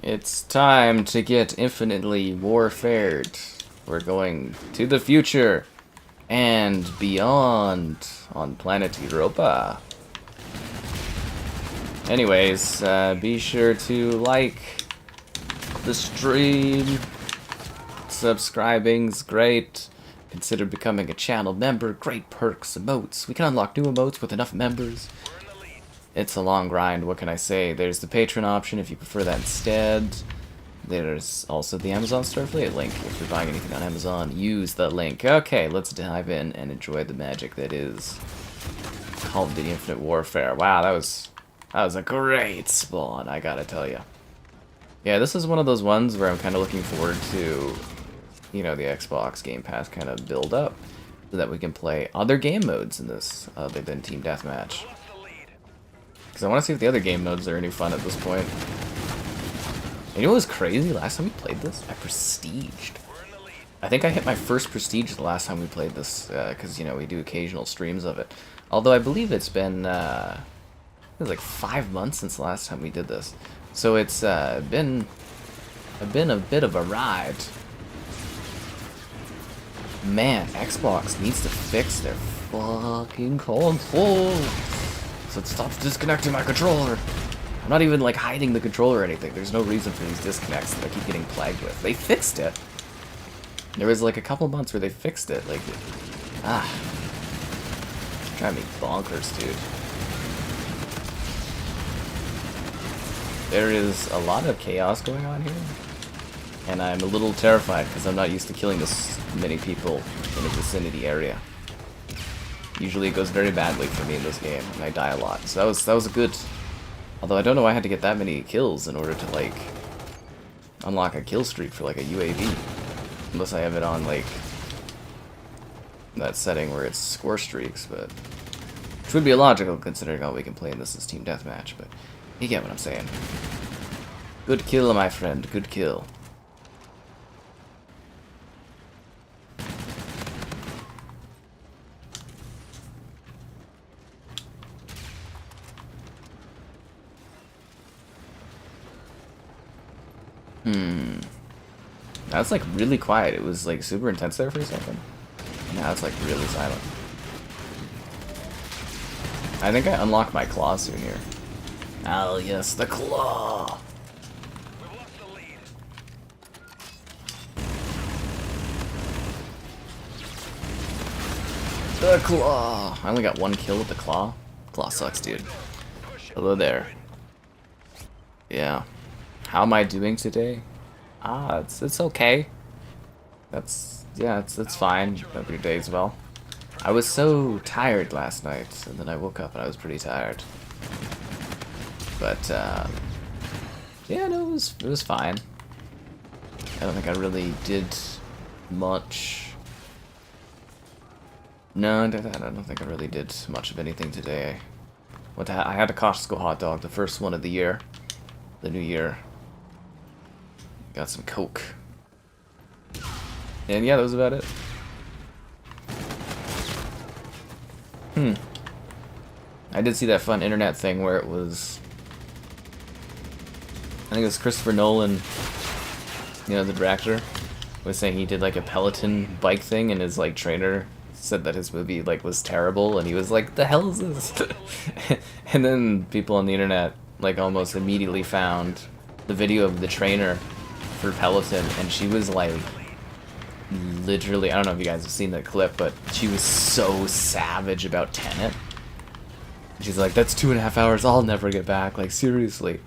It's time to get infinitely warfared. We're going to the future and beyond on planet Europa. Anyways, be sure to like the stream. Subscribing's great. Consider becoming a channel member. Great perks, emotes. We can unlock new emotes with enough members. It's a long grind, what can I say? There's the Patreon option if you prefer that instead. There's also the Amazon Store affiliate link. If you're buying anything on Amazon, use the link. Okay, let's dive in and enjoy the magic that is Call of Duty Infinite Warfare. Wow, that was a great spawn, I gotta tell you. Yeah, this is one of those ones where I'm kind of looking forward to, you know, the Xbox Game Pass kind of build up so that we can play other game modes in this other than Team Deathmatch. Because I want to see if the other game modes are any fun at this point. And you know what was crazy? Last time we played this, I prestiged. I think I hit my first prestige the last time we played this, because, you know, we do occasional streams of it. Although I believe it's been, it was like 5 months since the last time we did this. So it's been a bit of a ride. Man, Xbox needs to fix their fucking console. So it stops disconnecting my controller. I'm not even like hiding the controller or anything. There's no reason for these disconnects that I keep getting plagued with. They fixed it. There was like a couple months where they fixed it. Like, driving me bonkers, dude. There is a lot of chaos going on here. And I'm a little terrified because I'm not used to killing this many people in a vicinity area. Usually it goes very badly for me in this game, and I die a lot. So that was a good... Although I don't know why I had to get that many kills in order to, like, unlock a kill streak for, like, a UAV. Unless I have it on, like, that setting where it's score streaks, but... Which would be illogical considering all we can play in this is Team Deathmatch, but you get what I'm saying. Good kill, my friend, good kill. That's like really quiet. It was like super intense there for a second. Now it's like really silent. I think I unlock my claw soon here. Oh yes, the claw! The claw! I only got one kill with the claw. Claw sucks, dude. Hello there. Yeah. How am I doing today? It's okay. It's fine. Hope your day's well. I was so tired last night, and then I woke up and I was pretty tired. But yeah, no, it was fine. I don't think I really did much. No, I don't think I really did much of anything today. I had a Costco hot dog, the first one of the year, the new year. Got some Coke. And yeah, that was about it. I did see that fun internet thing where it was... I think it was Christopher Nolan, you know, the director, was saying he did like a Peloton bike thing and his like trainer said that his movie like was terrible and he was like, the hell is this? And then people on the internet like almost immediately found the video of the trainer for Peloton, and she was like literally, I don't know if you guys have seen that clip, but she was so savage about Tenet. She's like, that's 2.5 hours I'll never get back, like seriously.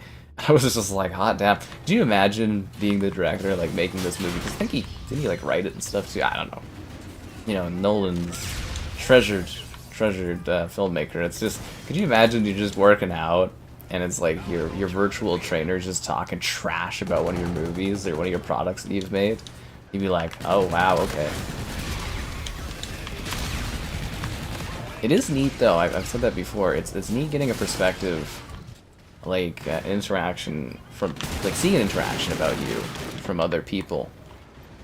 I was just like, hot damn. Could you imagine being the director, like making this movie? Because I think didn't he like write it and stuff too? I don't know. You know, Nolan's treasured filmmaker. It's just, could you imagine you're just working out and it's like your virtual trainer just talking trash about one of your movies or one of your products that you've made? You'd be like, oh wow, okay. It is neat though, I've said that before, it's neat getting a perspective, like interaction from, like seeing an interaction about you from other people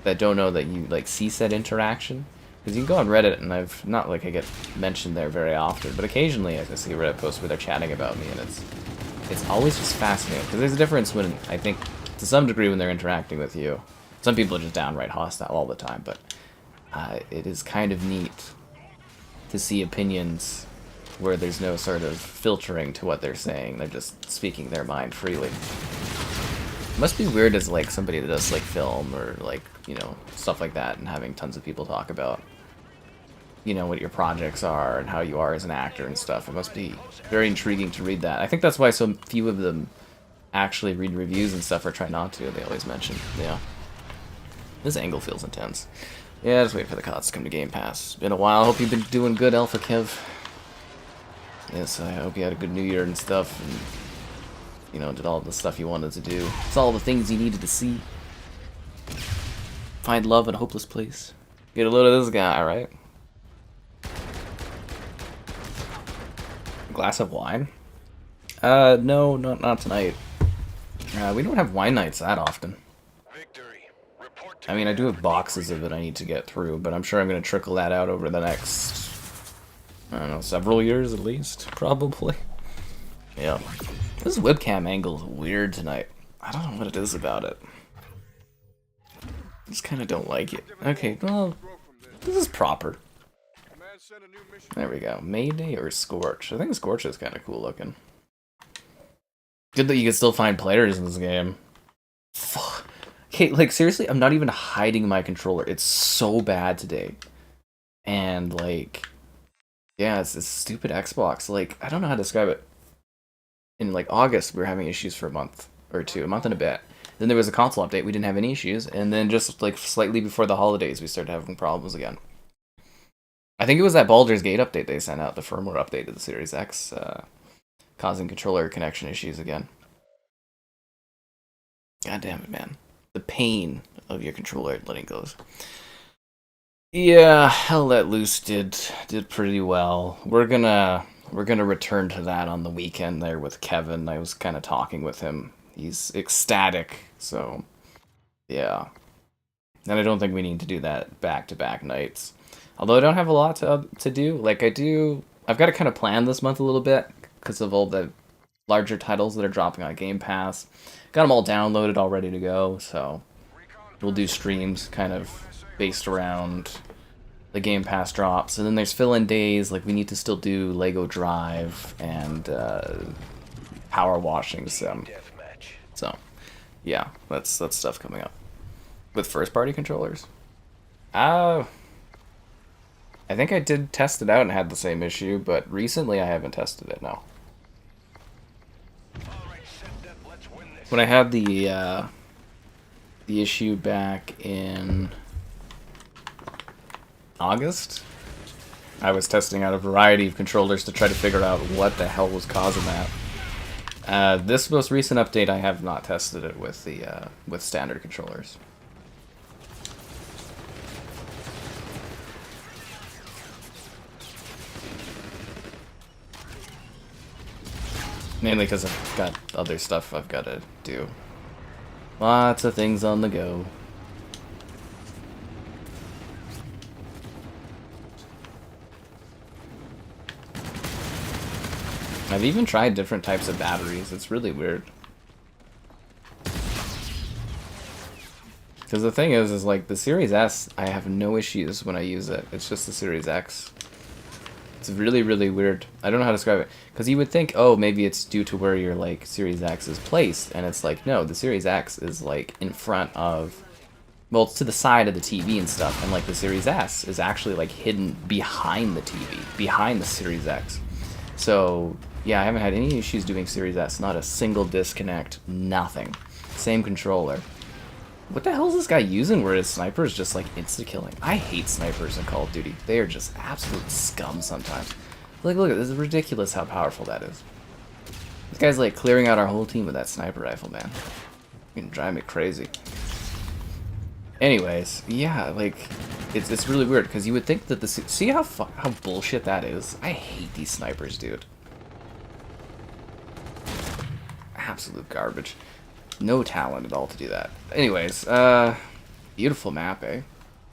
that don't know that you like see said interaction. Because you can go on Reddit, and I've not like I get mentioned there very often, but occasionally I see Reddit posts where they're chatting about me, and it's always just fascinating. Because there's a difference when I think to some degree when they're interacting with you. Some people are just downright hostile all the time, but it is kind of neat to see opinions where there's no sort of filtering to what they're saying. They're just speaking their mind freely. It must be weird as like somebody that does like film or like, you know, stuff like that, and having tons of people talk about, you know, what your projects are and how you are as an actor and stuff. It must be very intriguing to read that. I think that's why so few of them actually read reviews and stuff, or try not to. They always mention, yeah. This angle feels intense. Yeah, just wait for the CODs to come to Game Pass. It's been a while. Hope you've been doing good, Alpha Kev. Yes, I hope you had a good New Year and stuff, and, you know, did all the stuff you wanted to do. It's all the things you needed to see. Find love in a hopeless place. Get a load of this guy, right? Glass of wine? No, not tonight. We don't have wine nights that often. I mean, I do have boxes of it I need to get through, but I'm sure I'm going to trickle that out over the next, I don't know, several years at least, probably. Yeah. This webcam angle is weird tonight. I don't know what it is about it. I just kind of don't like it. Okay, well, this is proper. There we go. Mayday or Scorch? I think Scorch is kind of cool looking. Good that you can still find players in this game. Fuck. Okay, like, seriously, I'm not even hiding my controller. It's so bad today. And, like, yeah, it's this stupid Xbox. Like, I don't know how to describe it. In, like, August, we were having issues for a month or two, a month and a bit. Then there was a console update, we didn't have any issues. And then just, like, slightly before the holidays, we started having problems again. I think it was that Baldur's Gate update they sent out, the firmware update of the Series X, causing controller connection issues again. God damn it, man. The pain of your controller letting go. Yeah, Hell Let Loose did pretty well. We're gonna return to that on the weekend there with Kevin. I was kind of talking with him. He's ecstatic, so yeah. And I don't think we need to do that back-to-back nights. Although I don't have a lot to do. Like, I've got to kind of plan this month a little bit because of all the larger titles that are dropping on Game Pass. Got them all downloaded, all ready to go, so we'll do streams kind of based around the Game Pass drops. And then there's fill-in days, like we need to still do Lego Drive and Power Washing Sim. So, yeah, that's stuff coming up. With first-party controllers? I think I did test it out and had the same issue, but recently I haven't tested it, no. When I had the issue back in August, I was testing out a variety of controllers to try to figure out what the hell was causing that. This most recent update, I have not tested it with the with standard controllers. Mainly because I've got other stuff I've got to do. Lots of things on the go. I've even tried different types of batteries. It's really weird. Because the thing is like the Series S, I have no issues when I use it. It's just the Series X. It's really, really weird. I don't know how to describe it. Because you would think, oh, maybe it's due to where your, like, Series X is placed. And it's like, no, the Series X is, like, in front of... Well, it's to the side of the TV and stuff. And, like, the Series S is actually, like, hidden behind the TV. Behind the Series X. So, yeah, I haven't had any issues doing Series S. Not a single disconnect. Nothing. Same controller. What the hell is this guy using where his sniper is just like insta-killing? I hate snipers in Call of Duty. They are just absolute scum sometimes. Like, look, this is ridiculous how powerful that is. This guy's like clearing out our whole team with that sniper rifle, man. You can drive me crazy. Anyways, yeah, like, it's really weird because you would think that the... See how bullshit that is? I hate these snipers, dude. Absolute garbage. No talent at all to do that. Anyways, beautiful map, eh?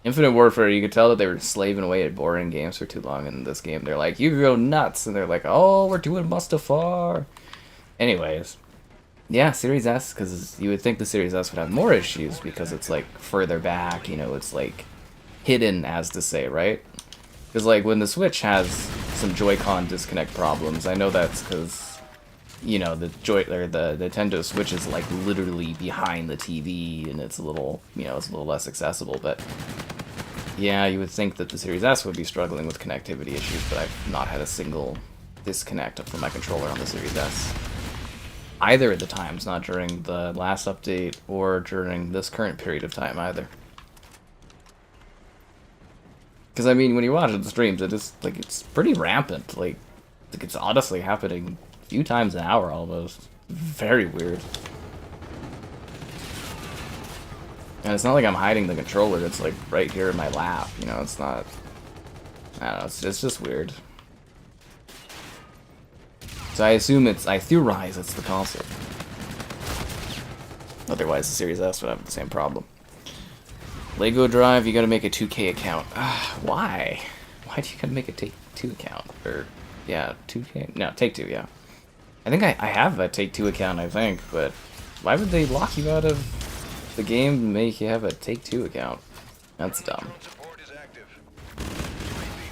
Infinite Warfare, you could tell that they were slaving away at boring games for too long in this game. They're like, you go nuts, and they're like, oh, we're doing Mustafar. Anyways, Yeah, Series S, because you would think the Series S would have more issues because it's like further back, you know, it's like hidden, as to say, right? Because like when the Switch has some Joy-Con disconnect problems, I know that's because, you know, the Nintendo Switch is like literally behind the TV and it's a little, you know, it's a little less accessible, but yeah, you would think that the Series S would be struggling with connectivity issues, but I've not had a single disconnect from my controller on the Series S. Either at the times, not during the last update or during this current period of time either. Because I mean, when you watch the streams, it is like it's pretty rampant. Like it's honestly happening a few times an hour almost. Very weird. And it's not like I'm hiding the controller. It's like right here in my lap. You know, it's not. I don't know. It's just weird. So I assume I theorize it's the console. Otherwise, the Series S would have the same problem. Lego Drive, you gotta make a 2K account. Why? Why do you gotta make a Take-Two account? Or, yeah, 2K? No, Take-Two, yeah. I think I have a Take-Two account, I think, but why would they lock you out of the game and make you have a Take-Two account? That's dumb.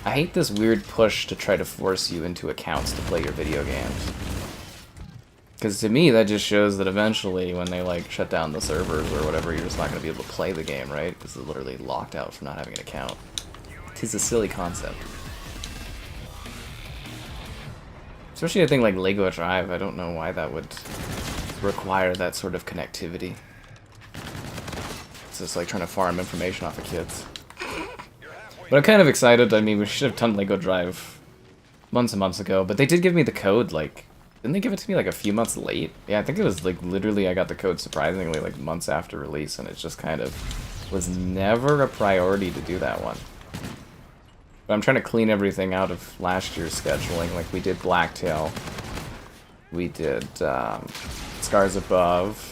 I hate this weird push to try to force you into accounts to play your video games. Because to me, that just shows that eventually, when they like shut down the servers or whatever, you're just not going to be able to play the game, right? Because it's literally locked out from not having an account. It's a silly concept. Especially a thing like Lego Drive, I don't know why that would require that sort of connectivity. It's just like trying to farm information off of kids. But I'm kind of excited. I mean, we should have done Lego Drive months and months ago, but they did give me the code, like, didn't they give it to me like a few months late? Yeah, I think it was like literally I got the code surprisingly like months after release, and it just kind of was never a priority to do that one. But I'm trying to clean everything out of last year's scheduling. Like, we did Blacktail. We did Scars Above.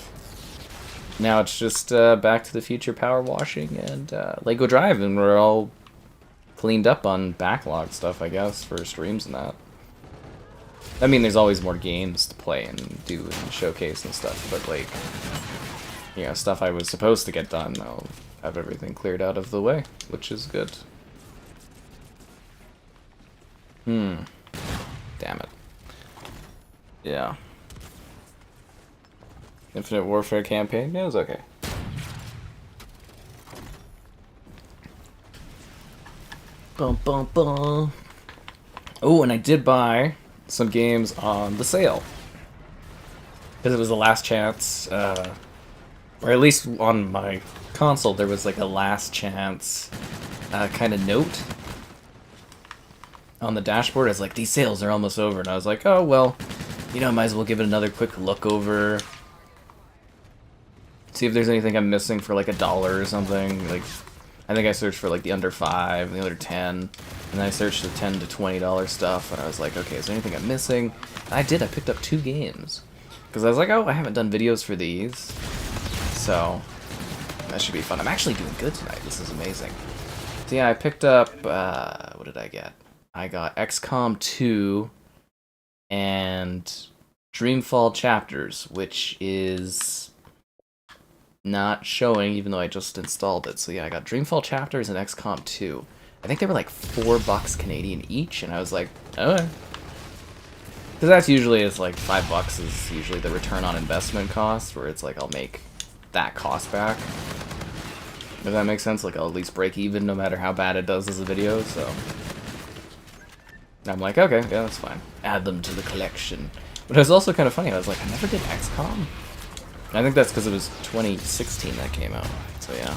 Now it's just Back to the Future power washing and Lego Drive, and we're all cleaned up on backlog stuff, I guess, for streams and that. I mean, there's always more games to play and do and showcase and stuff, but like, you know, stuff I was supposed to get done, I'll have everything cleared out of the way, which is good. Damn it. Yeah. Infinite Warfare campaign? Yeah, it was okay. Bum, bum, bum. Oh, and I did buy some games on the sale. Because it was the last chance, or at least on my console, there was like a last chance kind of note on the dashboard. It's like, these sales are almost over. And I was like, oh, well, you know, might as well give it another quick look over. See if there's anything I'm missing for like $1 or something. Like, I think I searched for like the under 5 and the under 10, and then I searched the $10 to $20 stuff, and I was like, okay, is there anything I'm missing? And I did. I picked up 2 games because I was like, oh, I haven't done videos for these, so that should be fun. I'm actually doing good tonight. This is amazing. So yeah, I picked up what did I get? I got XCOM 2 and Dreamfall Chapters, which is not showing, even though I just installed it. So yeah, I got Dreamfall Chapters and XCOM 2. I think they were like $4 Canadian each, and I was like, okay. Because that's usually, it's like $5 is usually the return on investment cost, where it's like I'll make that cost back. If that makes sense, like I'll at least break even no matter how bad it does as a video, so I'm like, okay, yeah, that's fine. Add them to the collection. But it was also kind of funny, I was like, I never did XCOM. I think that's because it was 2016 that came out, so yeah.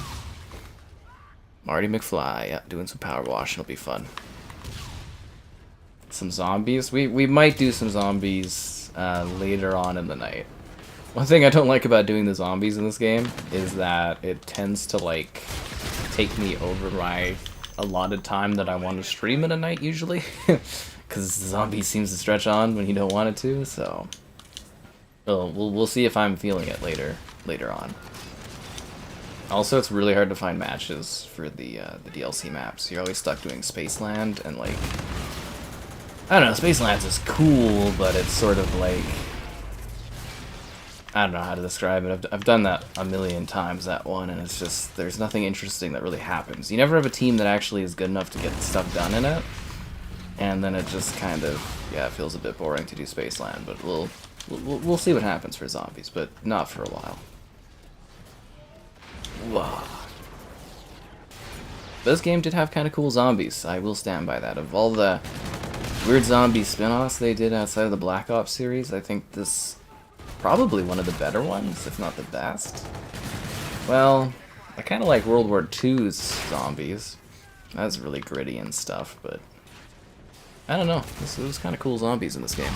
Marty McFly, yeah, doing some power wash, it'll be fun. Some zombies? We might do some zombies later on in the night. One thing I don't like about doing the zombies in this game is that it tends to, like, take me over my allotted time that I want to stream in a night, usually. Because zombies seems to stretch on when you don't want it to, so we'll see if I'm feeling it later on. Also, it's really hard to find matches for the DLC maps. You're always stuck doing Spaceland, and like, I don't know, Spaceland is cool, but it's sort of like, I don't know how to describe it. I've done that a million times, that one, and it's just, there's nothing interesting that really happens. You never have a team that actually is good enough to get stuff done in it, and then it just kind of, yeah, it feels a bit boring to do Spaceland, but we'll see what happens for zombies, but not for a while. Wow. This game did have kind of cool zombies, I will stand by that. Of all the weird zombie spin-offs they did outside of the Black Ops series, I think this probably one of the better ones, if not the best. Well, I kind of like World War II's zombies. That was really gritty and stuff, but I don't know. This was kind of cool zombies in this game.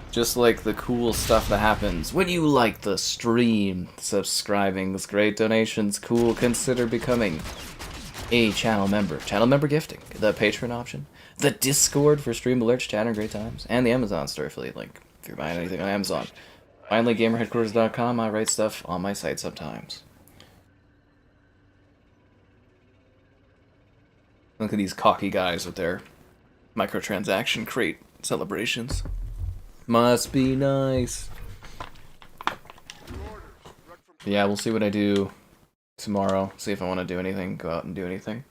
Just like the cool stuff that happens when you like the stream, subscribing, this great donations, cool, consider becoming a channel member. Channel member gifting, the Patreon option, the Discord for stream alerts, chat, and great times, and the Amazon store affiliate link if you're buying anything on Amazon. Finally, gamerheadquarters.com, I write stuff on my site sometimes. Look at these cocky guys with their microtransaction crate celebrations. Must be nice. Yeah, we'll see what I do tomorrow. See if I want to do anything. Go out and do anything.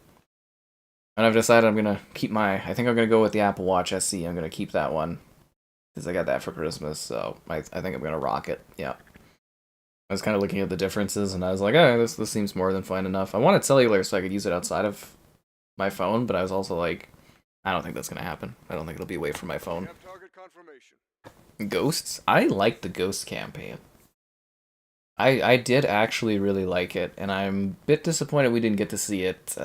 And I've decided I'm going to keep my... I think I'm going to go with the Apple Watch SE. I'm going to keep that one. Because I got that for Christmas, so I think I'm going to rock it. Yeah. I was kind of looking at the differences, and I was like, oh, this seems more than fine enough. I wanted cellular so I could use it outside of my phone, but I was also like, I don't think that's going to happen. I don't think it'll be away from my phone. Ghosts? I liked the Ghost campaign. I did actually really like it, and I'm a bit disappointed we didn't get to see it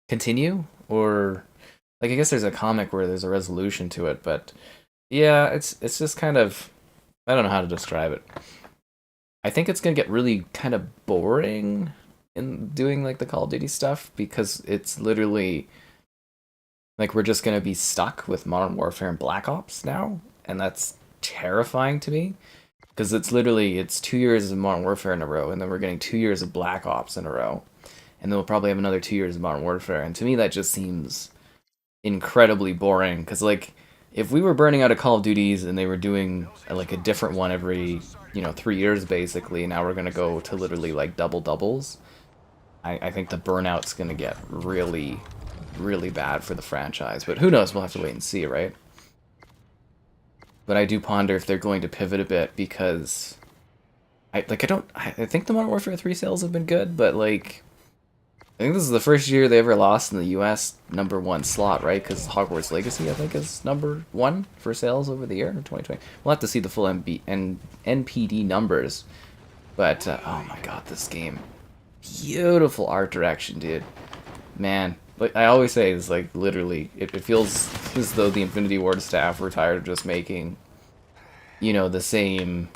continue, or like I guess there's a comic where there's a resolution to it, but yeah, it's just kind of, I don't know how to describe it. I think it's gonna get really kind of boring in doing like the Call of Duty stuff, because it's literally like we're just gonna be stuck with Modern Warfare and Black Ops now. And that's terrifying to me, because it's 2 years of Modern Warfare in a row, and then we're getting 2 years of Black Ops in a row, and then we'll probably have another 2 years of Modern Warfare, and to me that just seems incredibly boring, because like, if we were burning out of Call of Duties and they were doing like a different one every, 3 years basically, and now we're gonna go to literally like doubles, I think the burnout's gonna get really, really bad for the franchise, but who knows, we'll have to wait and see, right? But I do ponder if they're going to pivot a bit, because I think the Modern Warfare 3 sales have been good, but like, I think this is the first year they ever lost in the US #1 slot, right? Because Hogwarts Legacy, I think, is #1 for sales over the year in 2020. We'll have to see the full NPD numbers, but oh my god, this game, beautiful art direction, dude, man. Like I always say, it's like literally, it feels as though the Infinity Ward staff were tired of just making, the same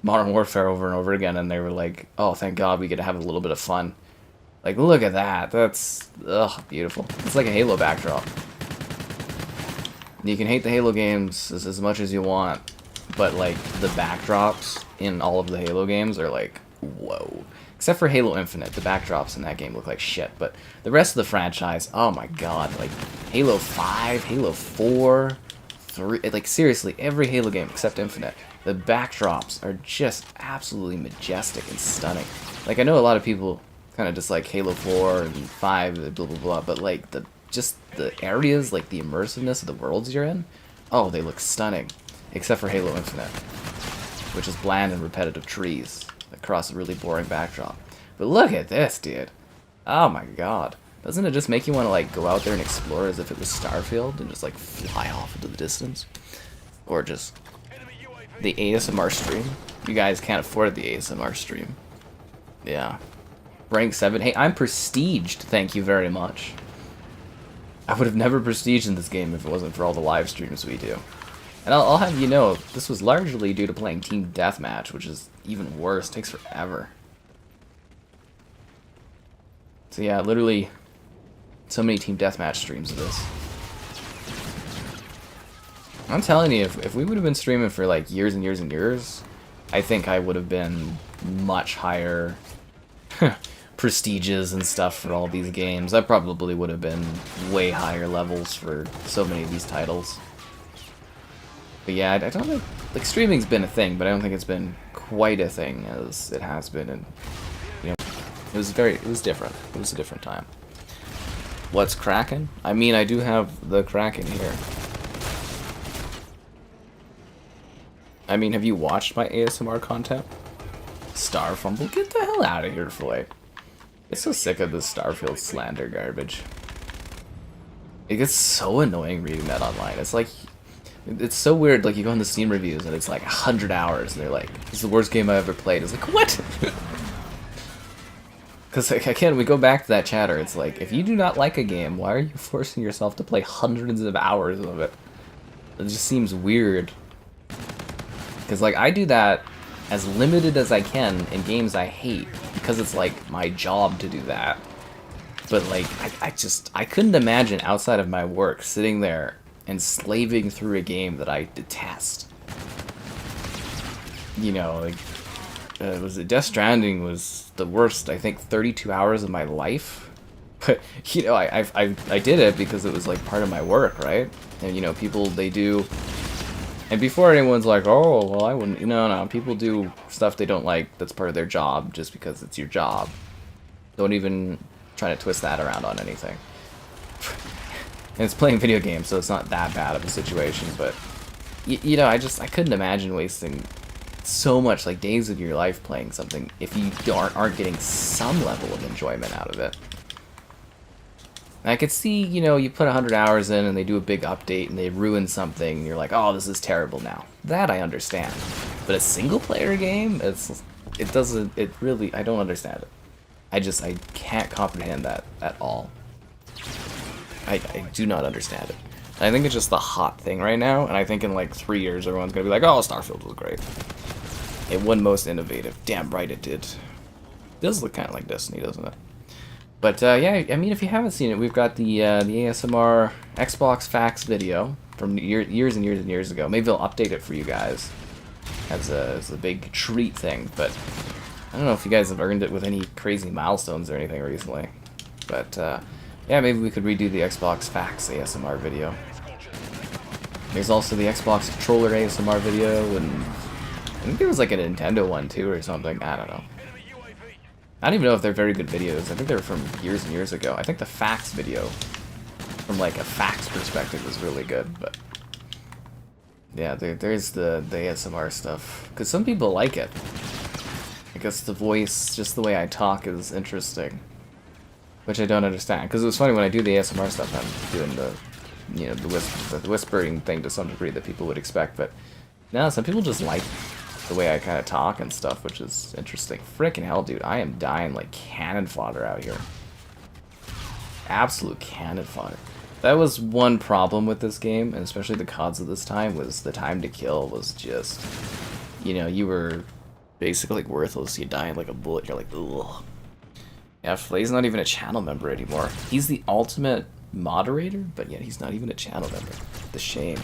Modern Warfare over and over again, and they were like, oh, thank God we get to have a little bit of fun. Like, look at that. That's, beautiful. It's like a Halo backdrop. You can hate the Halo games as much as you want, but like, the backdrops in all of the Halo games are like, whoa. Except for Halo Infinite, the backdrops in that game look like shit, but the rest of the franchise, oh my god, like Halo 5, Halo 4, 3, like seriously, every Halo game except Infinite, the backdrops are just absolutely majestic and stunning. Like, I know a lot of people kind of dislike Halo 4 and 5, blah blah blah, but like, just the areas, like the immersiveness of the worlds you're in, oh, they look stunning. Except for Halo Infinite, which is bland and repetitive trees across a really boring backdrop. But look at this, dude. Oh my god. Doesn't it just make you want to like go out there and explore as if it was Starfield and just like fly off into the distance? Or just the ASMR stream. You guys can't afford the ASMR stream. Yeah. Rank 7. Hey, I'm prestiged, thank you very much. I would have never prestiged in this game if it wasn't for all the live streams we do. And I'll have you know, this was largely due to playing Team Deathmatch, which is even worse, takes forever. So yeah, literally, so many Team Deathmatch streams of this. I'm telling you, if we would have been streaming for like years and years and years, I think I would have been much higher prestiges and stuff for all these games. I probably would have been way higher levels for so many of these titles. But yeah, I don't think, like, streaming's been a thing, but I don't think it's been quite a thing as it has been, and, you know, it was different. It was a different time. What's cracking? I mean, I do have the Kraken here. I mean, have you watched my ASMR content? Star Fumble? Get the hell out of here, Floyd. I'm so sick of this Starfield slander garbage. It gets so annoying reading that online. It's like, it's so weird, like, you go on the Steam reviews and it's like 100 hours and they're like, it's the worst game I ever played. It's like, what? Because, like, again, we go back to that chatter. It's like, if you do not like a game, why are you forcing yourself to play hundreds of hours of it? It just seems weird. Because, like, I do that as limited as I can in games I hate, because it's, like, my job to do that. But, like, I couldn't imagine outside of my work sitting there and slaving through a game that I detest. You know, like, Death Stranding was the worst, I think, 32 hours of my life. But, you know, I did it because it was, like, part of my work, right? And, you know, people, they do... And before anyone's like, oh, well, I wouldn't... No, people do stuff they don't like that's part of their job just because it's your job. Don't even try to twist that around on anything. And it's playing video games, so it's not that bad of a situation, but... You know, I couldn't imagine wasting so much, like, days of your life playing something if you aren't getting some level of enjoyment out of it. And I could see, you know, you put 100 hours in and they do a big update and they ruin something and you're like, oh, this is terrible now. That I understand. But a single player game, it really, I don't understand it. I can't comprehend that at all. I do not understand it. And I think it's just the hot thing right now, and I think in like 3 years everyone's gonna be like, oh, Starfield was great. It won most innovative. Damn right it did. It does look kind of like Destiny, doesn't it? But yeah, I mean, if you haven't seen it, we've got the ASMR Xbox facts video from years and years and years ago. Maybe I'll update it for you guys as a big treat thing. But I don't know if you guys have earned it with any crazy milestones or anything recently. But yeah, maybe we could redo the Xbox facts ASMR video. There's also the Xbox controller ASMR video, and I think there was like a Nintendo one too or something. I don't know. I don't even know if they're very good videos. I think they were from years and years ago. I think the facts video, from like a facts perspective, was really good. But yeah, there's the ASMR stuff. Because some people like it. I guess the voice, just the way I talk, is interesting. Which I don't understand. Because it was funny when I do the ASMR stuff, I'm doing the, you know, the whispering thing to some degree that people would expect. But no, some people just like the way I kind of talk and stuff, which is interesting. Frickin' hell, dude, I am dying like cannon fodder out here. Absolute cannon fodder. That was one problem with this game, and especially the CODs of this time, was the time to kill was just, you know, you were basically like worthless. You die like a bullet, you're like, ugh. Yeah, Flay's not even a channel member anymore. He's the ultimate moderator, but yet he's not even a channel member. The shame.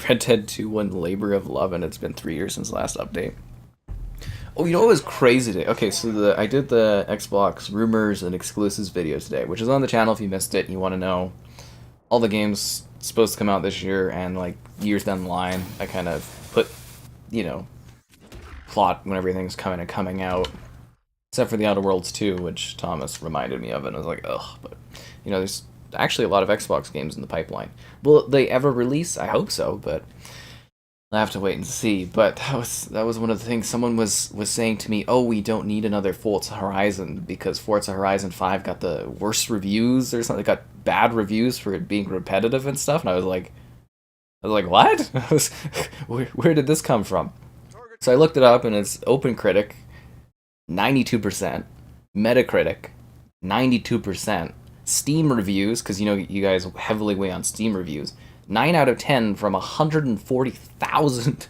Red Dead 2 won Labor of Love, and it's been 3 years since the last update. Oh, you know what was crazy today? Okay, so I did the Xbox rumors and exclusives video today, which is on the channel if you missed it and you want to know all the games supposed to come out this year and like years down the line. I kind of put, you know, plot when everything's coming out, except for the Outer Worlds 2, which Thomas reminded me of, and I was like, ugh. But you know, there's actually a lot of Xbox games in the pipeline. Will they ever release? I hope so, but I'll have to wait and see. But that was one of the things someone was saying to me, oh, we don't need another Forza Horizon because Forza Horizon 5 got the worst reviews or something. It got bad reviews for it being repetitive and stuff, and I was like, what? Where did this come from? So I looked it up, and it's OpenCritic, 92%, Metacritic, 92%, Steam reviews, because you know you guys heavily weigh on Steam reviews, 9 out of 10 from 140,000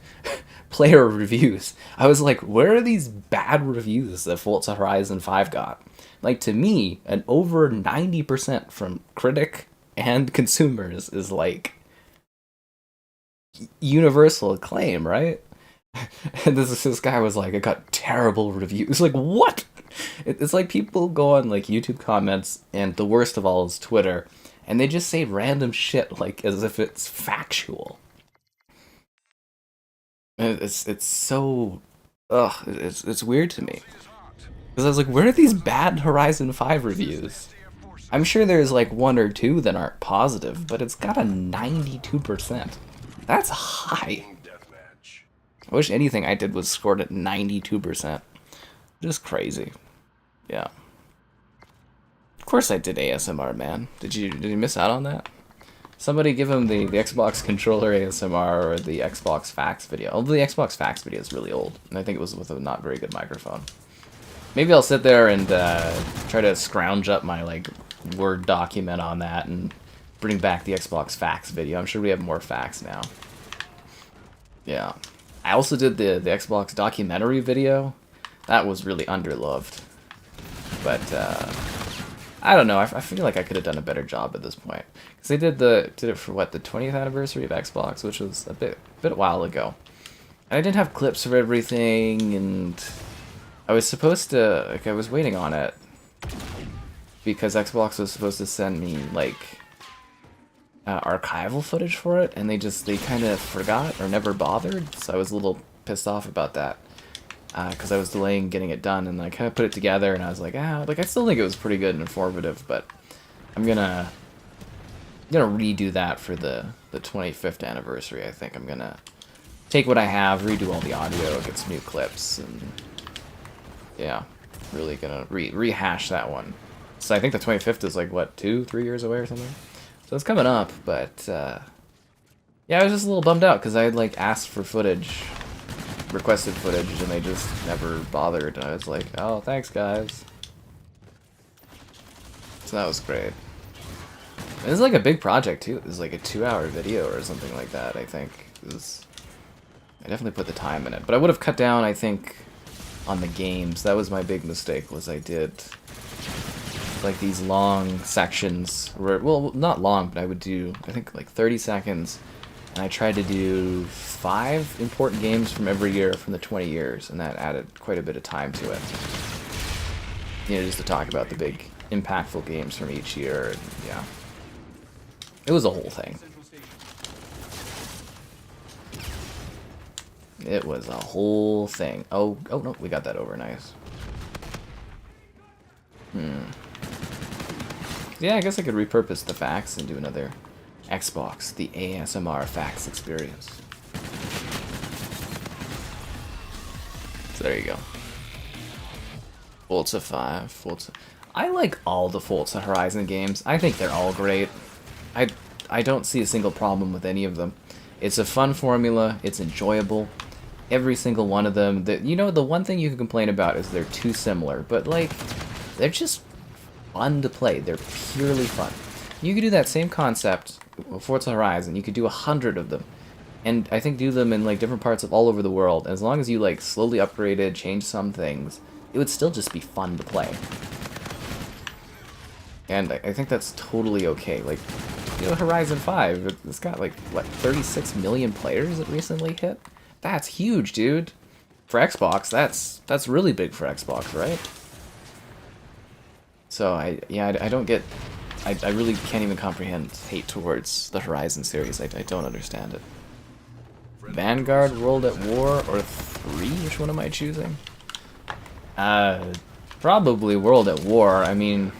player reviews. I was like, where are these bad reviews that Forza Horizon 5 got? Like, to me, an over 90% from critic and consumers is like universal acclaim, right? And this guy was like, it got terrible reviews. Like, what? It's like people go on like YouTube comments, and the worst of all is Twitter, and they just say random shit like as if it's factual. And it's so it's weird to me. Because I was like, where are these bad Horizon 5 reviews? I'm sure there's like one or two that aren't positive, but it's got a 92%. That's high. I wish anything I did was scored at 92%. Just crazy. Yeah. Of course I did ASMR, man. Did you miss out on that? Somebody give him the Xbox controller ASMR or the Xbox fax video. Although the Xbox fax video is really old, and I think it was with a not very good microphone. Maybe I'll sit there and try to scrounge up my like Word document on that and bring back the Xbox fax video. I'm sure we have more fax now. Yeah. I also did the Xbox documentary video. That was really underloved. But I don't know. I feel like I could have done a better job at this point. Because they did it for what, the 20th anniversary of Xbox, which was a bit while ago. And I didn't have clips for everything, and I was supposed to, like, I was waiting on it because Xbox was supposed to send me like archival footage for it, and they kind of forgot or never bothered. So I was a little pissed off about that. Because I was delaying getting it done, and I kind of put it together, and I was like, I still think it was pretty good and informative, but I'm gonna redo that for the 25th anniversary. I think I'm gonna take what I have, redo all the audio, get some new clips, and yeah, really gonna rehash that one. So I think the 25th is like what, 2-3 years away or something. So it's coming up, but yeah, I was just a little bummed out because I had like asked for footage. Requested footage, and they just never bothered. And I was like, oh, thanks, guys. So that was great. And it's like a big project, too. It was like a 2-hour video or something like that, I think. I definitely put the time in it. But I would have cut down, I think, on the games. That was my big mistake, was I did like these long sections. Where, well, not long, but I would do, I think, like 30 seconds. And I tried to do 5 important games from every year from the 20 years, and that added quite a bit of time to it. You know, just to talk about the big, impactful games from each year, and yeah. It was a whole thing. It was a whole thing. Oh no, we got that over, nice. Yeah, I guess I could repurpose the fax and do another Xbox, the ASMR fax experience. So there you go. Forza 5, Forza. I like all the Forza Horizon games. I think they're all great. I don't see a single problem with any of them. It's a fun formula. It's enjoyable. Every single one of them. You know, the one thing you can complain about is they're too similar, but like, they're just fun to play. They're purely fun. You could do that same concept, Forza Horizon. You could do 100 of them, and I think do them in like different parts of all over the world. As long as you like slowly upgraded, changed some things, it would still just be fun to play. And I think that's totally okay. Like, you know, Horizon 5, it's got like, what, 36 million players it recently hit? That's huge, dude. For Xbox, that's really big for Xbox, right? So I don't get, I really can't even comprehend hate towards the Horizon series. I don't understand it. Vanguard, World at War, or 3? Which one am I choosing? Probably World at War. I mean,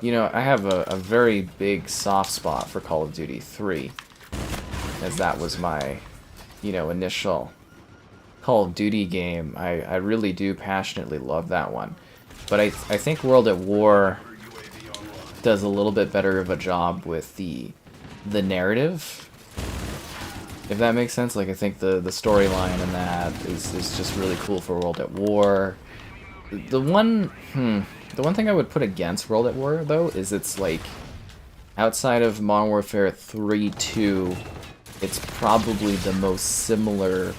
you know, I have a very big soft spot for Call of Duty 3, as that was my, you know, initial Call of Duty game. I really do passionately love that one. But I think World at War does a little bit better of a job with the narrative, if that makes sense. Like, I think the storyline in that is just really cool for World at War. The one thing I would put against World at War, though, is it's like, outside of Modern Warfare 3-2, it's probably the most similar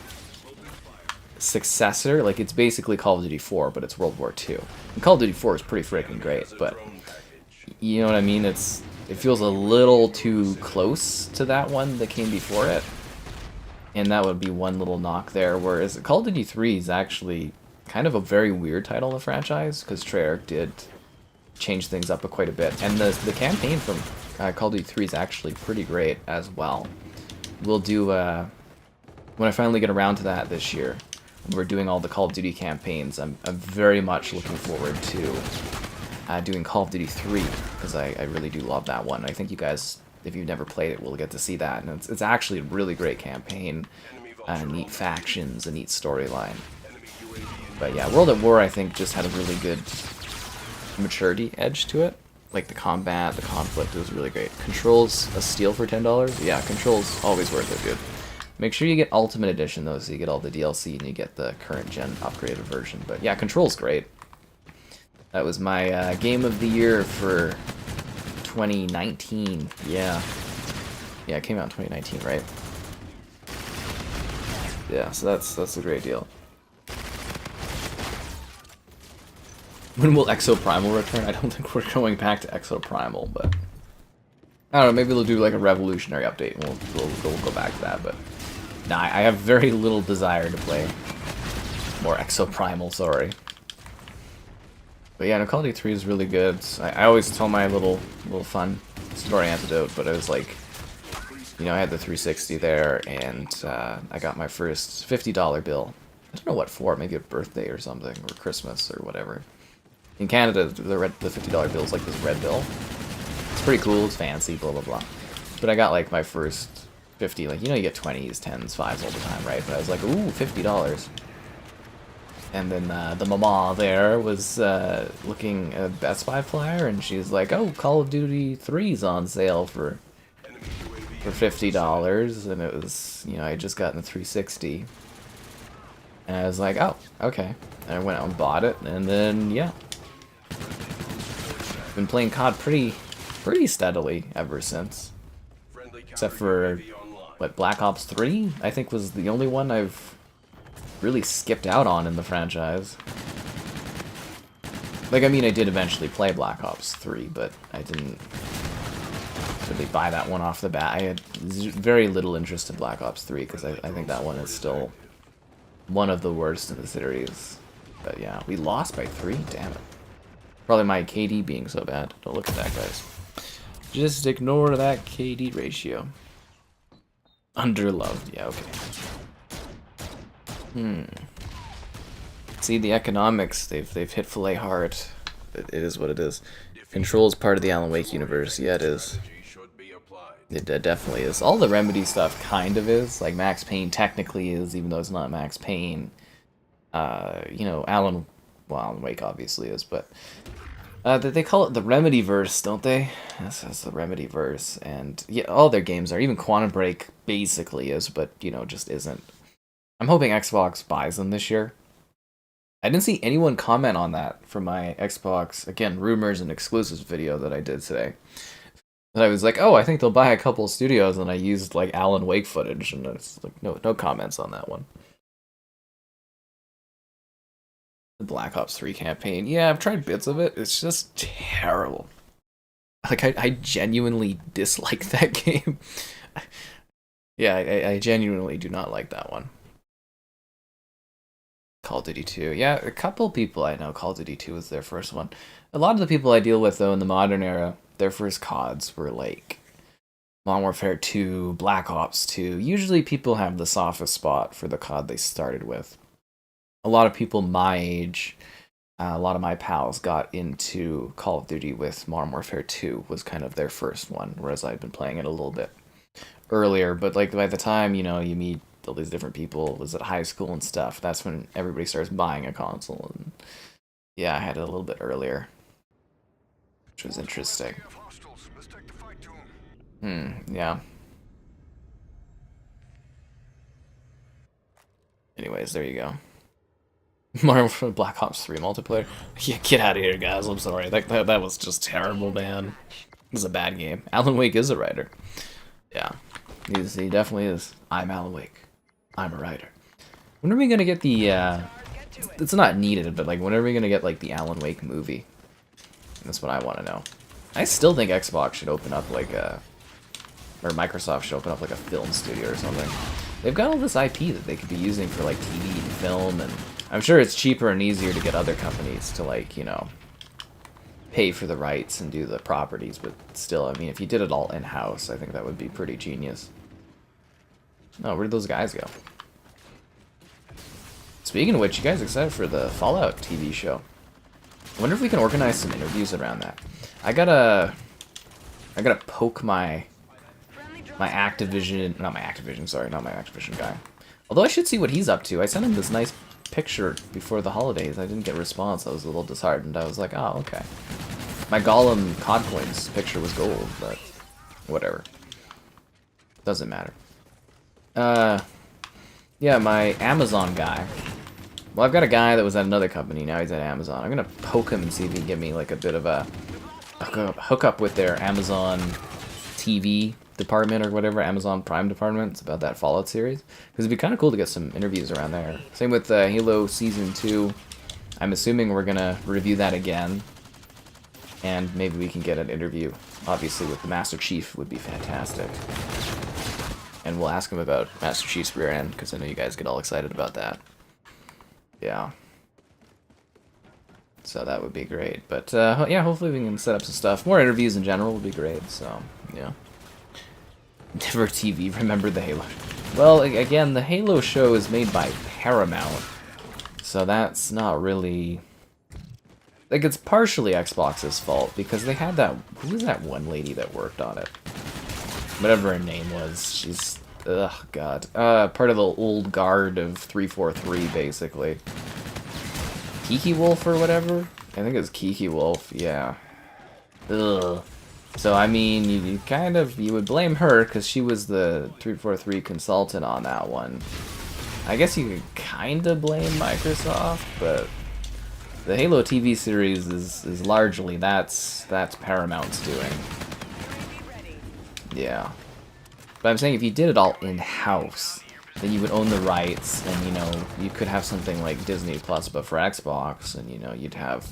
successor. Like, it's basically Call of Duty 4, but it's World War 2. And Call of Duty 4 is pretty freaking great, but you know what I mean? It feels a little too close to that one that came before it. And that would be one little knock there, whereas Call of Duty 3 is actually kind of a very weird title in the franchise, because Treyarch did changed things up quite a bit. And the campaign from Call of Duty 3 is actually pretty great as well. We'll do, when I finally get around to that this year, when we're doing all the Call of Duty campaigns, I'm very much looking forward to doing Call of Duty 3, because I really do love that one. I think you guys, if you've never played it, will get to see that. And it's actually a really great campaign, neat factions, a neat storyline. But yeah, World at War, I think, just had a really good maturity edge to it. Like the combat, the conflict, it was really great. Control's a steal for $10? Yeah, Control's always worth it, dude. Make sure you get Ultimate Edition, though, so you get all the DLC and you get the current gen upgraded version. But yeah, Control's great. That was my game of the year for 2019. Yeah. Yeah, it came out in 2019, right? Yeah, so that's a great deal. When will Exoprimal return? I don't think we're going back to Exoprimal, but I don't know, maybe they'll do like a revolutionary update and we'll go back to that, but nah, I have very little desire to play more Exoprimal, sorry. But yeah, no, Call of Duty 3 is really good. I always tell my little fun story anecdote, but I was like, you know, I had the 360 there, and I got my first $50 bill. I don't know what for, maybe a birthday or something, or Christmas or whatever. In Canada, the $50 bill is like this red bill. It's pretty cool, it's fancy, blah blah blah. But I got like my first 50, like, you know, you get 20s, 10s, 5s all the time, right? But I was like, ooh, $50. And then the mama there was looking at a Best Buy flyer, and she's like, oh, Call of Duty 3's on sale for $50, and it was, you know, I had just gotten the 360. And I was like, oh, okay. And I went out and bought it, and then, yeah. Been playing COD pretty steadily ever since. Except for, what, Black Ops 3? I think was the only one I've really skipped out on in the franchise. Like, I mean, I did eventually play Black Ops 3, but I didn't really buy that one off the bat. I had very little interest in Black Ops 3, because I think that one is still one of the worst in the series. But yeah, we lost by 3? Damn it. Probably my KD being so bad. Don't look at that, guys. Just ignore that KD ratio. Underloved. Yeah, okay. See, the economics, they've hit filet hard. It is what it is. Control is part of the Alan Wake universe. Yeah, it is. It definitely is. All the Remedy stuff kind of is. Like, Max Payne technically is, even though it's not Max Payne. You know, Alan Wake obviously is, but they call it the Remedy-verse, don't they? That's the Remedy-verse, and yeah, all their games are. Even Quantum Break basically is, but, you know, just isn't. I'm hoping Xbox buys them this year. I didn't see anyone comment on that for my Xbox, again, rumors and exclusives video that I did today. And I was like, oh, I think they'll buy a couple studios, and I used, like, Alan Wake footage, and it's like, no comments on that one. The Black Ops 3 campaign. Yeah, I've tried bits of it. It's just terrible. Like, I genuinely dislike that game. Yeah, I genuinely do not like that one. Call of Duty 2. Yeah, a couple people I know, Call of Duty 2 was their first one. A lot of the people I deal with, though, in the modern era, their first CODs were, like, Modern Warfare 2, Black Ops 2. Usually people have the softest spot for the COD they started with. A lot of people my age, a lot of my pals got into Call of Duty with Modern Warfare 2 was kind of their first one, whereas I'd been playing it a little bit earlier. But like by the time, you know, you meet all these different people, was at high school and stuff, that's when everybody starts buying a console. And yeah, I had it a little bit earlier, which was interesting. Yeah. Anyways, there you go. Modern Black Ops 3 multiplayer. Yeah, get out of here, guys. I'm sorry. That was just terrible, man. It was a bad game. Alan Wake is a writer. Yeah. He definitely is. I'm Alan Wake. I'm a writer. When are we gonna get the, it's not needed, but, like, when are we gonna get, like, the Alan Wake movie? That's what I want to know. I still think Xbox should open up, like, or Microsoft should open up, like, a film studio or something. They've got all this IP that they could be using for, like, TV and film, and I'm sure it's cheaper and easier to get other companies to, like, you know, pay for the rights and do the properties, but still, I mean, if you did it all in-house, I think that would be pretty genius. Oh, where did those guys go? Speaking of which, you guys excited for the Fallout TV show? I wonder if we can organize some interviews around that. I gotta poke my Activision, not my Activision guy. Although I should see what he's up to. I sent him this nice picture before the holidays. I didn't get a response. I was a little disheartened. I was like, oh, okay. My Gollum Codcoins picture was gold, but whatever. Doesn't matter. Yeah, my Amazon guy. Well, I've got a guy that was at another company, now he's at Amazon. I'm gonna poke him and see if he can give me like a bit of a hookup with their Amazon TV department or whatever, Amazon Prime department. It's about that Fallout series. Because it'd be kind of cool to get some interviews around there. Same with Halo Season 2. I'm assuming we're gonna review that again. And maybe we can get an interview. Obviously with the Master Chief would be fantastic. And we'll ask him about Master Chief's rear end, because I know you guys get all excited about that. Yeah. So that would be great. But yeah, hopefully we can set up some stuff. More interviews in general would be great, so, yeah. Never TV, remember the Halo. Well, again, the Halo show is made by Paramount. So that's not really... Like, it's partially Xbox's fault, because they had that... Who was that one lady that worked on it? Whatever her name was, she's... Ugh, God. Part of the old guard of 343, basically. Kiki Wolf or whatever? I think it's Kiki Wolf, yeah. Ugh. So, I mean, you would blame her, because she was the 343 consultant on that one. I guess you could kind of blame Microsoft, but... The Halo TV series is largely, that's Paramount's doing. Yeah. But I'm saying if you did it all in-house, then you would own the rights, and, you know, you could have something like Disney Plus, but for Xbox, and, you know, you'd have,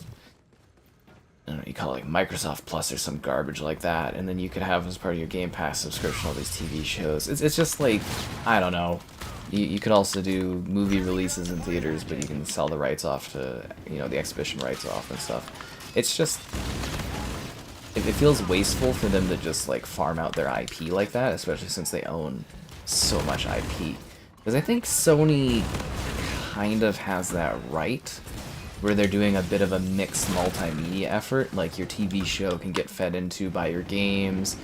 I don't know, you call it like Microsoft Plus or some garbage like that, and then you could have as part of your Game Pass subscription all these TV shows. It's just like, I don't know. You could also do movie releases in theaters, but you can sell the rights off to, you know, the exhibition rights off and stuff. It's just... It feels wasteful for them to just, like, farm out their IP like that, especially since they own so much IP. Because I think Sony kind of has that right, where they're doing a bit of a mixed multimedia effort. Like, your TV show can get fed into by your games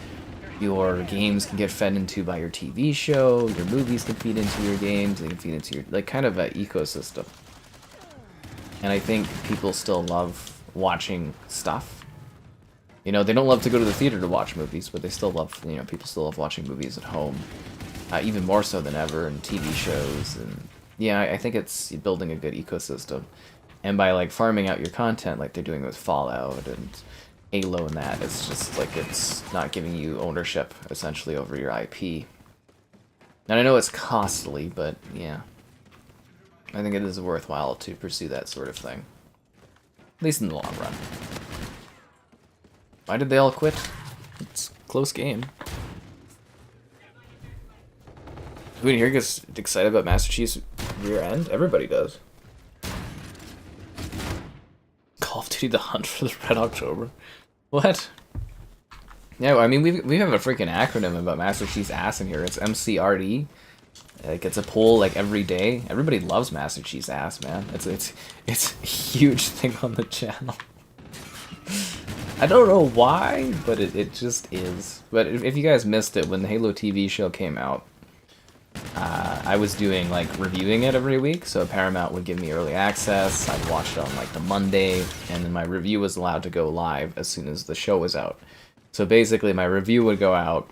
can get fed into by your TV show, your movies can feed into your games, they can feed into your, like, kind of an ecosystem. And I think people still love watching stuff. You know, they don't love to go to the theater to watch movies, but they still love, you know, people still love watching movies at home. Even more so than ever, and TV shows, and yeah, I think it's building a good ecosystem. And by, like, farming out your content like they're doing with Fallout and Halo and that, it's just like it's not giving you ownership essentially over your IP. And I know it's costly, but yeah, I think it is worthwhile to pursue that sort of thing, at least in the long run. Why did they all quit? It's a close game. Who in here gets excited about Master Chief's rear end? Everybody does. Call of Duty: The Hunt for the Red October. What? Yeah, well, I mean, we have a freaking acronym about Master Chief's ass in here. It's MCRD. Like, it's a poll like every day. Everybody loves Master Chief's ass, man. It's a huge thing on the channel. I don't know why, but it just is. But if you guys missed it, when the Halo TV show came out, I was doing, like, reviewing it every week, so Paramount would give me early access. I'd watch it on, like, the Monday, and then my review was allowed to go live as soon as the show was out. So basically, my review would go out,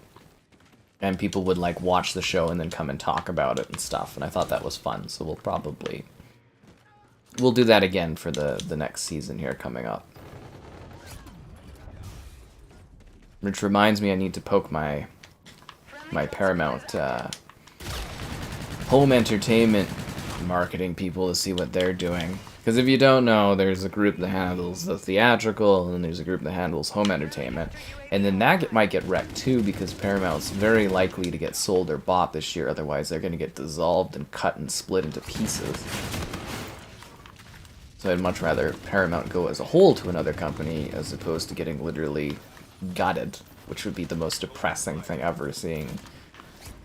and people would, like, watch the show and then come and talk about it and stuff, and I thought that was fun, so we'll do that again for the next season here coming up. Which reminds me I need to poke my Paramount, home entertainment marketing people to see what they're doing. Because if you don't know, there's a group that handles the theatrical, and then there's a group that handles home entertainment. And then that might get wrecked too, because Paramount's very likely to get sold or bought this year, otherwise they're going to get dissolved and cut and split into pieces. So I'd much rather Paramount go as a whole to another company as opposed to getting literally gutted, which would be the most depressing thing ever, seeing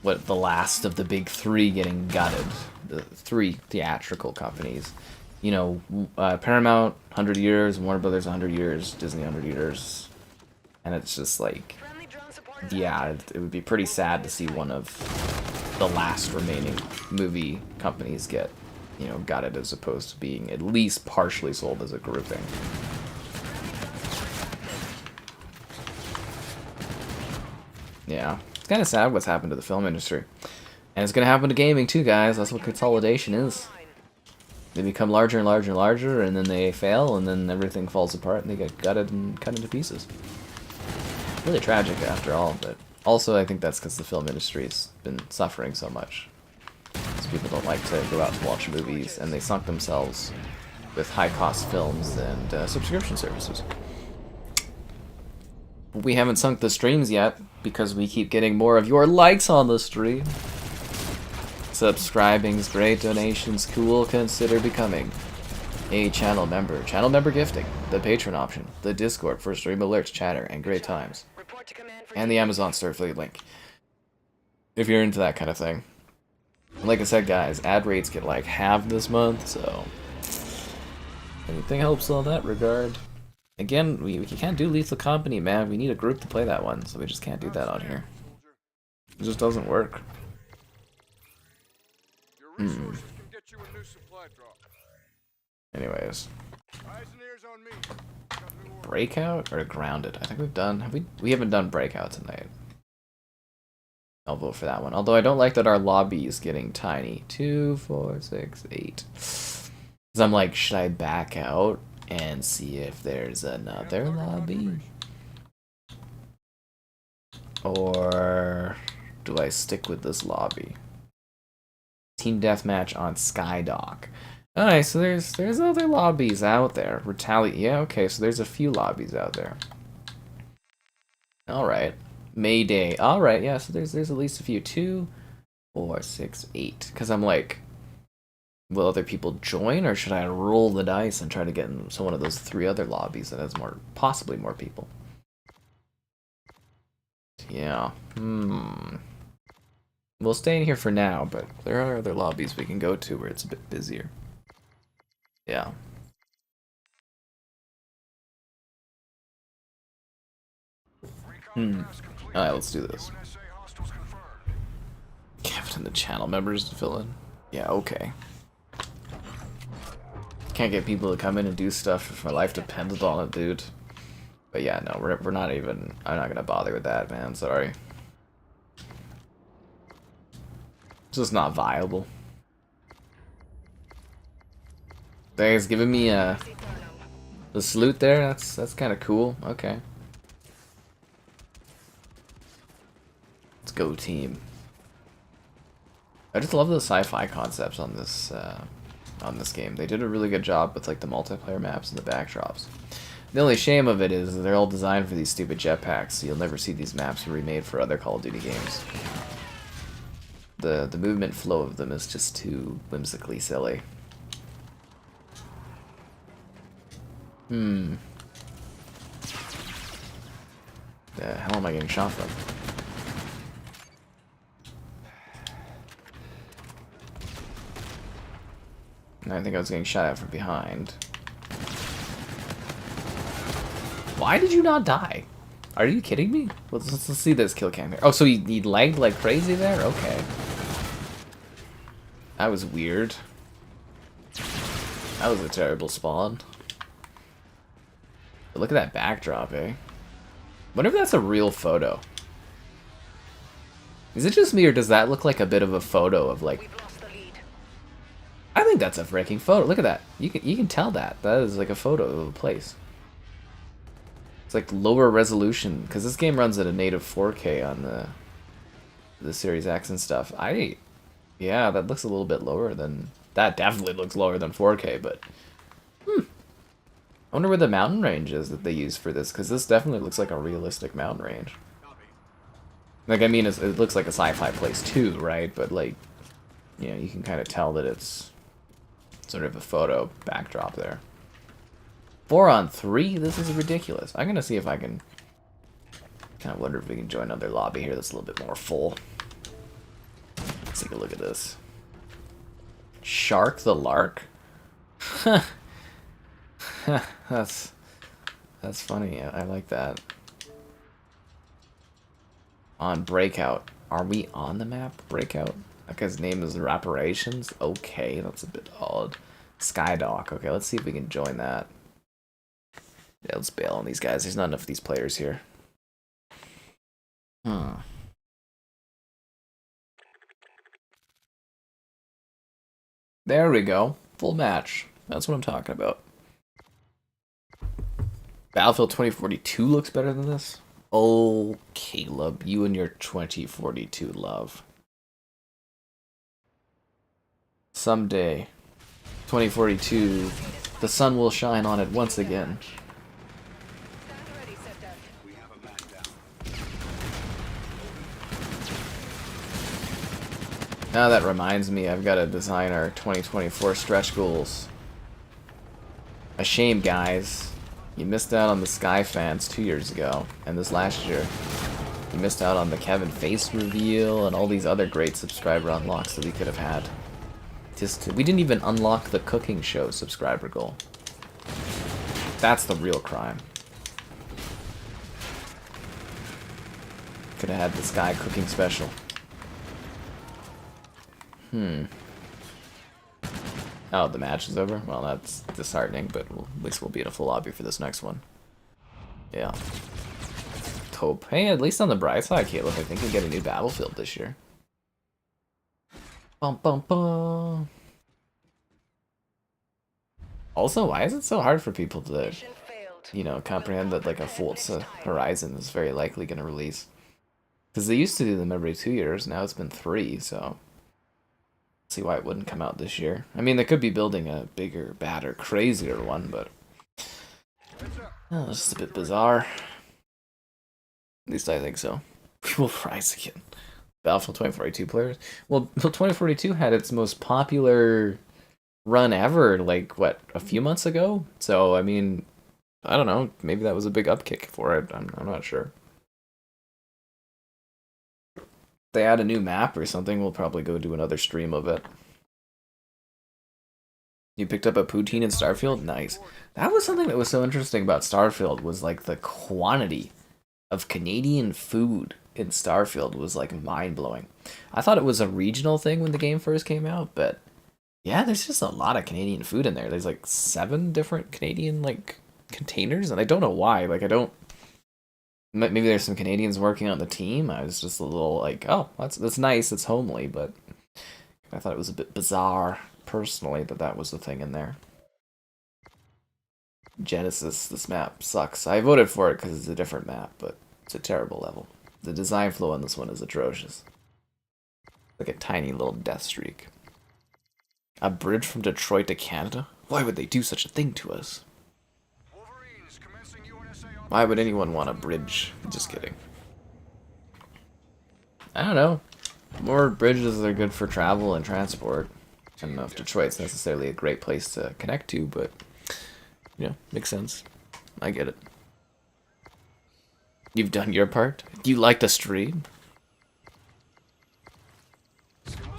what the last of the big three getting gutted, the three theatrical companies. You know, Paramount, 100 years, Warner Brothers, 100 years, Disney, 100 years. And it's just like, yeah, it would be pretty sad to see one of the last remaining movie companies get, you know, gutted as opposed to being at least partially sold as a grouping. Yeah, it's kind of sad what's happened to the film industry. And it's going to happen to gaming too, guys. That's what consolidation is. They become larger and larger and larger, and then they fail, and then everything falls apart, and they get gutted and cut into pieces. Really tragic after all, but also I think that's because the film industry's been suffering so much. Because people don't like to go out to watch movies, and they sunk themselves with high-cost films and subscription services. We haven't sunk the streams yet, because we keep getting more of your likes on the stream. Subscribing's great, donations cool, consider becoming a channel member. Channel member gifting, the Patreon option, the Discord for stream alerts, chatter, and great times. And the Amazon Starfleet link, if you're into that kind of thing. Like I said, guys, ad rates get like halved this month, so anything helps on that regard. Again, we can't do Lethal Company, man. We need a group to play that one, so we just can't do that on here. It just doesn't work. Anyways. Breakout or Grounded? I think we've done... We haven't done Breakout tonight. I'll vote for that one. Although I don't like that our lobby is getting tiny. 2, 4, 6, 8. Because I'm like, should I back out and see if there's another lobby? Or do I stick with this lobby? Team deathmatch on Skydock. Alright, so there's other lobbies out there. Yeah, okay, so there's a few lobbies out there. Alright. Mayday. Alright, yeah, so there's at least a few. 2, 4, 6, 8. Because I'm like, will other people join, or should I roll the dice and try to get into one of those 3 other lobbies that has possibly more people? Yeah. We'll stay in here for now, but there are other lobbies we can go to where it's a bit busier. Yeah. Alright, let's do this. Captain the channel members to fill in. Yeah, okay. Can't get people to come in and do stuff if my life depended on it, dude. But yeah, no, we're not even... I'm not gonna bother with that, man, sorry. It's just not viable. They's giving me the salute there. That's kind of cool. Okay. Let's go, team. I just love the sci-fi concepts on this game. They did a really good job with like the multiplayer maps and the backdrops. The only shame of it is they're all designed for these stupid jetpacks, so you'll never see these maps remade for other Call of Duty games. The movement flow of them is just too whimsically silly. The hell am I getting shot from? I think I was getting shot at from behind. Why did you not die? Are you kidding me? Let's see this kill cam here. Oh, so he lagged like crazy there? Okay. That was weird. That was a terrible spawn. But look at that backdrop, eh? Wonder if that's a real photo. Is it just me, or does that look like a bit of a photo of like... I think that's a freaking photo. Look at that. You can tell that. That is like a photo of a place. It's like lower resolution, because this game runs at a native 4K on the Series X and stuff. Yeah, that looks a little bit lower than... That definitely looks lower than 4K, but... I wonder where the mountain range is that they use for this, because this definitely looks like a realistic mountain range. Like, I mean, it looks like a sci-fi place too, right? But, like, you know, you can kind of tell that it's sort of a photo backdrop there. 4 on 3? This is ridiculous. I'm gonna see if I can... kind of wonder if we can join another lobby here that's a little bit more full. Let's take a look at this. Shark the Lark? That's funny. I like that. On Breakout. Are we on the map? Breakout? That guy's name is Reparations? Okay, that's a bit odd. Skydock. Okay, let's see if we can join that. Yeah, let's bail on these guys. There's not enough of these players here. There we go. Full match. That's what I'm talking about. Battlefield 2042 looks better than this? Oh, Caleb, you and your 2042 love. Someday, 2042, the sun will shine on it once again. Now that reminds me, I've got to design our 2024 stretch goals. A shame, guys. You missed out on the Sky fans 2 years ago, and this last year. You missed out on the Kevin face reveal and all these other great subscriber unlocks that we could have had. We didn't even unlock the cooking show subscriber goal. That's the real crime. Could have had the Sky cooking special. Oh, the match is over? Well, that's disheartening, but at least we'll be in a full lobby for this next one. Yeah. Hope. Hey, at least on the bright side, Caleb, I think we get a new Battlefield this year. Bum, bum, bum. Also, why is it so hard for people to, you know, comprehend that like a Forza Horizon is very likely going to release? Because they used to do them every 2 years, now it's been 3, so... see why it wouldn't come out this year. I mean, they could be building a bigger, badder, crazier one, but oh, it's just a bit bizarre. At least I think so. We will rise again. Battlefield 2042 players. Well, 2042 had its most popular run ever, like what, a few months ago. So I mean, I don't know. Maybe that was a big upkick for it. I'm not sure. They add a new map or something, we'll probably go do another stream of it. You picked up a poutine in Starfield? Nice. That was something that was so interesting about Starfield, was like the quantity of Canadian food in Starfield was like mind-blowing. I thought it was a regional thing when the game first came out, but yeah, there's just a lot of Canadian food in there. There's like 7 different Canadian like containers, and I don't know why. Like, I don't... Maybe there's some Canadians working on the team. I was just a little like, oh, that's nice, it's homely, but I thought it was a bit bizarre, personally, that was the thing in there. Genesis, this map sucks. I voted for it because it's a different map, but it's a terrible level. The design flow on this one is atrocious. Like a tiny little death streak. A bridge from Detroit to Canada? Why would they do such a thing to us? Why would anyone want a bridge? Just kidding. I don't know. More bridges are good for travel and transport. I don't know if Detroit's necessarily a great place to connect to, but, you know, makes sense. I get it. You've done your part? Do you like the stream?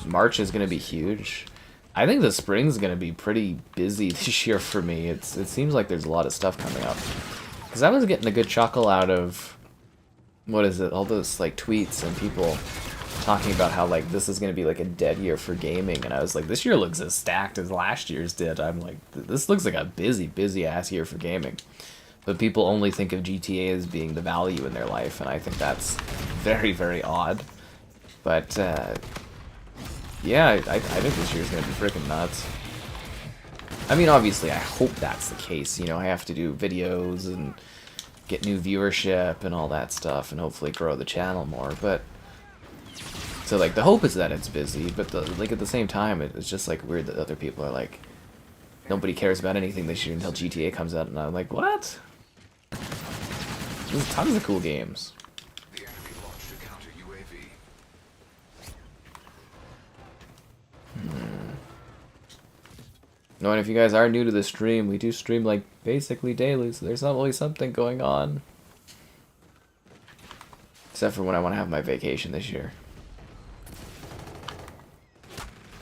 March is going to be huge. I think the spring's going to be pretty busy this year for me. It seems like there's a lot of stuff coming up. Because I was getting a good chuckle out of, what is it, all those like tweets and people talking about how like this is going to be like a dead year for gaming, and I was like, this year looks as stacked as last year's did. I'm like, this looks like a busy ass year for gaming. But people only think of GTA as being the value in their life, and I think that's very odd. But yeah, I think this year's going to be freaking nuts. I mean, obviously, I hope that's the case. You know, I have to do videos and get new viewership and all that stuff, and hopefully grow the channel more. But so, like, the hope is that it's busy, but like at the same time, it's just like weird that other people are like, nobody cares about anything this year until GTA comes out, and I'm like, what? There's tons of cool games. No, and if you guys are new to the stream, we do stream like basically daily, so there's always something going on. Except for when I want to have my vacation this year.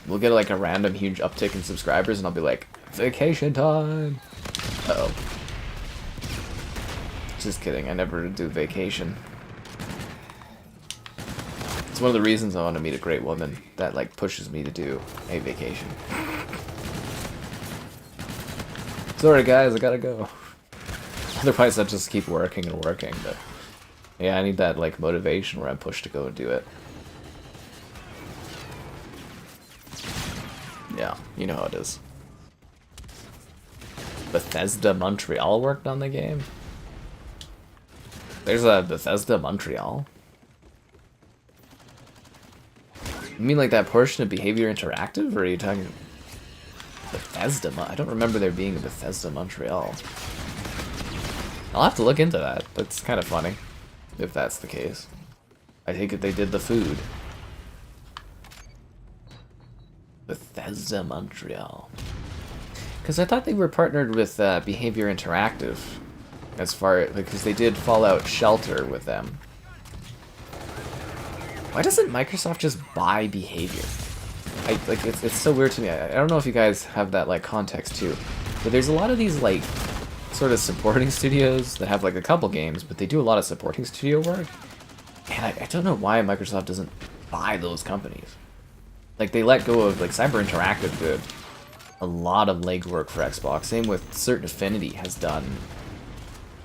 We'll get like a random huge uptick in subscribers and I'll be like, vacation time! Uh-oh. Just kidding, I never do vacation. It's one of the reasons I want to meet a great woman that like pushes me to do a vacation. Sorry guys, I gotta go. Otherwise I'll just keep working and working, but yeah, I need that like motivation where I'm pushed to go and do it. Yeah, you know how it is. Bethesda Montreal worked on the game? There's a Bethesda Montreal? You mean like that portion of Behavior Interactive, or are you talking Bethesda? I don't remember there being a Bethesda Montreal. I'll have to look into that. That's kind of funny, if that's the case. I take it they did the food. Bethesda Montreal. Because I thought they were partnered with Behavior Interactive, because they did Fallout Shelter with them. Why doesn't Microsoft just buy Behavior? It's so weird to me. I don't know if you guys have that like context too, but there's a lot of these like sort of supporting studios that have like a couple games, but they do a lot of supporting studio work, and I don't know why Microsoft doesn't buy those companies. Like they let go of like Cyber Interactive did a lot of legwork for Xbox. Same with Certain Affinity has done.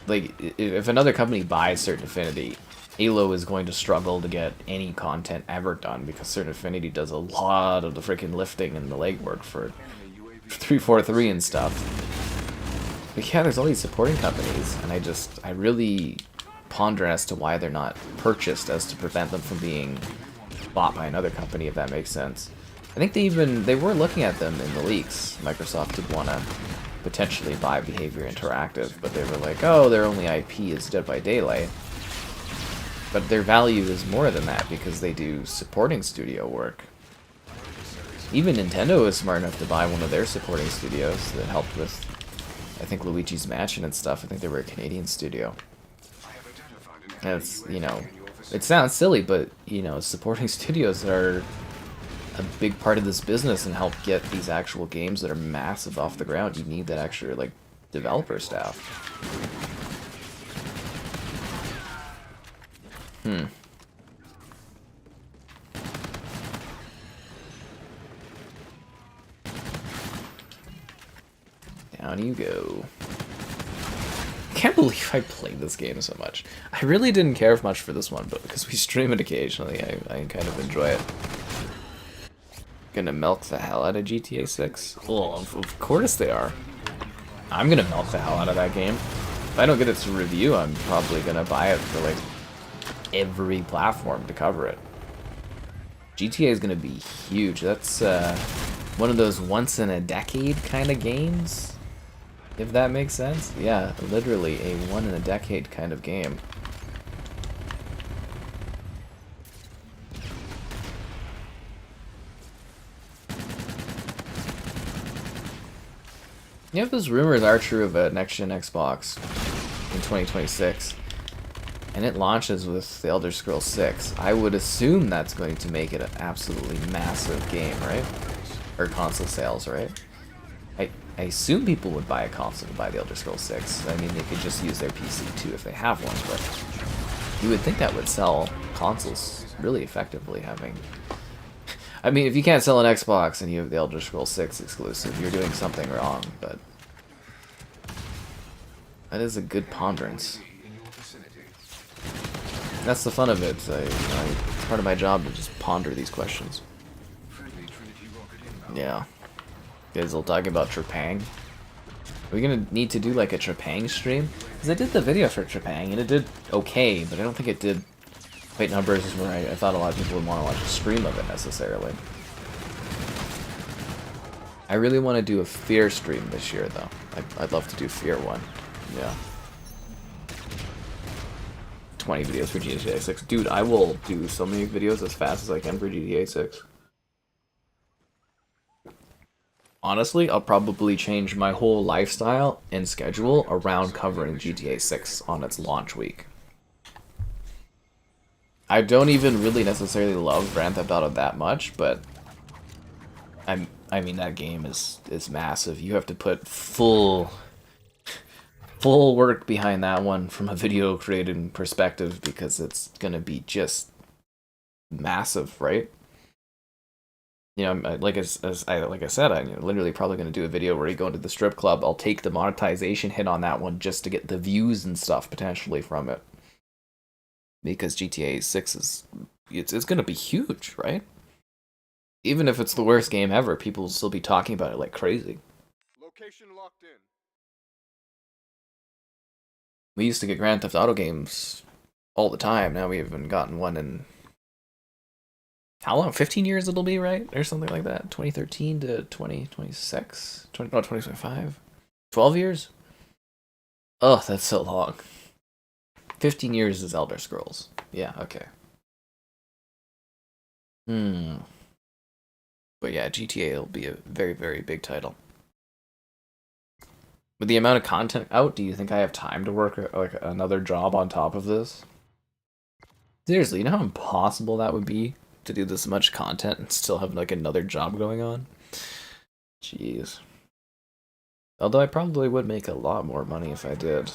Like if another company buys Certain Affinity, Halo is going to struggle to get any content ever done because Certain Affinity does a lot of the freaking lifting and the legwork for 343 and stuff. But yeah, there's all these supporting companies, and I really ponder as to why they're not purchased as to prevent them from being bought by another company, if that makes sense. I think they were looking at them in the leaks. Microsoft did want to potentially buy Behavior Interactive, but they were like, oh, their only IP is Dead by Daylight. But their value is more than that because they do supporting studio work. Even Nintendo is smart enough to buy one of their supporting studios that helped with, I think, Luigi's Mansion and stuff. I think they were a Canadian studio. And it's, you know, it sounds silly, but, you know, supporting studios are a big part of this business and help get these actual games that are massive off the ground. You need that extra, like, developer staff. Down you go. I can't believe I played this game so much. I really didn't care much for this one, but because we stream it occasionally, I kind of enjoy it. Gonna milk the hell out of GTA 6? Well, of course they are. I'm gonna milk the hell out of that game. If I don't get it to review, I'm probably gonna buy it for, like, every platform to cover it. GTA is gonna be huge. That's one of those once in a decade kind of games, if that makes sense. Yeah, literally a one in a decade kind of game. Yeah, if those rumors are true of a next-gen Xbox in 2026, and it launches with The Elder Scrolls 6, I would assume that's going to make it an absolutely massive game, right? Or console sales, right? I assume people would buy a console to buy The Elder Scrolls 6. I mean, they could just use their PC too if they have one, but you would think that would sell consoles really effectively, having... I mean, if you can't sell an Xbox and you have The Elder Scrolls 6 exclusive, you're doing something wrong, but... that is a good ponderance. That's the fun of it. It's part of my job to just ponder these questions. Yeah. You guys all talking about Trepang? Are we gonna need to do like a Trepang stream? Because I did the video for Trepang and it did okay, but I don't think it did quite numbers where I thought a lot of people would want to watch a stream of it necessarily. I really want to do a Fear stream this year though. I'd love to do Fear one. Yeah. 20 videos for GTA 6. Dude, I will do so many videos as fast as I can for GTA 6. honestly, I'll probably change my whole lifestyle and schedule around covering GTA 6 on its launch week. I don't even really necessarily love Grand Theft Auto that much, but I mean that game is massive. You have to put full work behind that one from a video creating perspective because it's gonna be just massive, right? You know, like I said, I'm literally probably gonna do a video where you go into the strip club. I'll take the monetization hit on that one just to get the views and stuff potentially from it, because GTA 6 is it's gonna be huge, right? Even if it's the worst game ever, people will still be talking about it like crazy. Location locked in. We used to get Grand Theft Auto games all the time. Now we haven't gotten one in how long? 15 years it'll be, right? Or something like that. 2013 to 2026? 2025? 12 years? Oh, that's so long. 15 years is Elder Scrolls. Yeah, okay. But yeah, GTA will be a very, very big title. With the amount of content out, do you think I have time to work like another job on top of this? Seriously, you know how impossible that would be to do this much content and still have like another job going on? Jeez. Although I probably would make a lot more money if I did.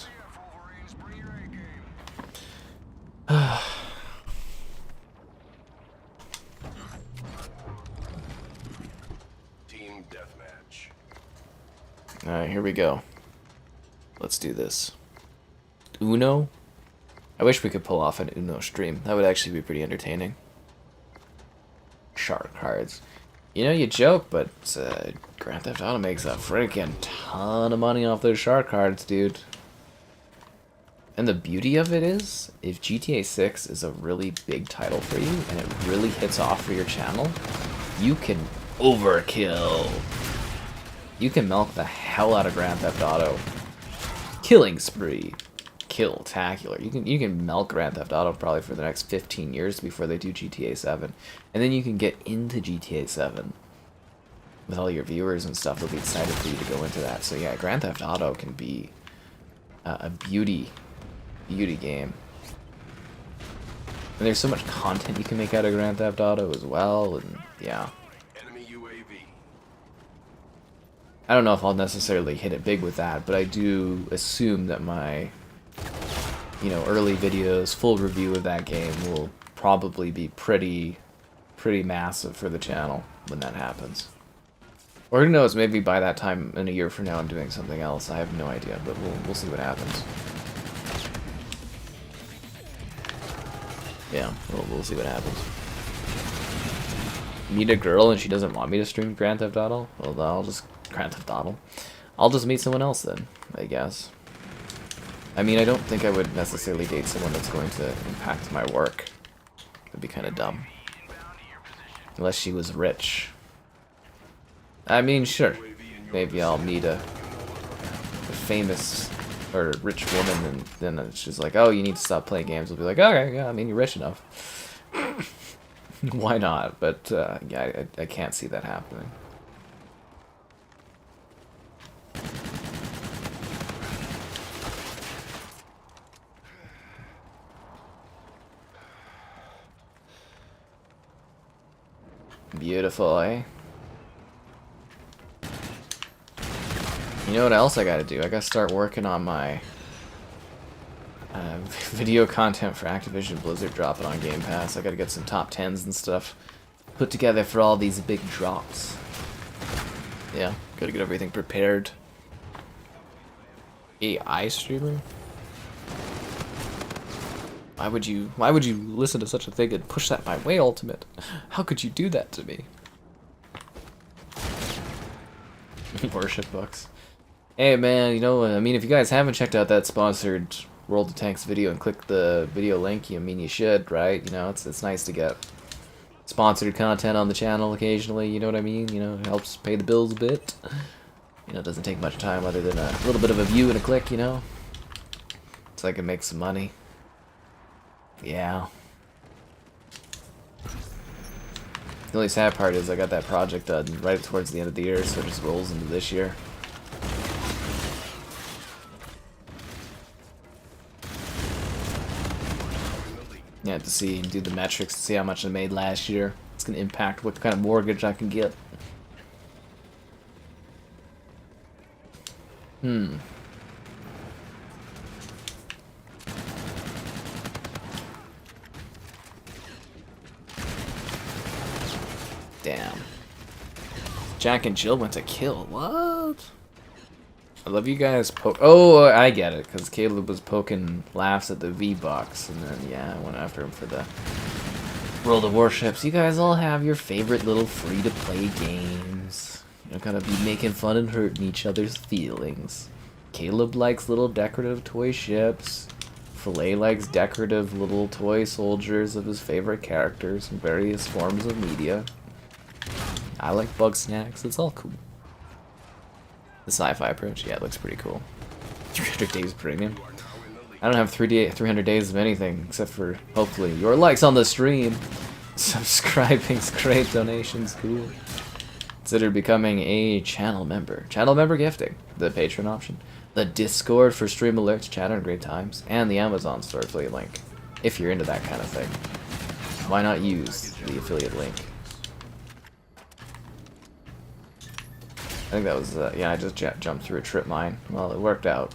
Team deathmatch. Alright, here we go. Let's do this. Uno? I wish we could pull off an Uno stream. That would actually be pretty entertaining. Shark cards. You know, you joke, but Grand Theft Auto makes a freaking ton of money off those shark cards, dude. And the beauty of it is, if GTA 6 is a really big title for you, and it really hits off for your channel, you can overkill. You can milk the hell out of Grand Theft Auto. Killing spree. Kill-tacular. You can milk Grand Theft Auto probably for the next 15 years before they do GTA 7. And then you can get into GTA 7. With all your viewers and stuff, they'll be excited for you to go into that. So yeah, Grand Theft Auto can be a beauty game. And there's so much content you can make out of Grand Theft Auto as well, and yeah. Enemy UAV. I don't know if I'll necessarily hit it big with that, but I do assume that my, you know, early videos, full review of that game will probably be pretty massive for the channel when that happens. Or who knows, maybe by that time in a year from now I'm doing something else. I have no idea, but we'll see what happens. Yeah, we'll see what happens. Meet a girl and she doesn't want me to stream Grand Theft Auto? Well, I'll just Grand Theft Auto. I'll just meet someone else then, I guess. I mean, I don't think I would necessarily date someone that's going to impact my work. That'd be kind of dumb. Unless she was rich. I mean, sure. Maybe I'll meet a famous or rich woman and then she's like, oh, you need to stop playing games. I'll be like, okay, yeah, I mean, you're rich enough. Why not? But, yeah, I can't see that happening. Beautiful, eh? You know what else I gotta do? I gotta start working on my video content for Activision Blizzard dropping on Game Pass. I gotta get some top 10s and stuff put together for all these big drops. Yeah, gotta get everything prepared. AI streamer? Why would you listen to such a thing and push that my way, Ultimate? How could you do that to me? Worship books. Hey man, you know, I mean, if you guys haven't checked out that sponsored World of Tanks video and click the video link, I mean, you should, right? You know, it's nice to get sponsored content on the channel occasionally, you know what I mean? You know, it helps pay the bills a bit. You know, it doesn't take much time other than a little bit of a view and a click, you know? So I can make some money. Yeah. The only sad part is I got that project done right towards the end of the year, so it just rolls into this year. You have to see and do the metrics to see how much I made last year. It's going to impact what kind of mortgage I can get. Damn. Jack and Jill went to kill. What? I love you guys oh, I get it, because Caleb was poking laughs at the V-Bucks, and then, yeah, I went after him for the World of Warships. You guys all have your favorite little free-to-play games. You don't gotta be making fun and hurting each other's feelings. Caleb likes little decorative toy ships. Filet likes decorative little toy soldiers of his favorite characters in various forms of media. I like bug snacks. It's all cool. The sci-fi approach, yeah, it looks pretty cool. 300 days premium. I don't have 300 days of anything, except for, hopefully, your likes on the stream. Subscribing's great, donations, cool. Consider becoming a channel member. Channel member gifting, the Patreon option. The Discord for stream alerts, chat on great times, and the Amazon store affiliate link. If you're into that kind of thing. Why not use the affiliate link? I think that was, yeah, I just jumped through a trip mine. Well, it worked out.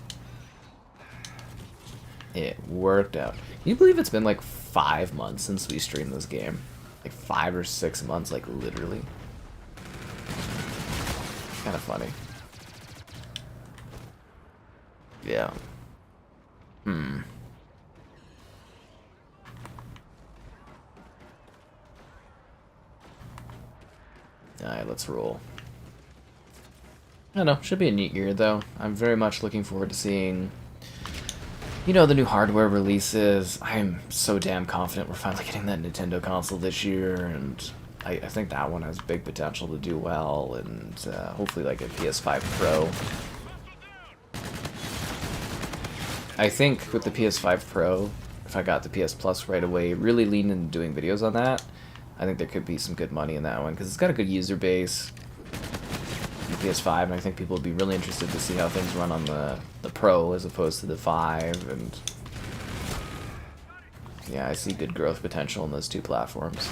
It worked out. Can you believe it's been like 5 months since we streamed this game? Like 5 or 6 months, like literally. Kind of funny. Yeah. Alright, let's roll. I don't know, should be a neat year though. I'm very much looking forward to seeing, you know, the new hardware releases. I'm so damn confident we're finally getting that Nintendo console this year, and I think that one has big potential to do well, and hopefully like a PS5 Pro. I think with the PS5 Pro, if I got the PS Plus right away, really lean into doing videos on that, I think there could be some good money in that one, because it's got a good user base. The PS5, and I think people would be really interested to see how things run on the Pro as opposed to the 5, and yeah, I see good growth potential in those two platforms.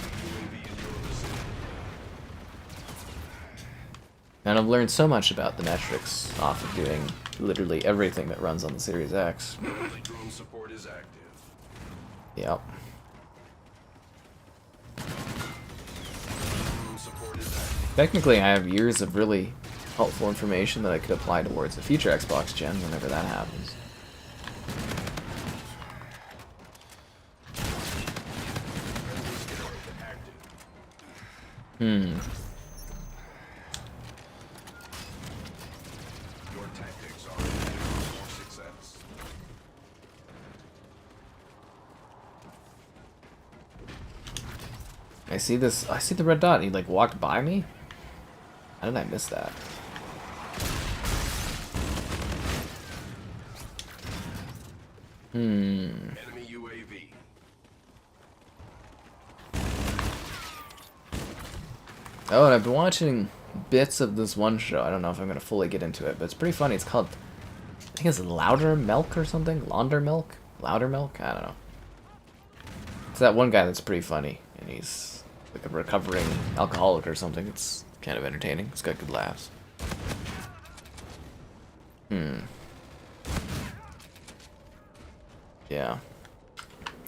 And I've learned so much about the metrics off of doing literally everything that runs on the Series X. Drone support is active. Yep. Drone support is active. Technically, I have years of really helpful information that I could apply towards a future Xbox gen whenever that happens. Your tactics are for success. I see this. I see the red dot. He like walked by me. How did I miss that? Enemy UAV. Oh, and I've been watching bits of this one show. I don't know if I'm gonna fully get into it, but it's pretty funny. It's called, I think it's Louder Milk or something. Launder Milk? Louder Milk? I don't know. It's that one guy that's pretty funny, and he's like a recovering alcoholic or something. It's kind of entertaining. It's got good laughs. Yeah.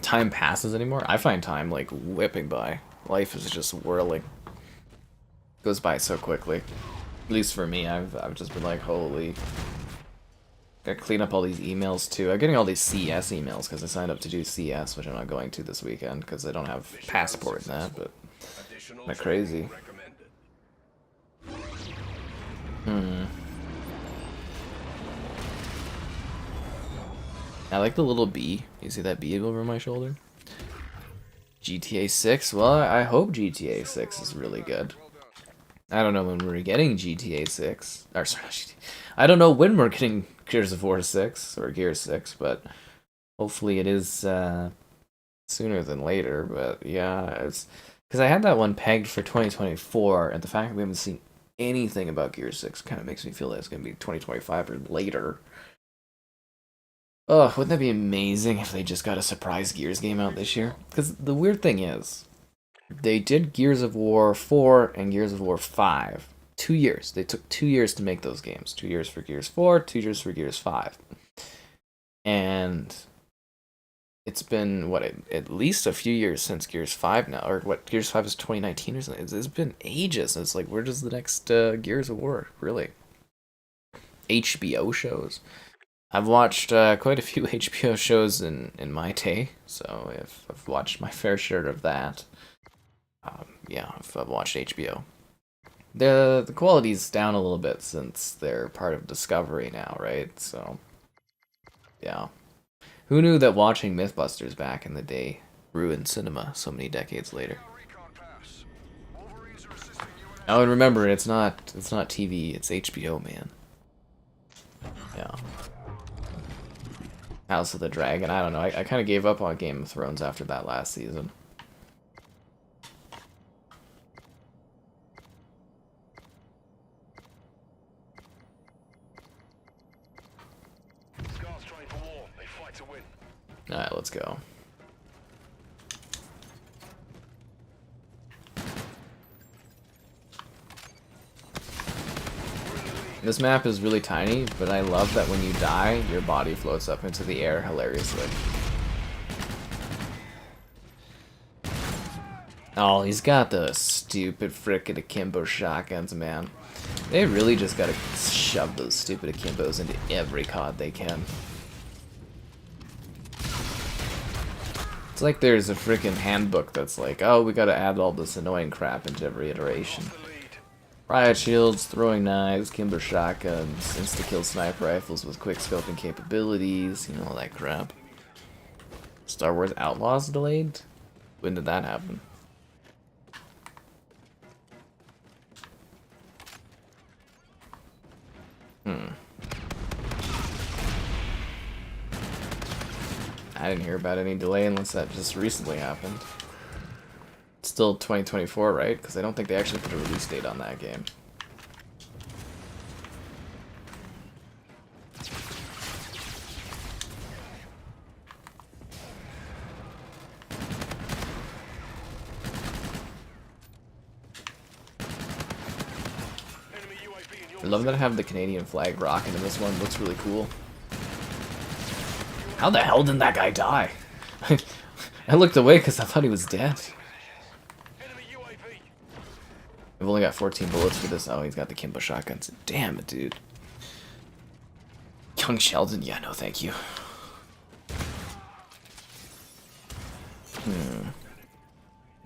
Time passes anymore? I find time like whipping by. Life is just whirling. Goes by so quickly. At least for me, I've just been like, holy. Gotta clean up all these emails too. I'm getting all these CS emails because I signed up to do CS, which I'm not going to this weekend because I don't have passport in that, but not crazy. I like the little bee. You see that bee over my shoulder? GTA 6? Well, I hope GTA 6 is really good. I don't know when we're getting GTA 6. Or, sorry, I don't know when we're getting Gears of War 6 or Gear 6, but hopefully it is sooner than later. But yeah, Because I had that one pegged for 2024, and the fact that we haven't seen anything about Gears 6 kind of makes me feel that it's going to be 2025 or later. Oh, wouldn't that be amazing if they just got a surprise Gears game out this year? Because the weird thing is, they did Gears of War 4 and Gears of War 5. 2 years. They took 2 years to make those games. 2 years for Gears 4, 2 years for Gears 5. And it's been, what, at least a few years since Gears 5 now. Or what, Gears 5 is 2019 or something. It's been ages. It's like, where does the next Gears of War, really? HBO shows. I've watched quite a few HBO shows in my day, so I've watched my fair share of that. Yeah, I've watched HBO. The quality's down a little bit since they're part of Discovery now, right? So, yeah. Who knew that watching Mythbusters back in the day ruined cinema so many decades later? Oh, and remember, it's not TV, it's HBO, man. Yeah. House of the Dragon, I don't know. I kind of gave up on Game of Thrones after that last season. Alright, let's go. This map is really tiny, but I love that when you die, your body floats up into the air hilariously. Oh, he's got the stupid frickin' akimbo shotguns, man. They really just gotta shove those stupid akimbos into every COD they can. It's like there's a freaking handbook that's like, oh, we gotta add all this annoying crap into every iteration. Riot shields, throwing knives, Kimber shotguns, insta-kill sniper rifles with quick scoping capabilities, you know, all that crap. Star Wars Outlaws delayed? When did that happen? I didn't hear about any delay unless that just recently happened. It's still 2024, right? Because I don't think they actually put a release date on that game. I love that I have the Canadian flag rocking in this one. Looks really cool. How the hell did that guy die? I looked away because I thought he was dead. I've only got 14 bullets for this. Oh, he's got the Kimbo shotguns. Damn it, dude. Young Sheldon? Yeah, no, thank you.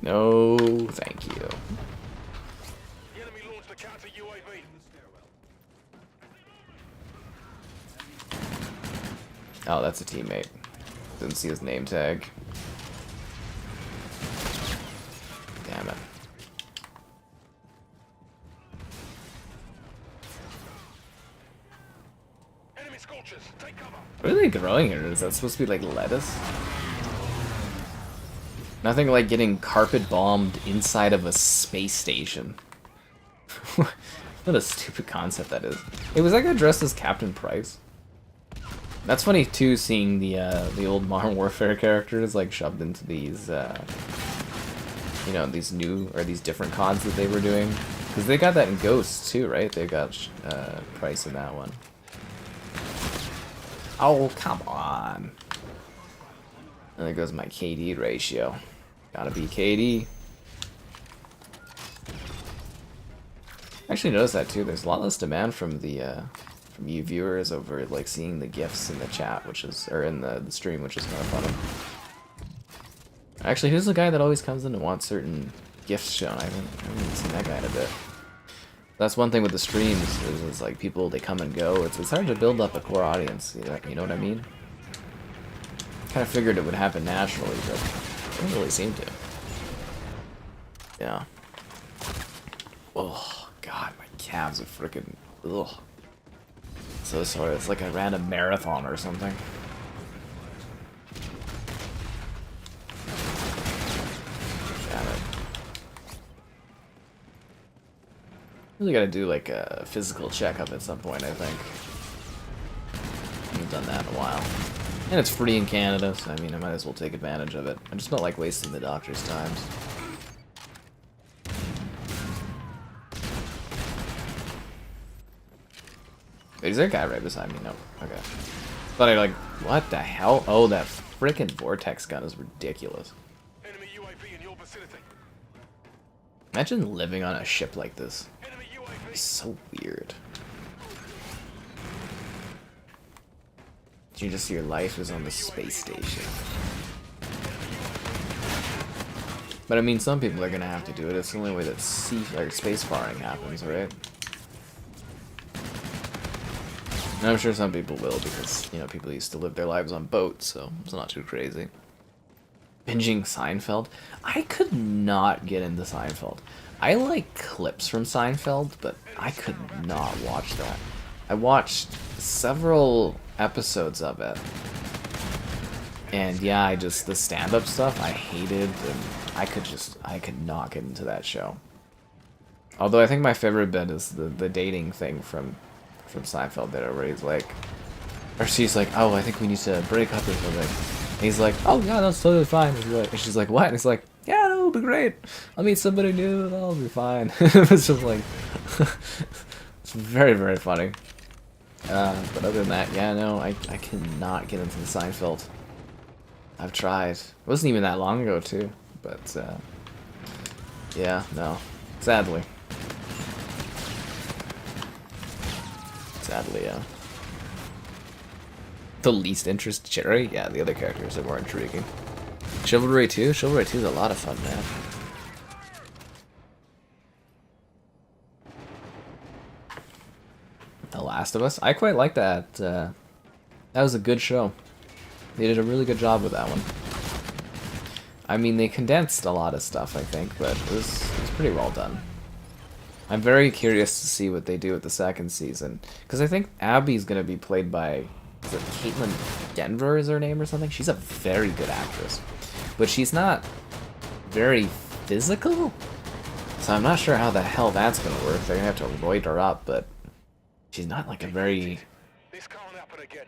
No, thank you. Oh, that's a teammate. Didn't see his name tag. Damn it. What are they growing here? Is that supposed to be like lettuce? Nothing like getting carpet bombed inside of a space station. What a stupid concept that is. Hey, was that guy dressed as Captain Price? That's funny too, seeing the old Modern Warfare characters like shoved into these, you know, these new or these different CODs that they were doing. Because they got that in Ghosts too, right? They got Price in that one. Oh, come on. And there goes my KD ratio. Gotta be KD. I actually noticed that too. There's a lot less demand from the from you viewers over like seeing the gifs in the chat, which is or in the stream, which is kind of funny. Actually, who's the guy that always comes in and wants certain gifts shown? I haven't even seen that guy in a bit. That's one thing with the streams is like people, they come and go. It's hard to build up a core audience. You know what I mean? Kind of figured it would happen naturally, but it doesn't really seem to. Yeah. Oh God, my calves are freaking ugh. So sorry. It's like I ran a marathon or something. Damn it. Really gotta do like a physical checkup at some point, I think. I haven't done that in a while. And it's free in Canada, so I mean, I might as well take advantage of it. I just don't like wasting the doctor's time. Wait, is there a guy right beside me? No. Okay. Thought I like, what the hell? Oh, that frickin' vortex gun is ridiculous. Enemy UAV in your vicinity. Imagine living on a ship like this. Enemy UAV. It's so weird. You just your life is on the space station. But I mean, some people are gonna have to do it. It's the only way that space faring happens, right? And I'm sure some people will because, you know, people used to live their lives on boats, so it's not too crazy. Binging Seinfeld? I could not get into Seinfeld. I like clips from Seinfeld, but I could not watch that. I watched several episodes of it. And yeah, the stand-up stuff I hated, and I could not get into that show. Although I think my favorite bit is the dating thing from Seinfeld that everybody's like, or she's like, oh, I think we need to break up or something. And he's like, oh yeah, that's totally fine. And she's like, what? And he's like, yeah, that'll be great. I'll meet somebody new, that'll be fine. It was just like, it's very, very funny. But other than that, yeah, no, I cannot get into the Seinfeld. I've tried. It wasn't even that long ago, too. But, yeah, no. Sadly. Sadly, yeah. The least interest, Cherry? Yeah, the other characters are more intriguing. Chivalry 2? Chivalry 2 is a lot of fun, man. The Last of Us? I quite like that. That was a good show. They did a really good job with that one. I mean, they condensed a lot of stuff, I think, but it was pretty well done. I'm very curious to see what they do with the second season. Because I think Abby's going to be played by, is it Caitlin Denver is her name or something? She's a very good actress. But she's not very physical? So I'm not sure how the hell that's going to work. They're going to have to roid her up, but she's not like a very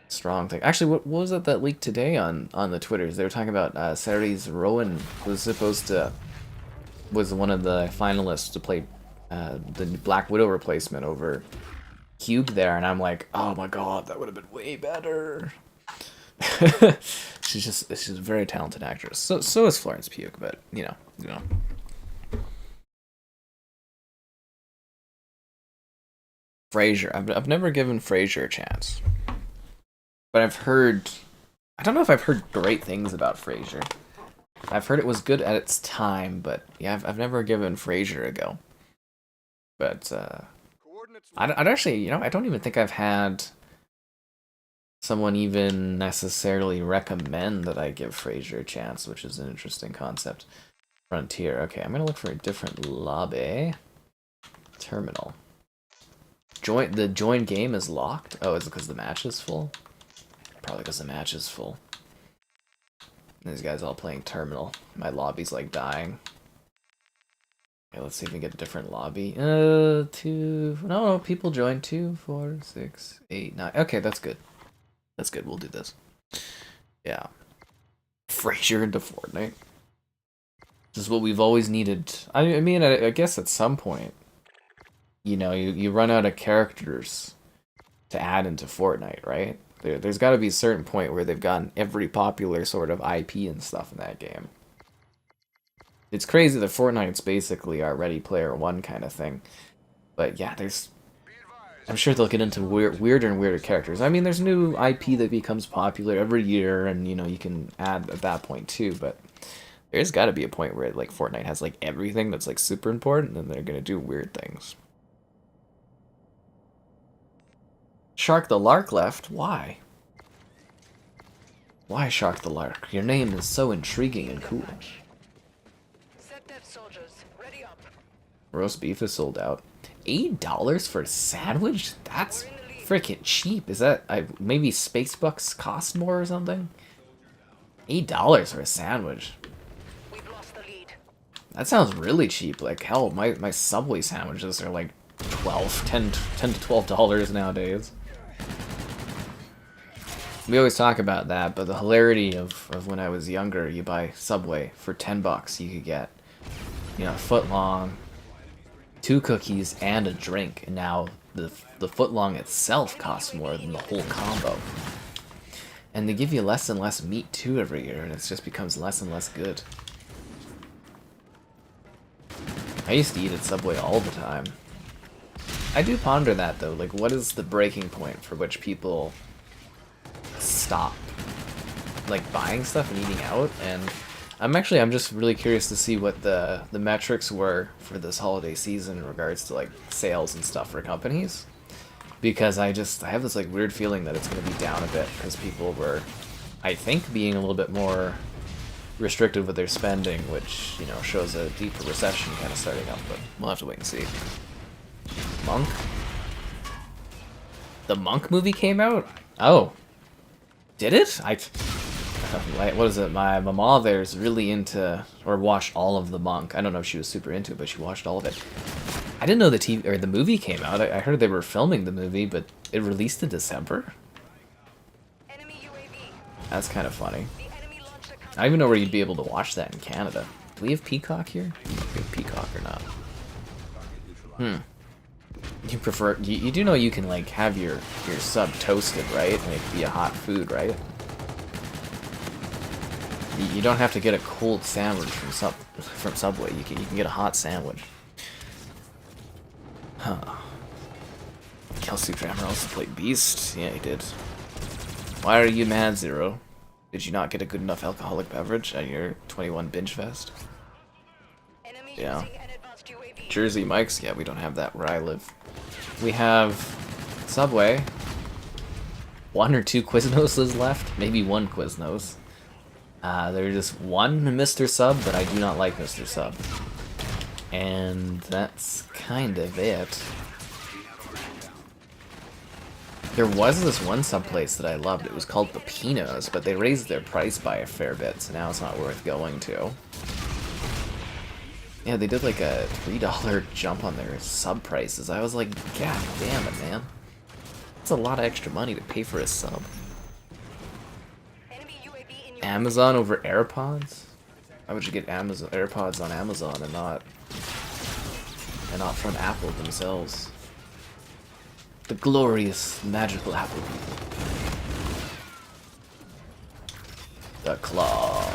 strong thing. Actually, what was it that leaked today on the Twitters? They were talking about Saoirse Ronan was one of the finalists to play the Black Widow replacement over Cube there, and I'm like, oh my god, that would have been way better. she's a very talented actress. So is Florence Pugh, but you know. Frasier. I've never given Frasier a chance, but I've heard. I don't know if I've heard great things about Frasier. I've heard it was good at its time, but yeah, I've never given Frasier a go. But I'd actually, you know, I don't even think I've had someone even necessarily recommend that I give Frasier a chance, which is an interesting concept. Frontier. Okay, I'm gonna look for a different lobby. Terminal. The join game is locked? Oh, is it because the match is full? Probably because the match is full. These guys all playing Terminal. My lobby's like dying. Okay, let's see if we can get a different lobby. No, people join 2, 4, 6, 8, 9. Okay, that's good. That's good, we'll do this. Yeah. Frasier into Fortnite. This is what we've always needed. I mean, I guess at some point, you know, you run out of characters to add into Fortnite, right? There's got to be a certain point where they've gotten every popular sort of IP and stuff in that game. It's crazy that Fortnite's basically our Ready Player One kind of thing. But yeah, I'm sure they'll get into weirder and weirder characters. I mean, there's new IP that becomes popular every year, and you know, you can add at that point too, but there's got to be a point where like Fortnite has like everything that's like super important, and they're going to do weird things. Shark the Lark left? Why? Why Shark the Lark? Your name is so intriguing and cool. Roast beef is sold out. $8 for a sandwich? That's freaking cheap. Is that maybe Spacebucks cost more or something? $8 for a sandwich. That sounds really cheap. Like hell, my Subway sandwiches are like 10 to $12 nowadays. We always talk about that, but the hilarity of when I was younger, you buy Subway for $10, you could get, you know, a foot long, 2 cookies, and a drink, and now the foot long itself costs more than the whole combo. And they give you less and less meat too every year, and it just becomes less and less good. I used to eat at Subway all the time. I do ponder that though, like what is the breaking point for which people stop like buying stuff and eating out? And I'm just really curious to see what the metrics were for this holiday season in regards to like sales and stuff for companies, because I have this like weird feeling that it's going to be down a bit because people were, I think, being a little bit more restricted with their spending, which, you know, shows a deeper recession kind of starting up, but we'll have to wait and see. Monk? The Monk movie came out? Oh. Did it? What is it? My mama there's really into, or watched all of the Monk. I don't know if she was super into it, but she watched all of it. I didn't know the TV or the movie came out. I heard they were filming the movie, but it released in December? That's kind of funny. I don't even know where you'd be able to watch that in Canada. Do we have Peacock here? Do we have Peacock or not? You prefer... You do know you can, like, have your sub toasted, right? And it can be a hot food, right? You don't have to get a cold sandwich from Subway. You can get a hot sandwich. Huh. Kelsey Grammer also played Beast. Yeah, he did. Why are you mad, Zero? Did you not get a good enough alcoholic beverage at your 21 binge fest? Yeah. Jersey Mike's? Yeah, we don't have that where I live. We have Subway. 1 or 2 Quiznos left. Maybe 1 Quiznos. There's just 1 Mr. Sub, but I do not like Mr. Sub. And that's kind of it. There was this one sub place that I loved. It was called the Pinos, but they raised their price by a fair bit, so now it's not worth going to. Yeah, they did like a $3 jump on their sub prices. I was like, God damn it, man. That's a lot of extra money to pay for a sub. Amazon over AirPods? Why would you get Amazon AirPods on Amazon and not from Apple themselves? The glorious, magical Apple people. The claw.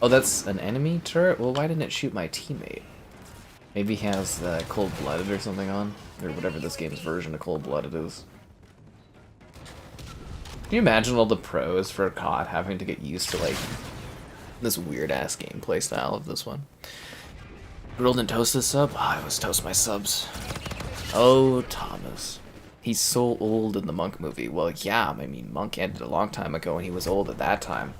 Oh, that's an enemy turret? Well, why didn't it shoot my teammate? Maybe he has the cold-blooded or something on? Or whatever this game's version of cold-blooded is. Can you imagine all the pros for COD having to get used to, like, this weird-ass gameplay style of this one? Grilled and toasted sub? Oh, I always toast my subs. Oh, Thomas. He's so old in the Monk movie. Well, yeah, I mean, Monk ended a long time ago and he was old at that time.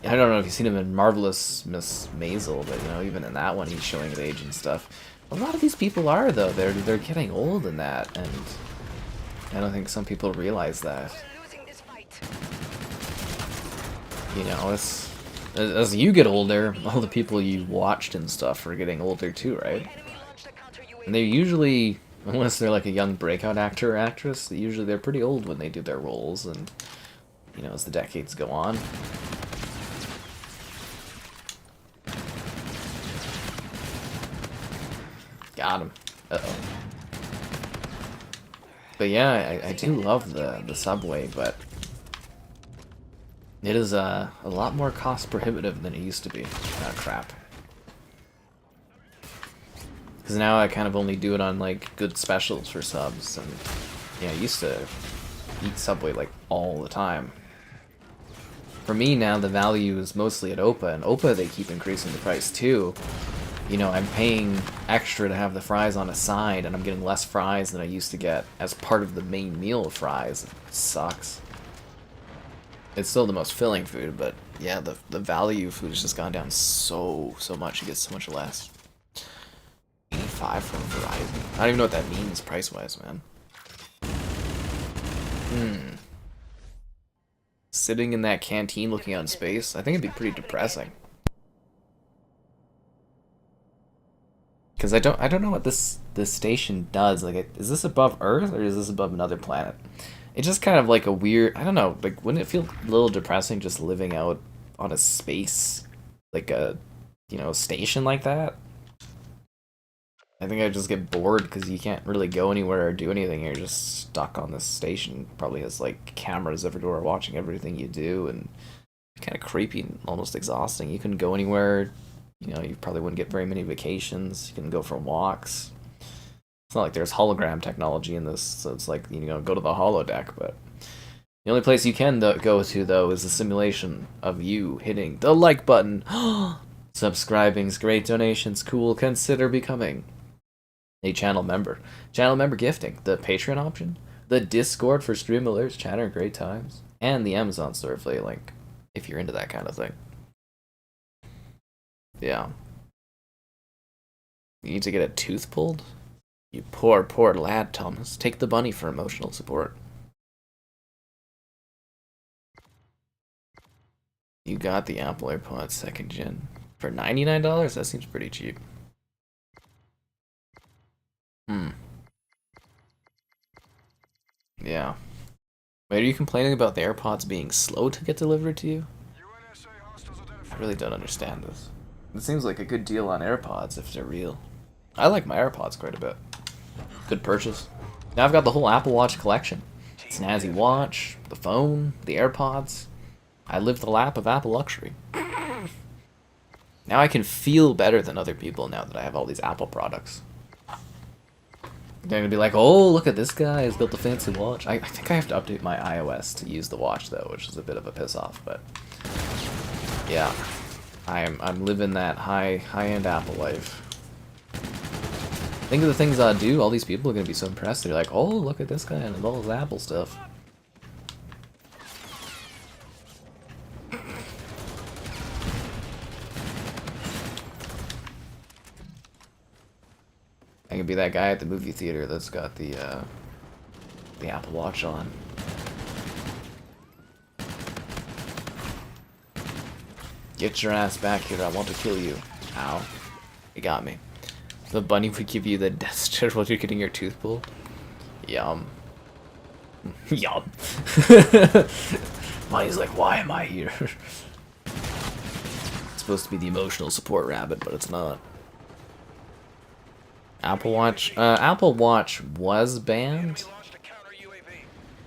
I don't know if you've seen him in Marvelous Miss Maisel, but, you know, even in that one he's showing his age and stuff. A lot of these people are, though. They're getting old in that, and I don't think some people realize that. You know, as you get older, all the people you watched and stuff are getting older too, right? And they're usually, unless they're like a young breakout actor or actress, usually they're pretty old when they do their roles, and, you know, as the decades go on. Got him. Uh-oh. But yeah, I do love the Subway, but it is a lot more cost prohibitive than it used to be. Ah, crap. Because now I kind of only do it on, like, good specials for subs, and yeah, I used to eat Subway, like, all the time. For me now, the value is mostly at Opa, and Opa, they keep increasing the price too. You know, I'm paying extra to have the fries on a side, and I'm getting less fries than I used to get as part of the main meal of fries. It sucks. It's still the most filling food, but yeah, the value of food has just gone down so much. It gets so much less. 85 from Verizon. I don't even know what that means price-wise, man. Sitting in that canteen looking out in space, I think it'd be pretty depressing. Because I don't know what this station does. Like, is this above Earth or is this above another planet? It's just kind of like a weird. I don't know. Like, wouldn't it feel a little depressing just living out on a space, like a, station like that? I think I'd just get bored because you can't really go anywhere or do anything. You're just stuck on this station. Probably has like cameras everywhere watching everything you do, and kind of creepy and almost exhausting. You couldn't go anywhere. You probably wouldn't get very many vacations. You couldn't go for walks. It's not like there's hologram technology in this, so it's like, go to the holodeck, but the only place you can go to, though, is the simulation of you hitting the like button. Subscribing's great, donations cool, consider becoming a channel member. Channel member gifting, the Patreon option, the Discord for stream alerts, chatter, great times, and the Amazon store affiliate link, if you're into that kind of thing. Yeah. You need to get a tooth pulled? You poor, poor lad, Thomas. Take the bunny for emotional support. You got the Apple AirPods 2nd gen. For $99? That seems pretty cheap. Yeah. Wait, are you complaining about the AirPods being slow to get delivered to you? I really don't understand this. It seems like a good deal on AirPods if they're real. I like my AirPods quite a bit. Good purchase. Now I've got the whole Apple Watch collection. Snazzy watch, the phone, the AirPods. I live the lap of Apple luxury. Now I can feel better than other people now that I have all these Apple products. They're gonna be like, oh, look at this guy, he's built a fancy watch. I think I have to update my iOS to use the watch though, which is a bit of a piss off, but yeah. I'm living that high-end Apple life. Think of the things I do, all these people are gonna be so impressed. They're like, oh, look at this guy and all his Apple stuff. I could be that guy at the movie theater that's got the Apple Watch on. Get your ass back here, I want to kill you. Ow. You got me. The bunny would give you the death stare while you're getting your tooth pulled. Yum. Yum. Bunny's like, why am I here? It's supposed to be the emotional support rabbit, but it's not. Apple Watch was banned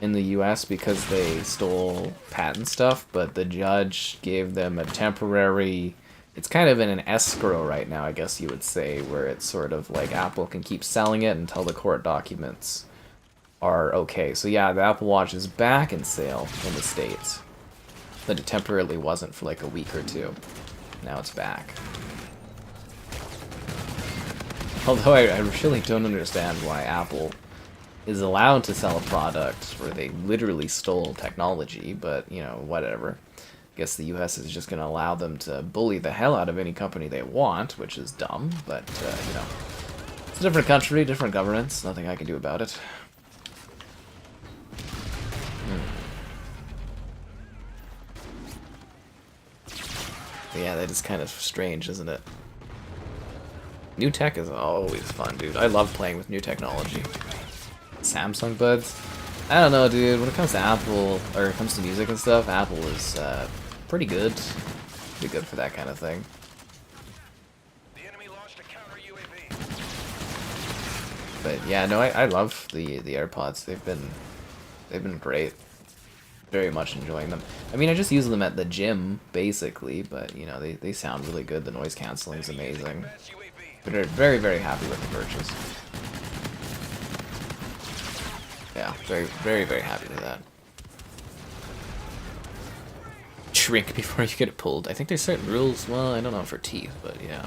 in the US because they stole patent stuff, but the judge gave them a temporary, it's kind of in an escrow right now, I guess you would say, where it's sort of like Apple can keep selling it until the court documents are okay. So yeah, the Apple Watch is back in sale in the States, but it temporarily wasn't for like a week or two. Now it's back. Although I really don't understand why Apple is allowed to sell a product where they literally stole technology, but, whatever. I guess the US is just going to allow them to bully the hell out of any company they want, which is dumb, but, it's a different country, different governance, nothing I can do about it. Yeah, that is kind of strange, isn't it? New tech is always fun, dude. I love playing with new technology. Samsung buds? I don't know, dude. When it comes to Apple, or it comes to music and stuff, Apple is pretty good. Pretty good for that kind of thing. But yeah, no, I love the AirPods. They've been great. Very much enjoying them. I mean, I just use them at the gym, basically, but, they sound really good. The noise canceling is amazing. But very, very happy with the purchase. Yeah, very, very, very happy with that. Shrink before you get it pulled. I think there's certain rules, well, I don't know for teeth, but yeah.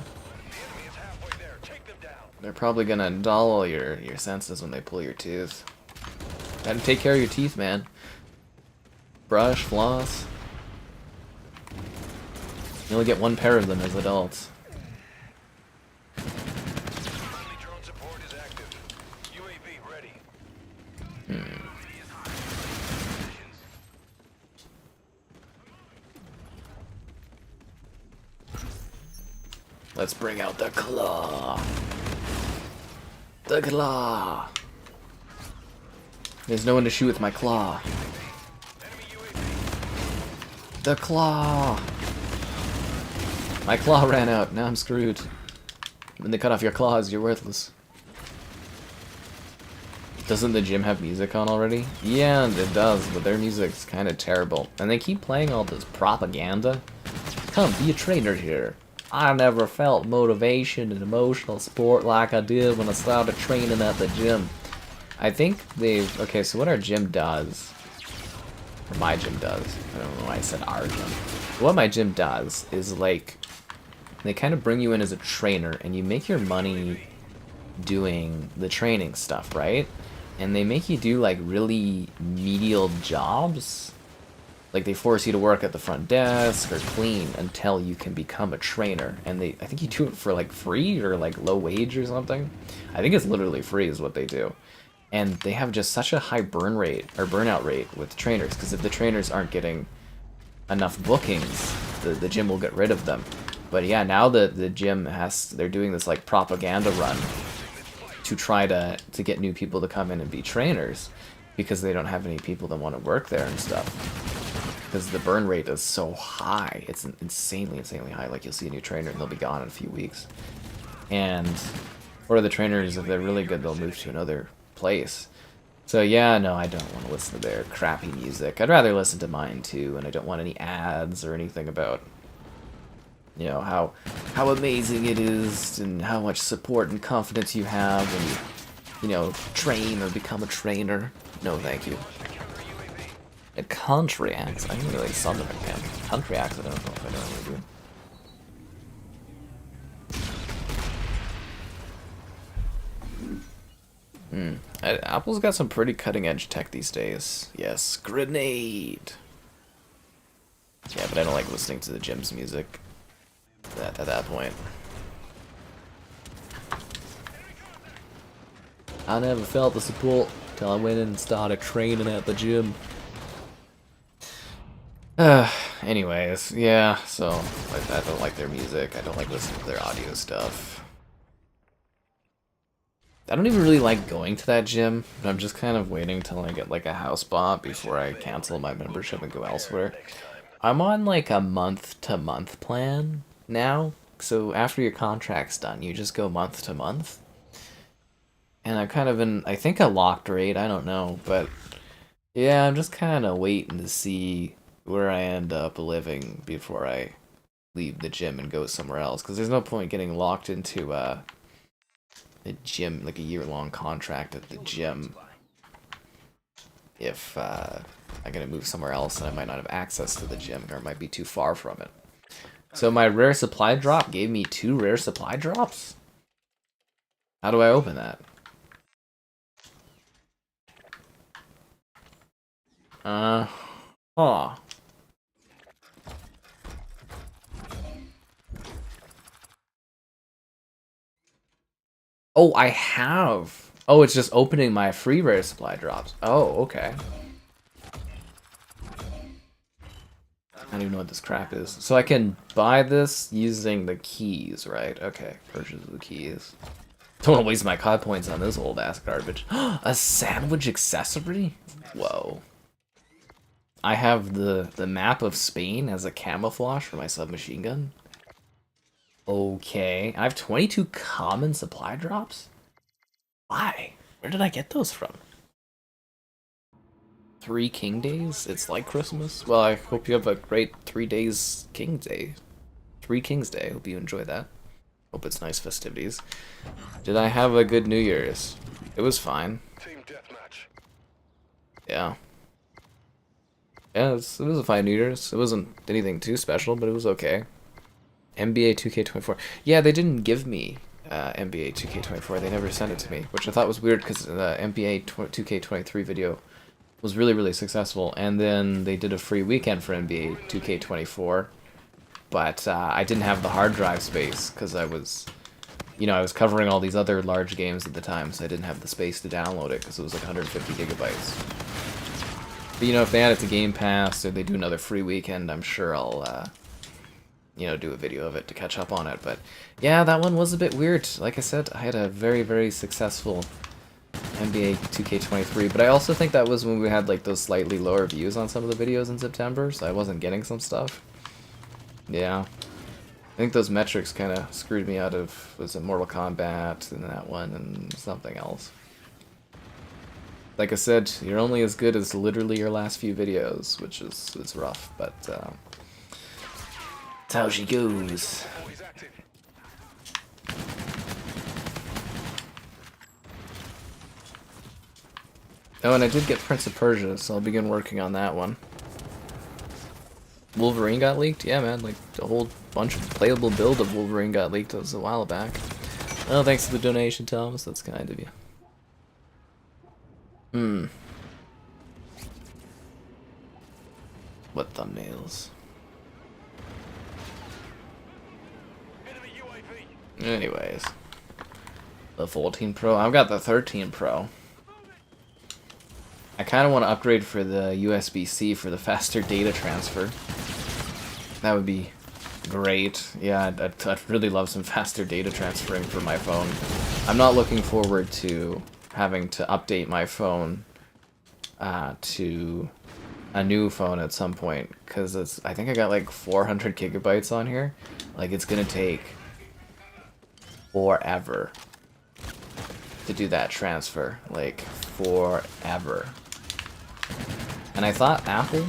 They're probably gonna dull your senses when they pull your tooth. Gotta take care of your teeth, man. Brush, floss. You only get one pair of them as adults. Let's bring out the claw. The claw. There's no one to shoot with my claw. The claw. My claw ran out. Now I'm screwed. When they cut off your claws, you're worthless. Doesn't the gym have music on already? Yeah, it does, but their music's kind of terrible. And they keep playing all this propaganda. Come, be a trainer here. I never felt motivation and emotional support like I did when I started training at the gym. I think they've... Okay, so what our gym does... Or my gym does. I don't know why I said our gym. What my gym does is, like... They kind of bring you in as a trainer, and you make your money doing the training stuff, right? And they make you do, like, really menial jobs. Like, they force you to work at the front desk or clean until you can become a trainer. And I think you do it for, like, free or, like, low wage or something. I think it's literally free is what they do. And they have just such a high burn rate, or burnout rate with trainers. Because if the trainers aren't getting enough bookings, the gym will get rid of them. But yeah, now the gym they're doing this, like, propaganda run to try to get new people to come in and be trainers. Because they don't have any people that want to work there and stuff. Because the burn rate is so high. It's insanely, insanely high. Like, you'll see a new trainer and they'll be gone in a few weeks. And, or the trainers, if they're really good, they'll move to another place. So yeah, no, I don't want to listen to their crappy music. I'd rather listen to mine too, and I don't want any ads or anything about, you know, how amazing it is and how much support and confidence you have when you know, train or become a trainer. No, thank you. A country accent. I think really southern again. Country accent. I don't know if I know what to do. Apple's got some pretty cutting-edge tech these days. Yes, grenade. Yeah, but I don't like listening to the gym's music. At that point. I never felt the support till I went in and started training at the gym. Anyways, yeah, so I don't like their music. I don't like listening to their audio stuff. I don't even really like going to that gym, but I'm just kind of waiting till I get, like, a house spot before I cancel my membership and go elsewhere. I'm on, like, a month-to-month plan now, so after your contract's done, you just go month to month. And I'm kind of in, I think, a locked rate, I don't know, but yeah, I'm just kind of waiting to see where I end up living before I leave the gym and go somewhere else, because there's no point getting locked into a gym, like a year-long contract at the gym, if I'm gonna move somewhere else and I might not have access to the gym, or it might be too far from it. So my rare supply drop gave me 2 rare supply drops? How do I open that? Huh. Oh, I have. Oh, it's just opening my free rare supply drops. Oh, okay. I don't even know what this crap is. So I can buy this using the keys, right? Okay, purchase the keys. Don't want to waste my COD points on this old ass garbage. A sandwich accessory? Whoa. I have the map of Spain as a camouflage for my submachine gun. Okay. I have 22 common supply drops? Why? Where did I get those from? 3 King Days? It's like Christmas? Well, I hope you have a great 3 days King Day. 3 Kings Day. Hope you enjoy that. Hope it's nice festivities. Did I have a good New Year's? It was fine. Team deathmatch. Yeah. Yeah, it was a fine New Year's. It wasn't anything too special, but it was okay. NBA 2K24. Yeah, they didn't give me NBA 2K24. They never sent it to me, which I thought was weird because the NBA 2K23 video was really, really successful. And then they did a free weekend for NBA 2K24, but I didn't have the hard drive space because I was, you know, I was covering all these other large games at the time, so I didn't have the space to download it because it was like 150 gigabytes. But you know, if they add it to Game Pass or they do another free weekend, I'm sure I'll you know, do a video of it to catch up on it. But yeah, that one was a bit weird. Like I said, I had a very, very successful NBA 2K23, but I also think that was when we had like those slightly lower views on some of the videos in September, so I wasn't getting some stuff. Yeah. I think those metrics kind of screwed me out of, was it Mortal Kombat and that one and something else. Like I said, you're only as good as literally your last few videos, which is rough, but that's how she goes. Oh, and I did get Prince of Persia, so I'll begin working on that one. Wolverine got leaked? Yeah, man, like a whole bunch of playable build of Wolverine got leaked. That was a while back. Oh, thanks for the donation, Thomas. That's kind of you. What thumbnails? Anyways. The 14 Pro. I've got the 13 Pro. I kind of want to upgrade for the USB-C for the faster data transfer. That would be great. Yeah, I'd really love some faster data transferring for my phone. I'm not looking forward to having to update my phone to a new phone at some point, because I think I got like 400 gigabytes on here. Like, it's gonna take forever to do that transfer. Like, forever. And I thought Apple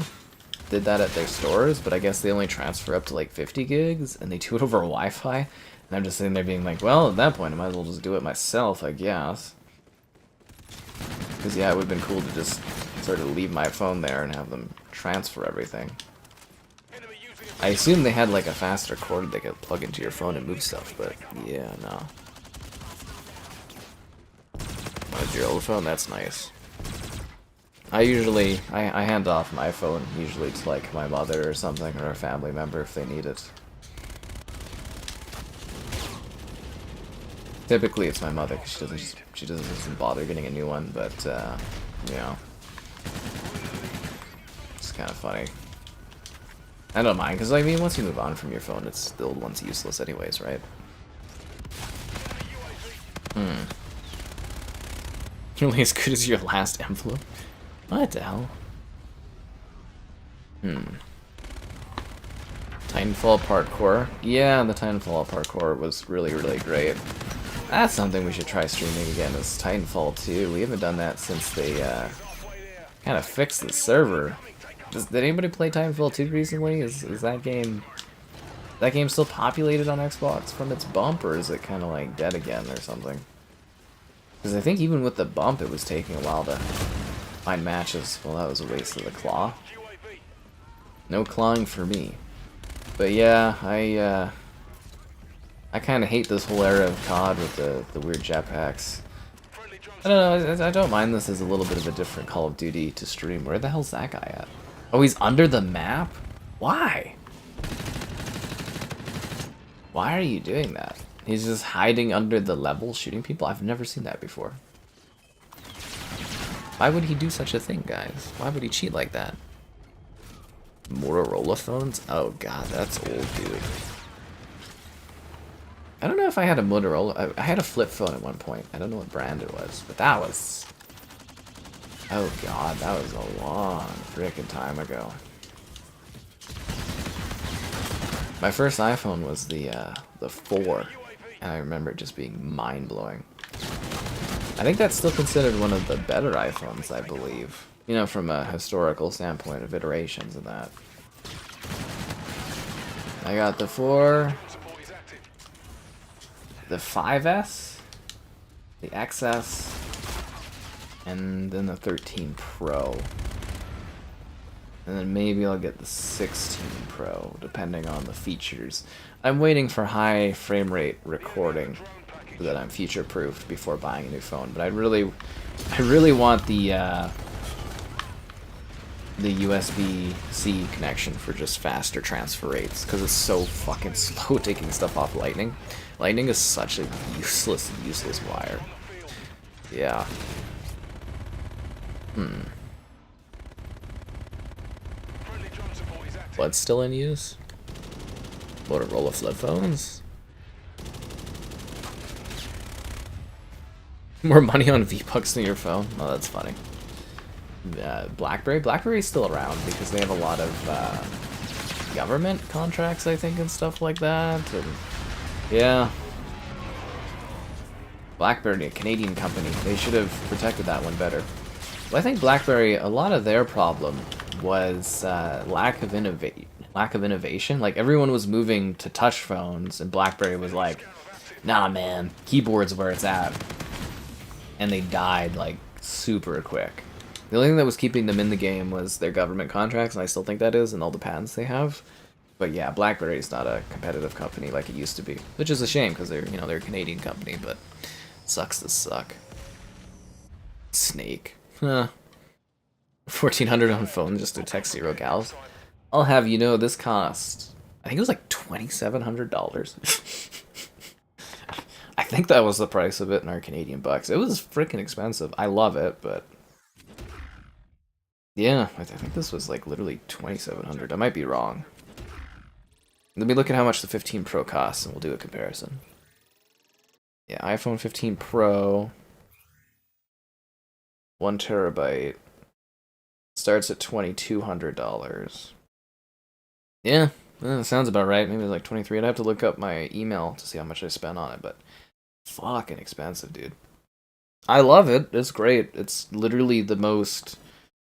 did that at their stores, but I guess they only transfer up to like 50 gigs, and they do it over Wi-Fi. And I'm just sitting there being like, well, at that point, I might as well just do it myself, I guess. Because, yeah, it would have been cool to just sort of leave my phone there and have them transfer everything. I assume they had like a faster cord they could plug into your phone and move stuff, but yeah, no. That's your old phone? That's nice. I hand off my phone usually to like my mother or something, or a family member if they need it. Typically it's my mother because she doesn't bother getting a new one, but you know, it's kind of funny. I don't mind, because I mean, once you move on from your phone, it's the old one's useless anyways, right? Really as good as your last envelope? What the hell? Titanfall parkour. Yeah, the Titanfall parkour was really, really great. That's something we should try streaming again, is Titanfall 2. We haven't done that since they kind of fixed the server. Did anybody play Titanfall 2 recently? Is that game still populated on Xbox from its bump, or is it kind of like dead again or something? Because I think even with the bump, it was taking a while to find matches. Well, that was a waste of the claw. No clawing for me. But yeah, I kind of hate this whole era of COD with the weird jetpacks. I don't know, I don't mind this as a little bit of a different Call of Duty to stream. Where the hell's that guy at? Oh, he's under the map? Why? Why are you doing that? He's just hiding under the level shooting people? I've never seen that before. Why would he do such a thing, guys? Why would he cheat like that? Motorola phones? Oh god, that's old, dude. I don't know if I had a Motorola. I had a flip phone at one point. I don't know what brand it was, but that was... Oh god, that was a long frickin' time ago. My first iPhone was the 4, and I remember it just being mind-blowing. I think that's still considered one of the better iPhones, I believe. You know, from a historical standpoint of iterations and that. I got the 4, the 5S, the XS, and then the 13 Pro. And then maybe I'll get the 16 Pro, depending on the features. I'm waiting for high frame rate recording so that I'm future-proofed before buying a new phone. But I really want the USB-C connection for just faster transfer rates, because it's so fucking slow taking stuff off Lightning. Lightning is such a useless wire. Yeah. What's still in use? Motorola flip phones. More money on V-Bucks than your phone? Oh, that's funny. BlackBerry? BlackBerry's still around because they have a lot of government contracts, I think, and stuff like that. And, yeah. BlackBerry, a Canadian company. They should have protected that one better. Well, I think BlackBerry, a lot of their problem was lack of innovation. Like, everyone was moving to touch phones, and BlackBerry was like, nah, man, keyboard's where it's at. And they died, like, super quick. The only thing that was keeping them in the game was their government contracts, and I still think that is, and all the patents they have. But yeah, BlackBerry's not a competitive company like it used to be, which is a shame because they're, you know, they're a Canadian company, but sucks to suck. Snake. Huh. 1400 on phone just to text 0 gals. I'll have you know this cost, I think it was like $2,700. I think that was the price of it in our Canadian bucks. It was freaking expensive. I love it, but yeah, I think this was like literally $2,700. I might be wrong. Let me look at how much the 15 Pro costs, and we'll do a comparison. Yeah, iPhone 15 Pro, 1 terabyte, starts at $2,200. Yeah, sounds about right. Maybe it's like 23. I'd have to look up my email to see how much I spent on it, but fucking expensive, dude. I love it. It's great. It's literally the most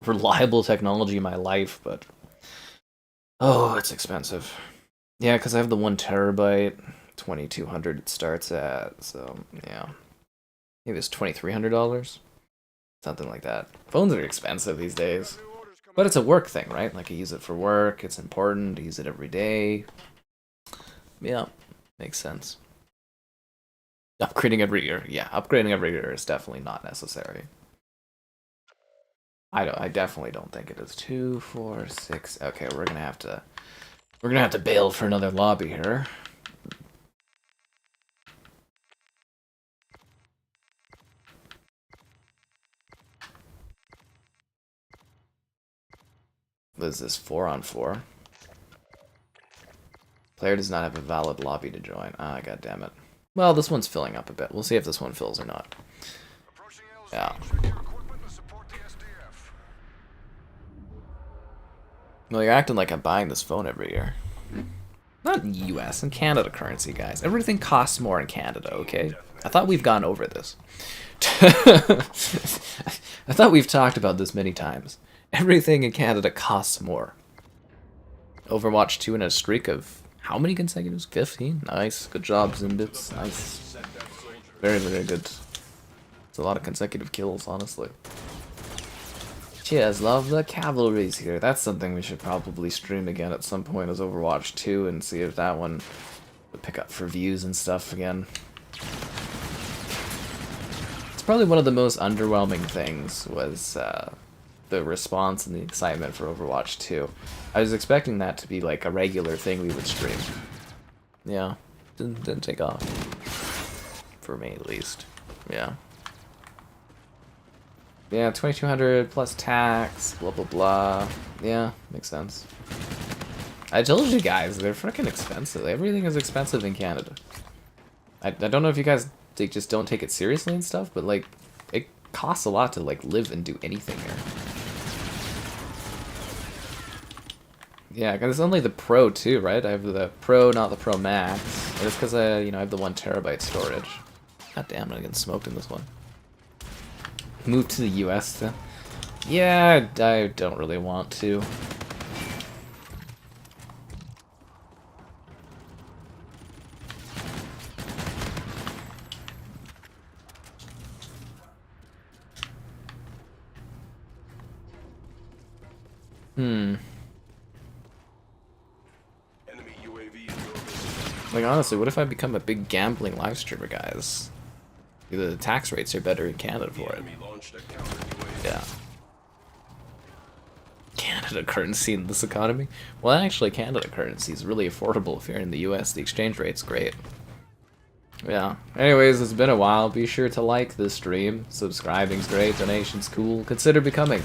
reliable technology in my life, but oh, it's expensive. Yeah, because I have the 1 terabyte, 2,200 it starts at, so yeah. Maybe it's $2,300? Something like that. Phones are expensive these days. But it's a work thing, right? Like, I use it for work, it's important, I use it every day. Yeah, makes sense. Upgrading every year. Yeah, upgrading every year is definitely not necessary. I definitely don't think it is. 2, 4, 6. Okay, we're gonna have to bail for another lobby here. What is this, 4-on-4? Player does not have a valid lobby to join. Ah, god damn it. Well, this one's filling up a bit. We'll see if this one fills or not. Yeah. Well, you're acting like I'm buying this phone every year. Not in the US, in Canada currency, guys. Everything costs more in Canada, okay? I thought we've gone over this. I thought we've talked about this many times. Everything in Canada costs more. Overwatch 2 in a streak of how many consecutives? 15? Nice. Good job, Zimbits. Nice. Very, very good. It's a lot of consecutive kills, honestly. Cheers, love the cavalry's here. That's something we should probably stream again at some point as Overwatch 2 and see if that one would pick up for views and stuff again. It's probably one of the most underwhelming things was the response and the excitement for Overwatch 2. I was expecting that to be like a regular thing we would stream. Yeah, didn't take off. For me, at least. Yeah. Yeah, 2,200 plus tax, blah blah blah. Yeah, makes sense. I told you guys, they're freaking expensive. Everything is expensive in Canada. I don't know if you guys just don't take it seriously and stuff, but like, it costs a lot to like live and do anything here. Yeah, because it's only the Pro too, right? I have the Pro, not the Pro Max. And it's because I have the 1 terabyte storage. God damn, I'm getting smoked in this one. Move to the US to... Yeah, I don't really want to. Like, honestly, what if I become a big gambling live streamer, guys? The tax rates are better in Canada for it. Yeah. Canada currency in this economy? Well, actually, Canada currency is really affordable if you're in the US. The exchange rate's great. Yeah. Anyways, it's been a while. Be sure to like this stream. Subscribing's great. Donation's cool. Consider becoming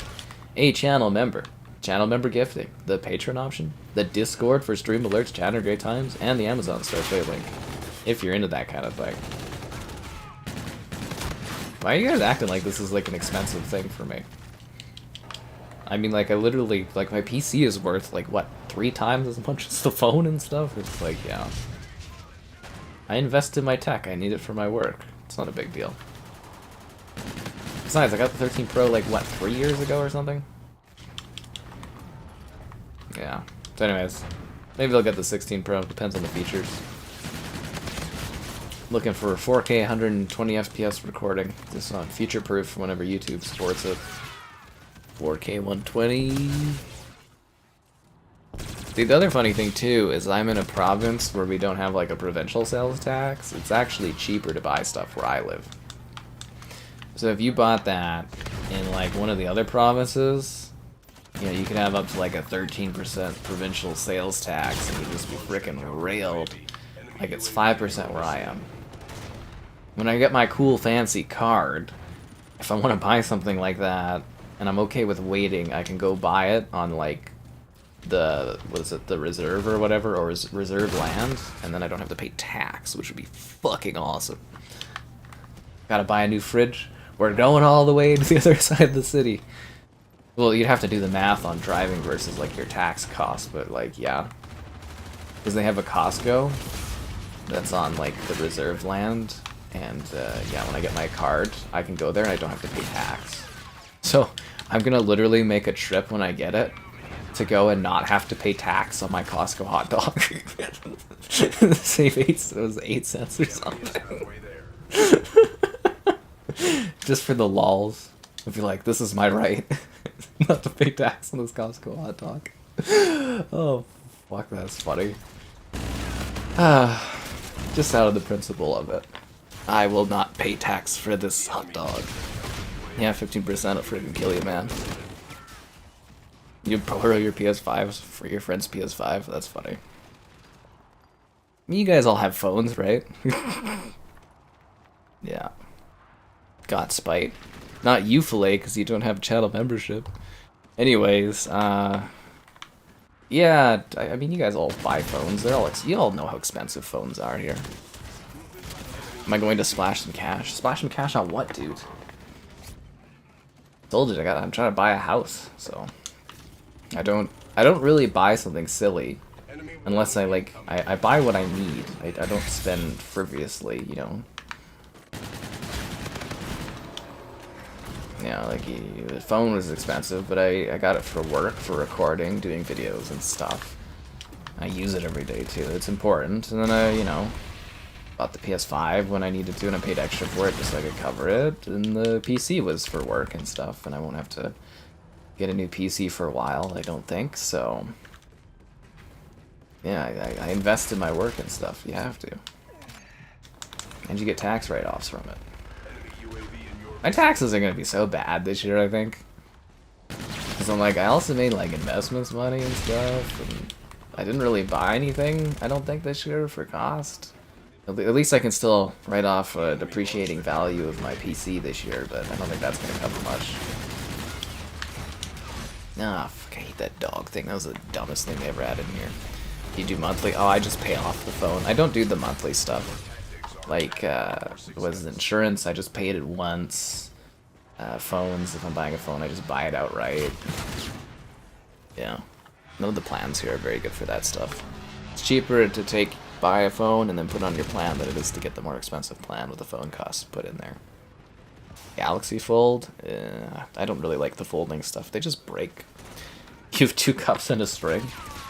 a channel member. channel member gifting, the Patreon option, the Discord for stream alerts, chat or great times, and the Amazon store affiliate link, if you're into that kind of thing. Why are you guys acting like this is like an expensive thing for me? I mean, like, I literally, like, my PC is worth, like, what, 3 times as much as the phone and stuff? It's like, yeah. I invest in my tech. I need it for my work. It's not a big deal. Besides, I got the 13 Pro, like, what, 3 years ago or something? Yeah. So anyways, maybe I'll get the 16 Pro. Depends on the features. Looking for 4K 120 FPS recording. Just on future-proof whenever YouTube supports it. 4K 120. See, the other funny thing too is I'm in a province where we don't have like a provincial sales tax. It's actually cheaper to buy stuff where I live. So if you bought that in like one of the other provinces, you know, you could have up to like a 13% provincial sales tax and you'd just be frickin' railed. Like it's 5% where I am. When I get my cool fancy card, if I want to buy something like that, and I'm okay with waiting, I can go buy it on like the, what is it, the reserve or whatever, or reserve land, and then I don't have to pay tax, which would be fucking awesome. Gotta buy a new fridge. We're going all the way to the other side of the city. Well, you'd have to do the math on driving versus like your tax cost, but like, yeah. Because they have a Costco that's on like the reserve land, and yeah, when I get my card, I can go there and I don't have to pay tax. So I'm gonna literally make a trip when I get it to go and not have to pay tax on my Costco hot dog. Save 8 cents or something. Just for the lols. I'd be like, this is my right. Not to pay tax on this Costco hot dog. Oh, fuck, that's funny. Just out of the principle of it. I will not pay tax for this hot dog. Yeah, 15% will freaking kill you, man. You borrow your PS5 for your friend's PS5? That's funny. You guys all have phones, right? Yeah. Got spite. Not you, Filet, because you don't have channel membership. Anyways, yeah, I mean, you guys all buy phones. They're all you all know how expensive phones are here. Am I going to splash some cash? Splash some cash on what, dude? Told you, I'm trying to buy a house, so I don't really buy something silly unless I buy what I need. I don't spend frivolously, you know. Yeah, like the phone was expensive, but I got it for work, for recording, doing videos and stuff. I use it every day too. It's important. And then I, you know, bought the PS5 when I needed to, and I paid extra for it just so I could cover it. And the PC was for work and stuff, and I won't have to get a new PC for a while, I don't think. So yeah, I invest in my work and stuff. You have to, and you get tax write-offs from it. My taxes are gonna be so bad this year, I think. Cause I'm like, I also made like investments money and stuff, and I didn't really buy anything, I don't think, this year for cost. At least I can still write off a depreciating value of my PC this year, but I don't think that's gonna cover much. Ah, fuck, I hate that dog thing. That was the dumbest thing they ever added in here. You do monthly? Oh, I just pay off the phone. I don't do the monthly stuff. Like, was insurance, I just paid it once. Phones, if I'm buying a phone, I just buy it outright. Yeah. None of the plans here are very good for that stuff. It's cheaper to buy a phone and then put on your plan than it is to get the more expensive plan with the phone costs put in there. Galaxy Fold? I don't really like the folding stuff. They just break. You have 2 cups and a string?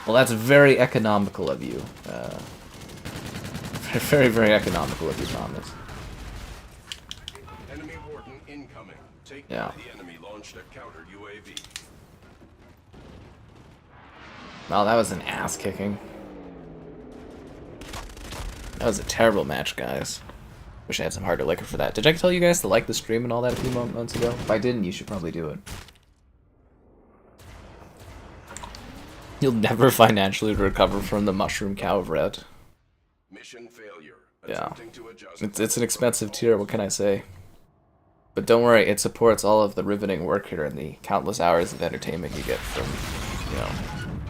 Well, that's very economical of you. Very, very economical of you, Thomas. Enemy warden incoming. Take Yeah. the enemy launched a counter UAV. Well, that was an ass kicking. That was a terrible match, guys. Wish I had some harder liquor for that. Did I tell you guys to like the stream and all that a few months ago? If I didn't, you should probably do it. You'll never financially recover from the mushroom cow of red. Mission failure. Yeah. Attempting to adjust. It's an expensive tier, what can I say? But don't worry, it supports all of the riveting work here and the countless hours of entertainment you get from,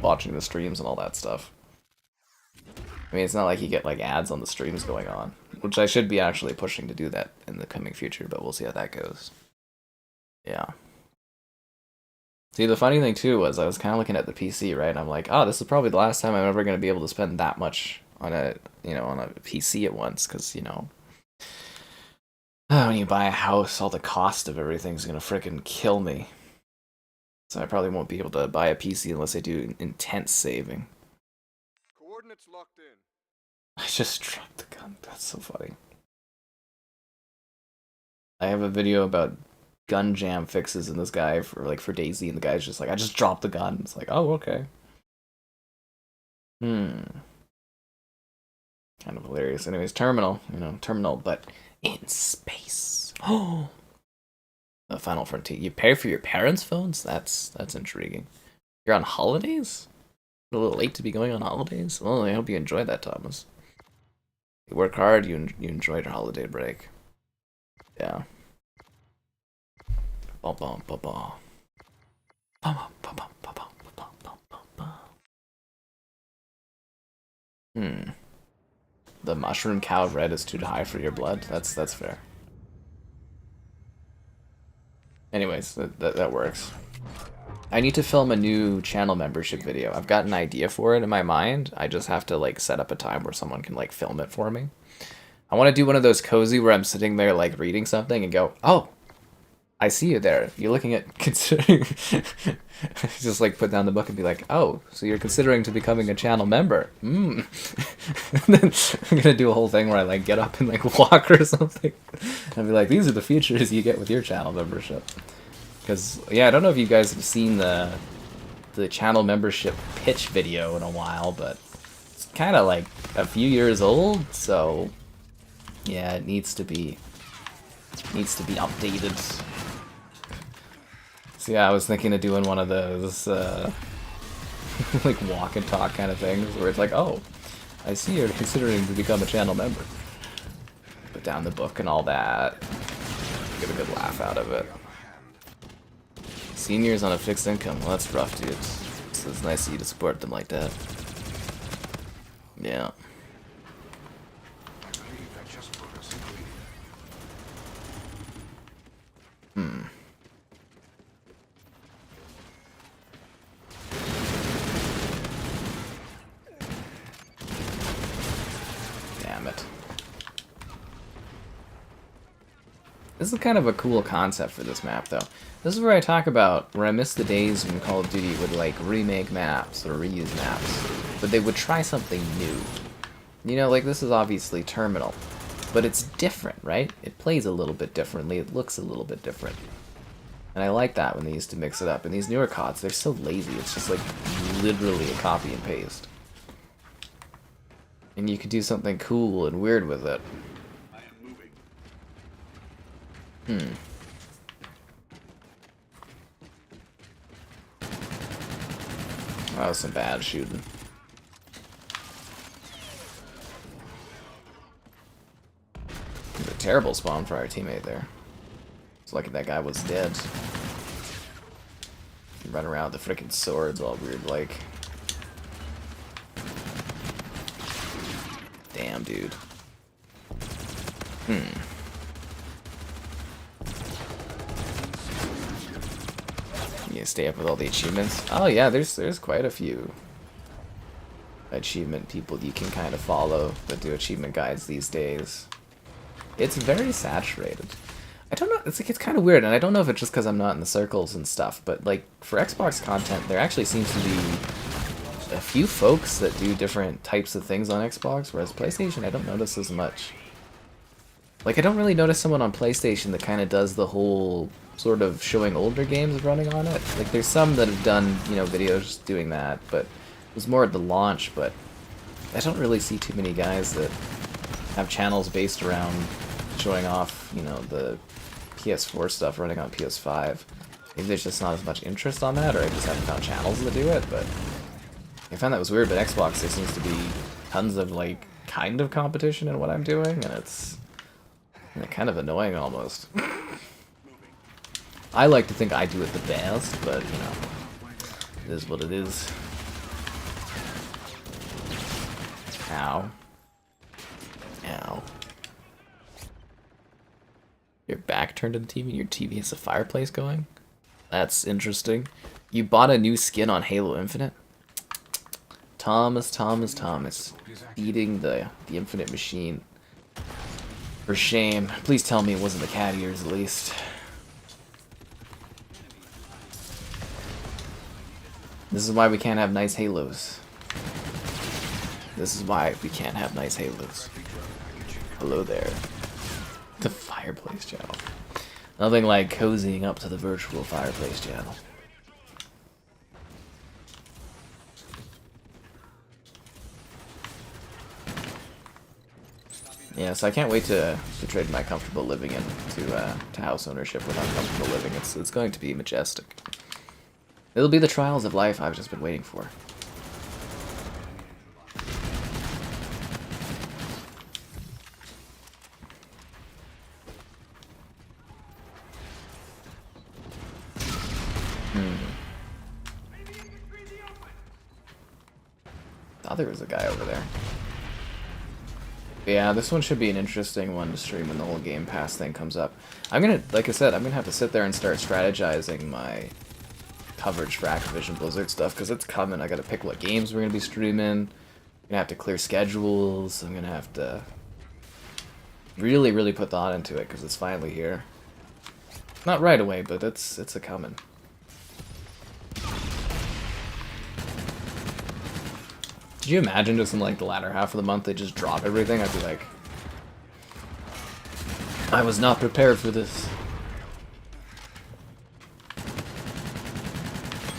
watching the streams and all that stuff. I mean, it's not like you get, like, ads on the streams going on, which I should be actually pushing to do that in the coming future, but we'll see how that goes. Yeah. See, the funny thing, too, was I was kind of looking at the PC, right, and I'm like, oh, this is probably the last time I'm ever going to be able to spend that much on a PC at once, because, when you buy a house, all the cost of everything's going to frickin' kill me. So I probably won't be able to buy a PC unless I do intense saving. Coordinates locked in. I just dropped the gun. That's so funny. I have a video about gun jam fixes in this guy for Daisy, and the guy's just like, I just dropped the gun. It's like, oh, okay. Kind of hilarious. Anyways, terminal, but in space. Oh, the Final Frontier. You pay for your parents' phones? That's intriguing. You're on holidays? A little late to be going on holidays? Well, I hope you enjoyed that, Thomas. You work hard, you enjoyed your holiday break. Yeah. Bum, bum, bum, bum. Bum, bum, bum, bum, bum, bum, bum, bum, bum. The mushroom cow red is too high for your blood? That's fair. Anyways, that works. I need to film a new channel membership video. I've got an idea for it in my mind. I just have to, like, set up a time where someone can, like, film it for me. I want to do one of those cozy where I'm sitting there, like, reading something and go, oh, I see you there. You're looking at considering... just, like, put down the book and be like, oh, so you're considering to becoming a channel member. And then I'm gonna do a whole thing where I, like, get up and, like, walk or something. And be like, these are the features you get with your channel membership. Because, yeah, I don't know if you guys have seen the channel membership pitch video in a while, but it's kind of like a few years old, so yeah, it needs to be updated. So yeah, I was thinking of doing one of those like walk and talk kind of things where it's like, oh, I see you're considering to become a channel member. Put down the book and all that. Get a good laugh out of it. Seniors on a fixed income. Well, that's rough, dude. So it's nice of you to support them like that. Yeah. Damn it. This is kind of a cool concept for this map, though. This is where I talk about where I miss the days when Call of Duty would, like, remake maps or reuse maps, but they would try something new. You know, like, this is obviously Terminal, but it's different, right? It plays a little bit differently, it looks a little bit different. And I like that when they used to mix it up. And these newer CODs, they're so lazy, it's just, like, literally a copy and paste. And you could do something cool and weird with it. That was some bad shooting. It was a terrible spawn for our teammate there. It's lucky that guy was dead. Run around with the frickin' swords all weird like. Damn, dude. You stay up with all the achievements? Oh yeah, there's quite a few achievement people you can kind of follow that do achievement guides these days. It's very saturated. I don't know, it's kind of weird, and I don't know if it's just because I'm not in the circles and stuff, but like for Xbox content, there actually seems to be a few folks that do different types of things on Xbox, whereas PlayStation I don't notice as much. Like, I don't really notice someone on PlayStation that kind of does the whole sort of showing older games running on it. Like, there's some that have done, you know, videos doing that, but it was more at the launch, but I don't really see too many guys that have channels based around showing off, you know, the PS4 stuff running on PS5. Maybe there's just not as much interest on that, or I just haven't found channels that do it, but I found that was weird, but Xbox, there seems to be tons of, like, kind of competition in what I'm doing, and it's kind of annoying almost. I like to think I do it the best, but, you know, it is what it is. Ow. Ow. Your back turned to the TV and your TV has a fireplace going? That's interesting. You bought a new skin on Halo Infinite? Thomas. Eating the Infinite Machine. For shame. Please tell me it wasn't the cat ears, at least. This is why we can't have nice Halos. This is why we can't have nice Halos. Hello there. The fireplace channel. Nothing like cozying up to the virtual fireplace channel. Yeah, so I can't wait to trade my comfortable living into to house ownership with uncomfortable living. It's going to be majestic. It'll be the trials of life I've just been waiting for. Thought there was a guy over there. Yeah, this one should be an interesting one to stream when the whole Game Pass thing comes up. I'm gonna, like I said, I'm gonna have to sit there and start strategizing my coverage for Activision Blizzard stuff, because it's coming. I gotta pick what games we're gonna be streaming. I'm gonna have to clear schedules. I'm gonna have to really put thought into it, because it's finally here. Not right away, but it's a coming. Could you imagine just in like the latter half of the month they just drop everything? I'd be like, I was not prepared for this.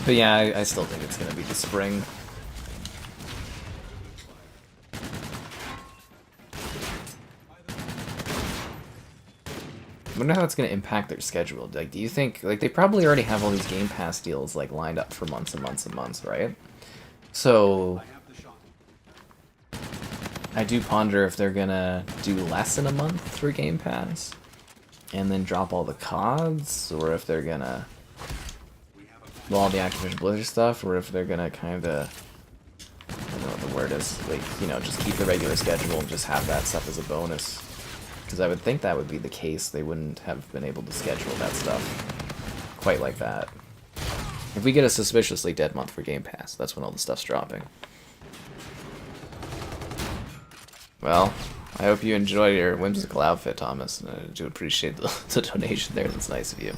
But yeah, I still think it's gonna be the spring. I wonder how that's gonna impact their schedule. Like, do you think, like, they probably already have all these Game Pass deals like lined up for months and months and months, right? So I do ponder if they're gonna do less in a month for Game Pass and then drop all the CODs, or if they're gonna, well, all the Activision Blizzard stuff, or if they're gonna kinda, I don't know what the word is, like, you know, just keep the regular schedule and just have that stuff as a bonus. Because I would think that would be the case. They wouldn't have been able to schedule that stuff quite like that. If we get a suspiciously dead month for Game Pass, that's when all the stuff's dropping. Well, I hope you enjoy your whimsical outfit, Thomas. I do appreciate the donation there. That's nice of you.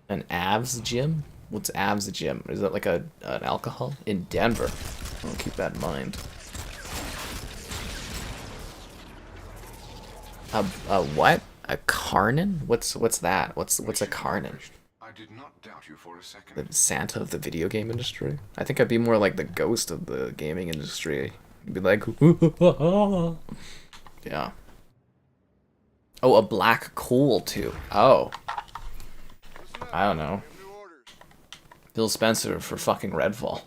An Avs gym? What's Avs gym? Is that like an alcohol? In Denver. I'll keep that in mind. A what? A Karnan? What's that? What's a Karnan? I did not doubt you for a second. The Santa of the video game industry? I think I'd be more like the ghost of the gaming industry. I'd be like, yeah. Oh, a black coal too. Oh. I don't know. Phil Spencer for fucking Redfall.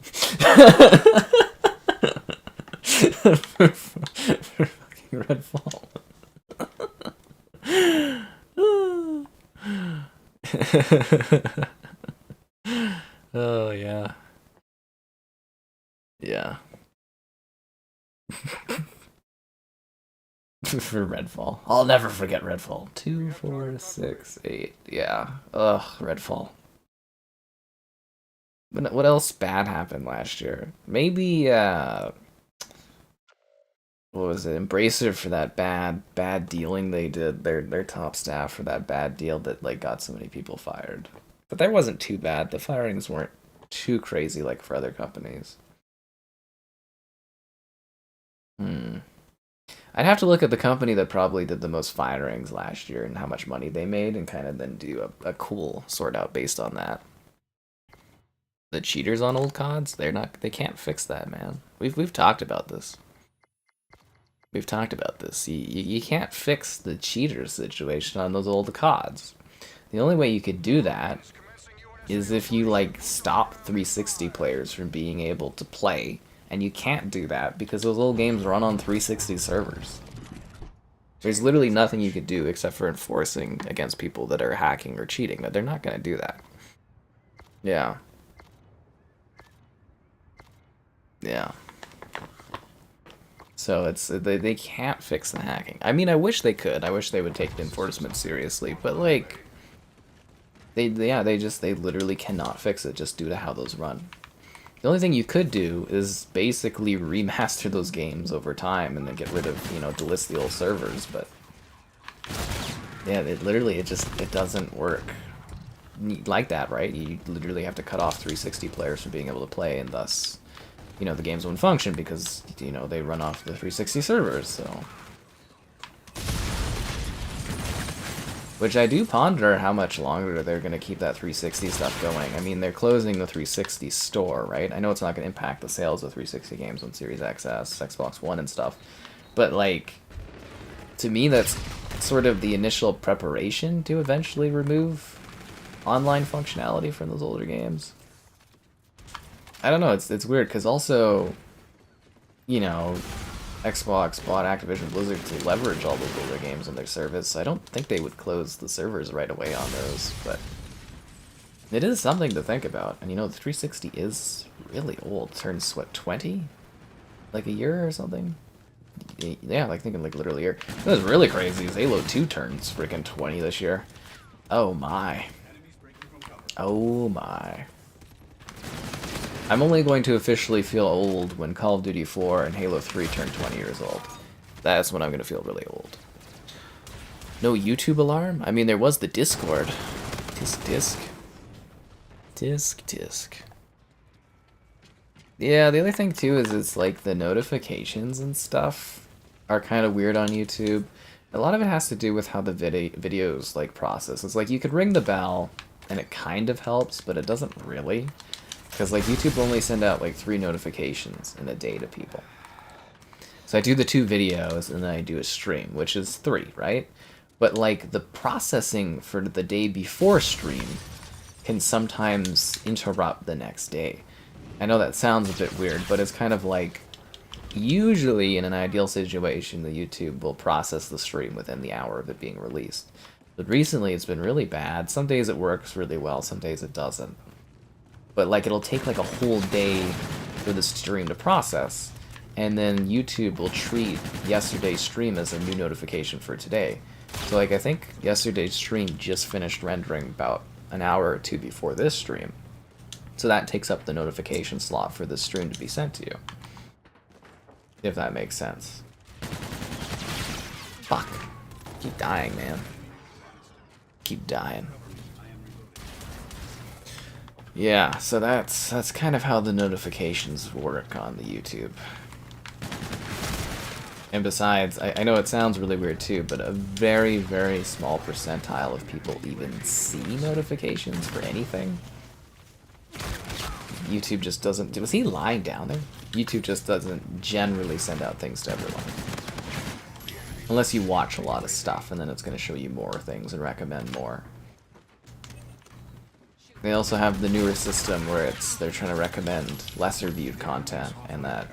for fucking Redfall. Oh yeah. Yeah. For Redfall. I'll never forget Redfall. 2, 4, 6, 8. Yeah. Ugh, Redfall. But what else bad happened last year? Maybe what was it? Embracer for that bad dealing they did. Their top staff for that bad deal that like got so many people fired. But that wasn't too bad. The firings weren't too crazy like for other companies. I'd have to look at the company that probably did the most firings last year and how much money they made, and kind of then do a cool sort out based on that. The cheaters on old CODs, they can't fix that, man. We've talked about this. We've talked about this. You can't fix the cheater situation on those old CODs. The only way you could do that is if you like stop 360 players from being able to play. And you can't do that because those old games run on 360 servers. There's literally nothing you could do except for enforcing against people that are hacking or cheating, but they're not going to do that. Yeah. Yeah. So it's they can't fix the hacking. I mean, I wish they could. I wish they would take the enforcement seriously, but like they literally cannot fix it just due to how those run. The only thing you could do is basically remaster those games over time and then get rid of, you know, delist the old servers, but yeah, it doesn't work like that, right? You literally have to cut off 360 players from being able to play, and thus, you know, the games won't function because, you know, they run off the 360 servers, so. Which I do ponder how much longer they're going to keep that 360 stuff going. I mean, they're closing the 360 store, right? I know it's not going to impact the sales of 360 games on Series XS, Xbox One, and stuff. But, like, to me, that's sort of the initial preparation to eventually remove online functionality from those older games. I don't know, it's weird, because also, you know, Xbox bought Activision Blizzard to leverage all those older games on their service, so I don't think they would close the servers right away on those, but it is something to think about. And you know, the 360 is really old. It turns, what, 20? Like a year or something? Yeah, like thinking like literally a year. What's really crazy is Halo 2 turns freaking 20 this year. Oh my. Oh my. I'm only going to officially feel old when Call of Duty 4 and Halo 3 turn 20 years old. That's when I'm going to feel really old. No YouTube alarm? I mean, there was the Discord. Disc. Yeah, the other thing too is it's like the notifications and stuff are kind of weird on YouTube. A lot of it has to do with how the videos like process. It's like you could ring the bell and it kind of helps, but it doesn't really. Because like YouTube will only send out like 3 notifications in a day to people. So I do the 2 videos and then I do a stream, which is 3, right? But like the processing for the day before stream can sometimes interrupt the next day. I know that sounds a bit weird, but it's kind of like usually in an ideal situation the YouTube will process the stream within the hour of it being released. But recently it's been really bad. Some days it works really well, some days it doesn't. But like it'll take like a whole day for the stream to process, and then YouTube will treat yesterday's stream as a new notification for today. So like I think yesterday's stream just finished rendering about an hour or 2 before this stream. So that takes up the notification slot for this stream to be sent to you. If that makes sense. Fuck. Keep dying, man. Keep dying. Yeah, so that's kind of how the notifications work on the YouTube. And besides, I know it sounds really weird too, but a very, very small percentile of people even see notifications for anything. YouTube just doesn't... Was he lying down there? YouTube just doesn't generally send out things to everyone. Unless you watch a lot of stuff, and then it's going to show you more things and recommend more. They also have the newer system where they're trying to recommend lesser viewed content, and that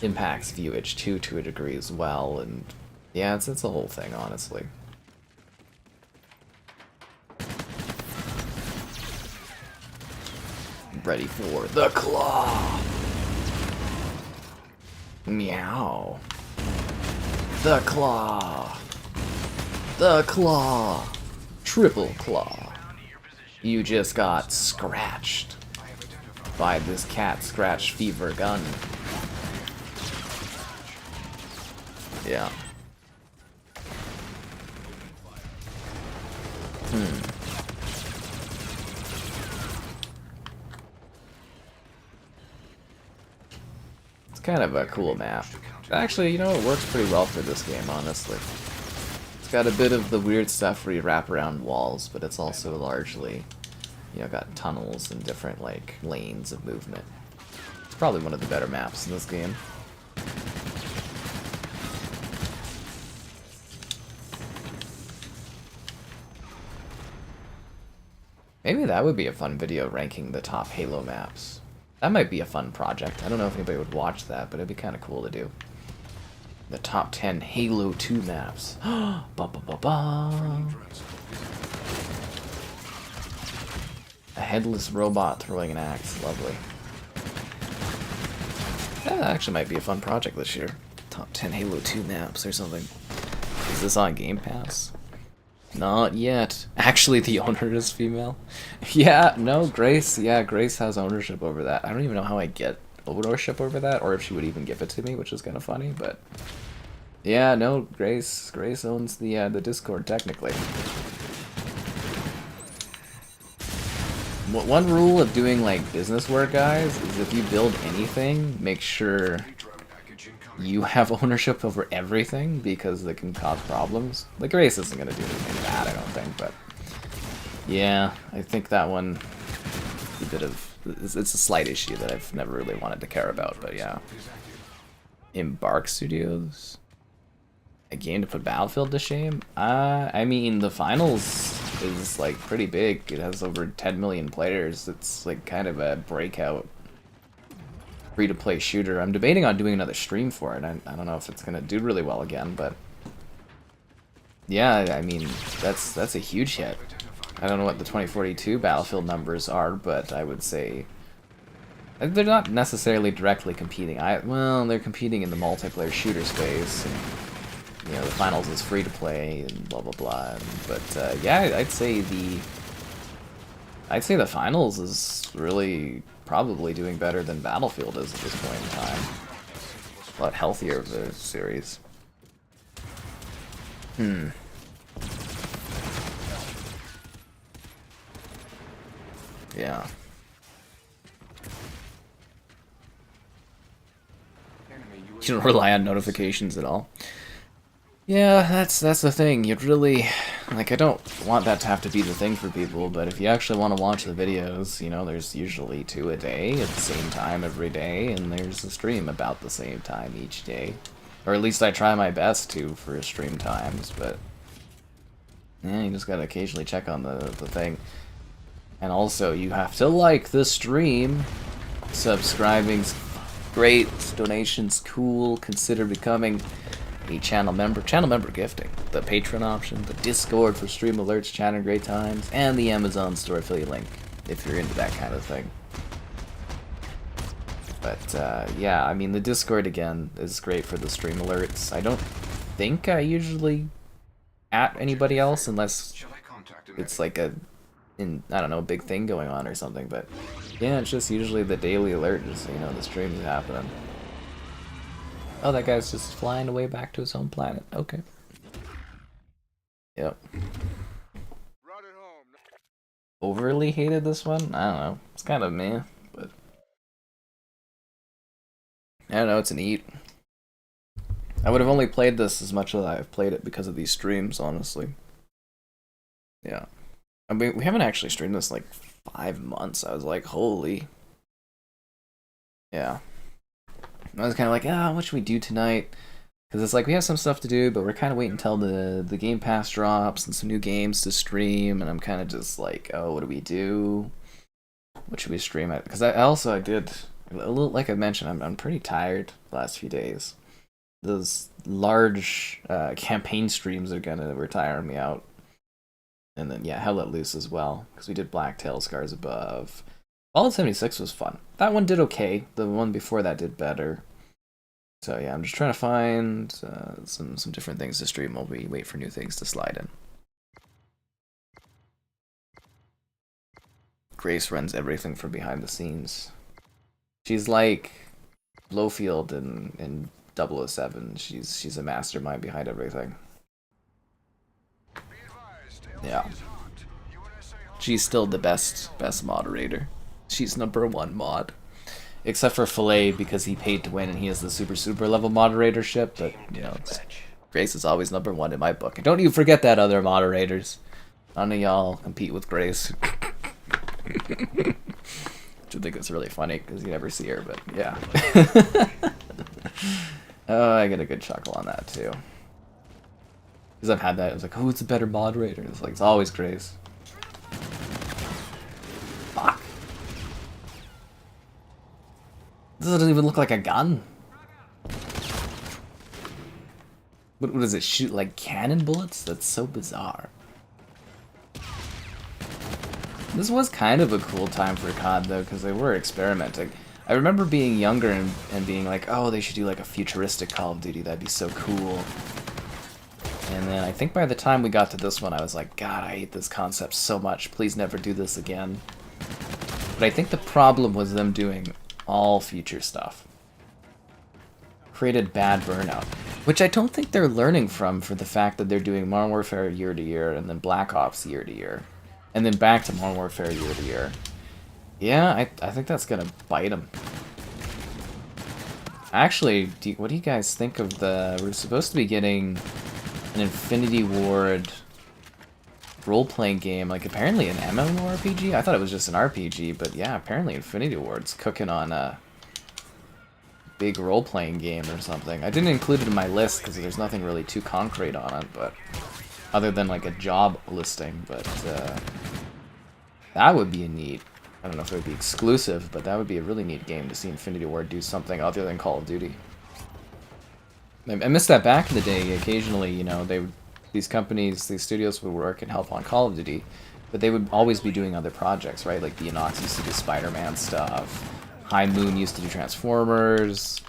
impacts viewage too to a degree as well, and yeah, it's a whole thing, honestly. Ready for the claw! Meow. The claw! The claw! Triple claw. You just got scratched by this cat scratch fever gun. Yeah. It's kind of a cool map. Actually, you know, it works pretty well for this game, honestly. It's got a bit of the weird stuff where you wrap around walls, but it's also largely, you know, got tunnels and different, like, lanes of movement. It's probably one of the better maps in this game. Maybe that would be a fun video, ranking the top Halo maps. That might be a fun project. I don't know if anybody would watch that, but it'd be kind of cool to do. The top 10 Halo 2 maps. Ba ba ba ba. A headless robot throwing an axe. Lovely. That actually might be a fun project this year. Top 10 Halo 2 maps or something. Is this on Game Pass? Not yet. Actually, the owner is female. Yeah, no, Grace. Yeah, Grace has ownership over that. I don't even know how I get ownership over that, or if she would even give it to me, which is kind of funny, but... Yeah, no, Grace owns the Discord, technically. One rule of doing, like, business work, guys, is if you build anything, make sure you have ownership over everything, because it can cause problems. Like, Grace isn't going to do anything bad, I don't think, but... Yeah, I think that one... a bit of... It's a slight issue that I've never really wanted to care about, but yeah. Embark Studios? A game to put Battlefield to shame? I mean, the finals is, like, pretty big. It has over 10 million players. It's, like, kind of a breakout free-to-play shooter. I'm debating on doing another stream for it. I don't know if it's going to do really well again, but... Yeah, I mean, that's a huge hit. I don't know what the 2042 Battlefield numbers are, but I would say... They're not necessarily directly competing. Well, they're competing in the multiplayer shooter space, and, you know, the finals is free to play and blah blah blah. But yeah, I'd say the finals is really probably doing better than Battlefield is at this point in time. A lot healthier of a series. Yeah. You don't rely on notifications at all. Yeah, that's the thing. You'd really... Like, I don't want that to have to be the thing for people, but if you actually want to watch the videos, you know, there's usually 2 a day at the same time every day, and there's a stream about the same time each day. Or at least I try my best to for stream times, but... Yeah, you just gotta occasionally check on the thing. And also, you have to like the stream. Subscribing's great, donations cool, consider becoming a channel member. Channel member gifting, the Patreon option, the Discord for stream alerts, chat and great times, and the Amazon store affiliate link, if you're into that kind of thing. But, yeah, I mean, the Discord, again, is great for the stream alerts. I don't think I usually at anybody else, unless it's like I don't know, a big thing going on or something, but yeah, it's just usually the daily alert, just so you know the stream's happening. Oh, that guy's just flying away back to his home planet. Okay. Yep. Overly hated this one? I don't know. It's kind of meh, but I don't know, it's an eat. I would have only played this as much as I've played it because of these streams, honestly. Yeah. I mean, we haven't actually streamed this in like 5 months. I was like, holy. Yeah. I was kind of like, what should we do tonight? Because it's like, we have some stuff to do, but we're kind of waiting until the Game Pass drops and some new games to stream, and I'm kind of just like, oh, what do we do? What should we stream at? Because I did, a little, like I mentioned, I'm pretty tired the last few days. Those large campaign streams are going to retire me out. And then, yeah, Hell Let Loose as well, because we did Blacktail Scars Above. Fallout 76 was fun. That one did okay. The one before that did better. So, yeah, I'm just trying to find some different things to stream while we wait for new things to slide in. Grace runs everything from behind the scenes. She's like Blowfield in 007. She's a mastermind behind everything. Yeah. She's still the best moderator. She's #1 mod. Except for Filet, because he paid to win and he has the super level moderatorship, but, you know, Grace is always #1 in my book. And don't you forget that, other moderators. None of y'all compete with Grace. Which I think is really funny, because you never see her, but yeah. Oh, I get a good chuckle on that, too. Because I've had that, I was like, who's a better moderator? It's like, it's always Grace. Fuck. This doesn't even look like a gun. What does it shoot, like cannon bullets? That's so bizarre. This was kind of a cool time for COD though, because they were experimenting. I remember being younger and being like, oh, they should do like a futuristic Call of Duty, that'd be so cool. And then I think by the time we got to this one, I was like, God, I hate this concept so much, please never do this again. But I think the problem was them doing all future stuff. Created bad burnout. Which I don't think they're learning from for the fact that they're doing Modern Warfare year to year, and then Black Ops year to year. And then back to Modern Warfare year to year. Yeah, I think that's gonna bite them. Actually, what do you guys think of the... We're supposed to be getting an Infinity Ward role-playing game, like apparently an MMORPG? I thought it was just an RPG, but yeah, apparently Infinity Ward's cooking on a big role-playing game or something. I didn't include it in my list because there's nothing really too concrete on it, but other than like a job listing, but that would be a neat. I don't know if it would be exclusive, but that would be a really neat game to see Infinity Ward do something other than Call of Duty. I missed that back in the day. Occasionally, you know, these companies, these studios would work and help on Call of Duty, but they would always be doing other projects, right? Like Bionox used to do Spider-Man stuff. High Moon used to do Transformers.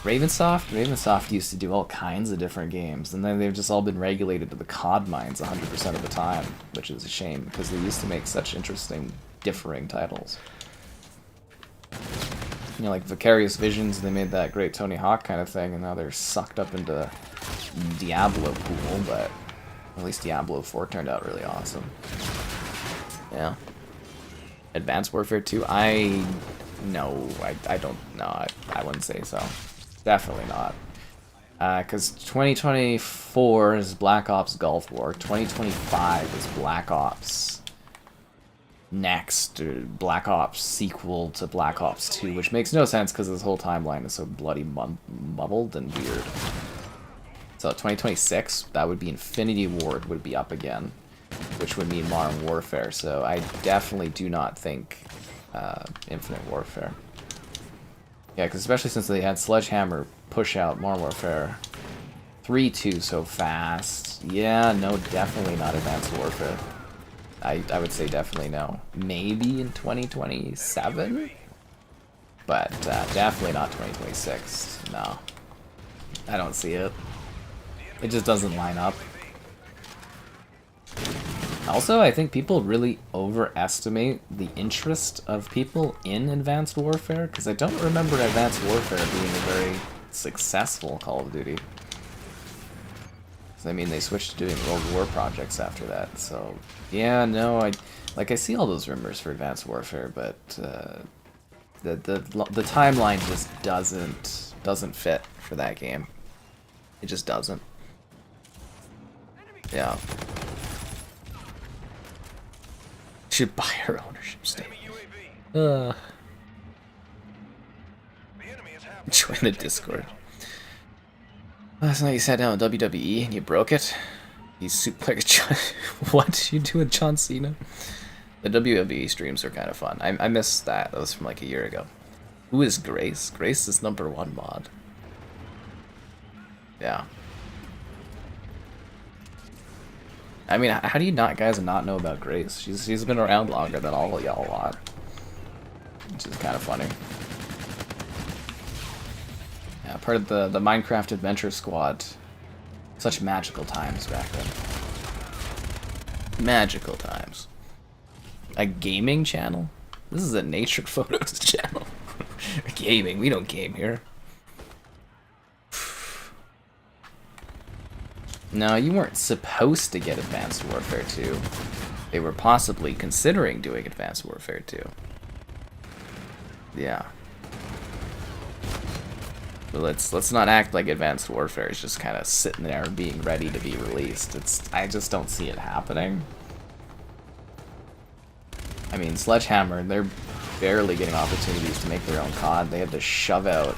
Ravensoft used to do all kinds of different games, and then they've just all been regulated to the COD mines 100% of the time, which is a shame, because they used to make such interesting, differing titles. You know, like Vicarious Visions, they made that great Tony Hawk kind of thing, and now they're sucked up into Diablo pool, but at least Diablo 4 turned out really awesome. Yeah. Advanced Warfare 2, I don't know, I wouldn't say so. Definitely not. Because 2024 is Black Ops Gulf War, 2025 is Black Ops Next, or Black Ops sequel to Black Ops 2, which makes no sense because this whole timeline is so bloody muddled and weird. So 2026, that would be Infinity Ward would be up again, which would mean Modern Warfare, so I definitely do not think Infinite Warfare. Yeah, because especially since they had Sledgehammer push out Modern Warfare 3-2 so fast. Yeah, no, definitely not Advanced Warfare. I would say definitely no. Maybe in 2027? But definitely not 2026. No. I don't see it. It just doesn't line up. Also, I think people really overestimate the interest of people in Advanced Warfare, because I don't remember Advanced Warfare being a very successful Call of Duty. I mean, they switched to doing World War projects after that, so yeah, no, I see all those rumors for Advanced Warfare, but the timeline just doesn't fit for that game. It just doesn't. Yeah. Should buy her ownership stake. Join the Discord. Last night you sat down with WWE and you broke it. You suplexed John. What did you do with John Cena? The WWE streams are kind of fun. I missed that. That was from like a year ago. Who is Grace? Grace is #1 mod. Yeah. I mean, how do you guys not know about Grace? She's been around longer than all of y'all lot. Which is kind of funny. Yeah, part of the Minecraft Adventure Squad. Such magical times back then. Magical times. A gaming channel? This is a nature photos channel. Gaming, we don't game here. No, you weren't supposed to get Advanced Warfare 2. They were possibly considering doing Advanced Warfare 2. Yeah. But let's not act like Advanced Warfare is just kind of sitting there being ready to be released. I just don't see it happening. I mean, Sledgehammer, they're barely getting opportunities to make their own COD. They had to shove out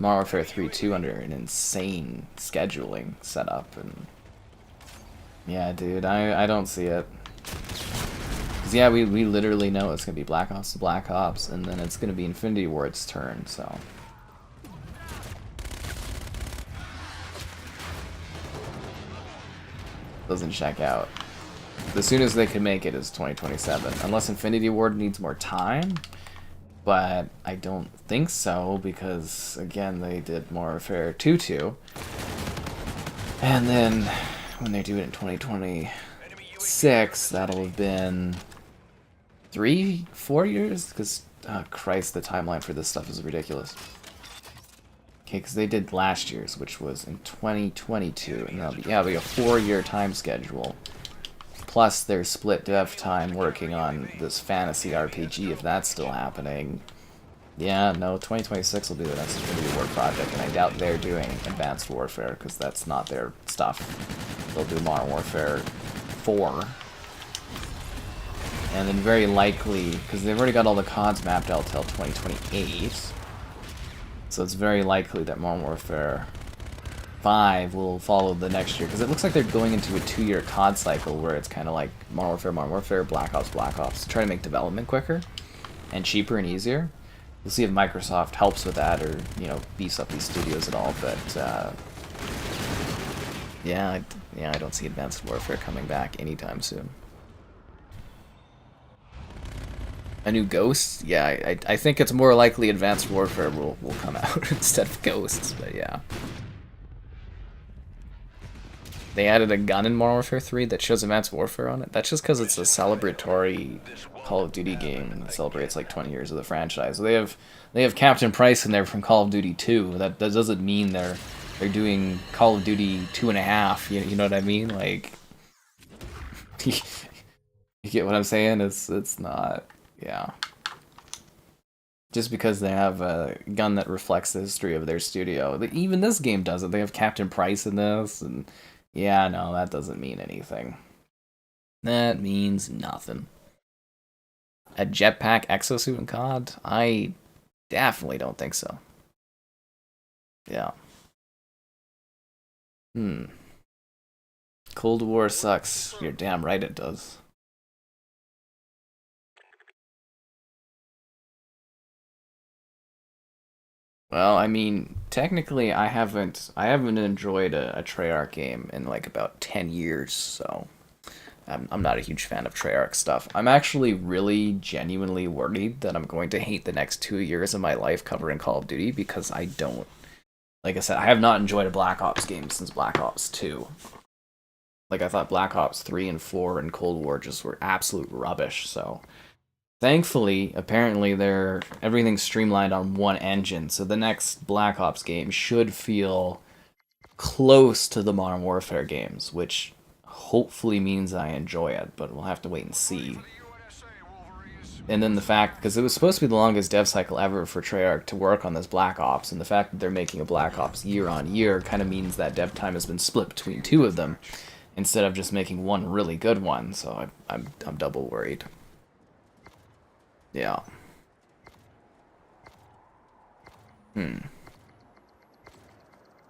Modern Warfare 3-2 under an insane scheduling setup, and yeah, dude, I don't see it. Cause yeah, we literally know it's gonna be Black Ops to Black Ops, and then it's gonna be Infinity Ward's turn. So Doesn't check out. The soonest they can make it is 2027, unless Infinity Ward needs more time. But I don't think so, because again, they did Modern Warfare 2, and then when they do it in 2026, that'll have been 3-4 years. Because Christ, the timeline for this stuff is ridiculous. Okay, because they did last year's, which was in 2022, and that'll be a 4-year time schedule. Plus their split dev time working on this fantasy RPG, if that's still happening. Yeah, no, 2026 will be the next Infinity Ward project, and I doubt they're doing Advanced Warfare, because that's not their stuff. They'll do Modern Warfare 4. And then very likely, because they've already got all the CODs mapped out till 2028, so it's very likely that Modern Warfare 5 will follow the next year, because it looks like they're going into a 2-year COD cycle where it's kind of like Modern Warfare, Black Ops, try to make development quicker and cheaper and easier. We'll see if Microsoft helps with that, or beefs up these studios at all. But yeah, I don't see Advanced Warfare coming back anytime soon. A new Ghost? Yeah, I think it's more likely Advanced Warfare will come out instead of Ghosts. But yeah. They added a gun in Modern Warfare 3 that shows Advanced Warfare on it. That's just because it's a celebratory Call of Duty game that celebrates like 20 years of the franchise. So they have Captain Price in there from Call of Duty 2. That doesn't mean they're doing Call of Duty 2.5. You know what I mean? Like, you get what I'm saying? It's not. Yeah. Just because they have a gun that reflects the history of their studio. Even this game does it. They have Captain Price in this, and yeah, no, that doesn't mean anything. That means nothing. A jetpack exosuit in COD? I definitely don't think so. Yeah. Cold War sucks. You're damn right it does. Well, I mean, technically, I haven't enjoyed a Treyarch game in like about 10 years, so I'm not a huge fan of Treyarch stuff. I'm actually really genuinely worried that I'm going to hate the next 2 years of my life covering Call of Duty, because I don't, like I said, I have not enjoyed a Black Ops game since Black Ops 2. Like, I thought Black Ops 3 and 4 and Cold War just were absolute rubbish, so thankfully, apparently everything's streamlined on one engine, so the next Black Ops game should feel close to the Modern Warfare games, which hopefully means I enjoy it, but we'll have to wait and see. And then the fact, because it was supposed to be the longest dev cycle ever for Treyarch to work on this Black Ops, and the fact that they're making a Black Ops year on year kind of means that dev time has been split between two of them, instead of just making one really good one, so I'm double worried. Yeah.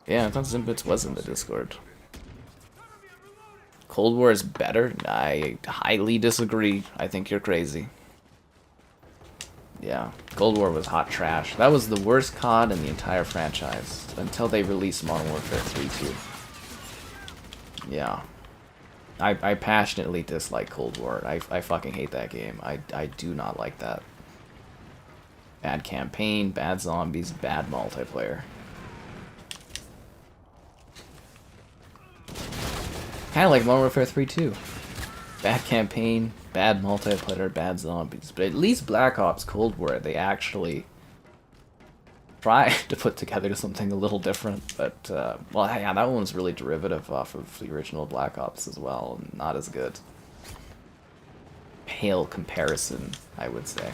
Yeah, I thought Zimbits was in the Discord. Cold War is better? I highly disagree. I think you're crazy. Yeah, Cold War was hot trash. That was the worst COD in the entire franchise, until they released Modern Warfare 3 too. Yeah. I passionately dislike Cold War. I fucking hate that game. I do not like that. Bad campaign, bad zombies, bad multiplayer. Kind of like Modern Warfare 3 too. Bad campaign, bad multiplayer, bad zombies. But at least Black Ops Cold War, they actually tried to put together something a little different. But, well, yeah, that one was really derivative off of the original Black Ops as well, and not as good. Pale comparison, I would say.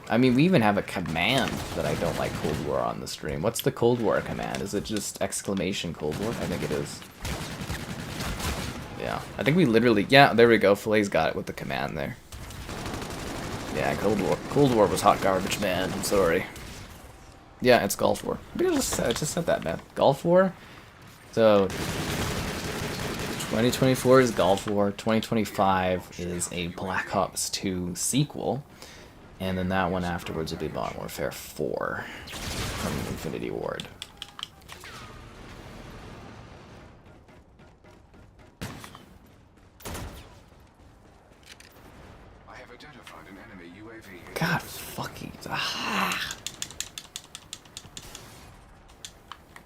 I mean, we even have a command that I don't like Cold War on the stream. What's the Cold War command? Is it just exclamation Cold War? I think it is. Yeah, I think we literally, yeah, there we go. Flay's got it with the command there. Yeah, Cold War. Cold War was hot garbage, man. I'm sorry. Yeah, it's Gulf War. I just said that, man. Gulf War? So, 2024 is Gulf War. 2025 is a Black Ops 2 sequel. And then that one afterwards will be Modern Warfare 4. from Infinity Ward. I have identified an enemy UAV. God fucking.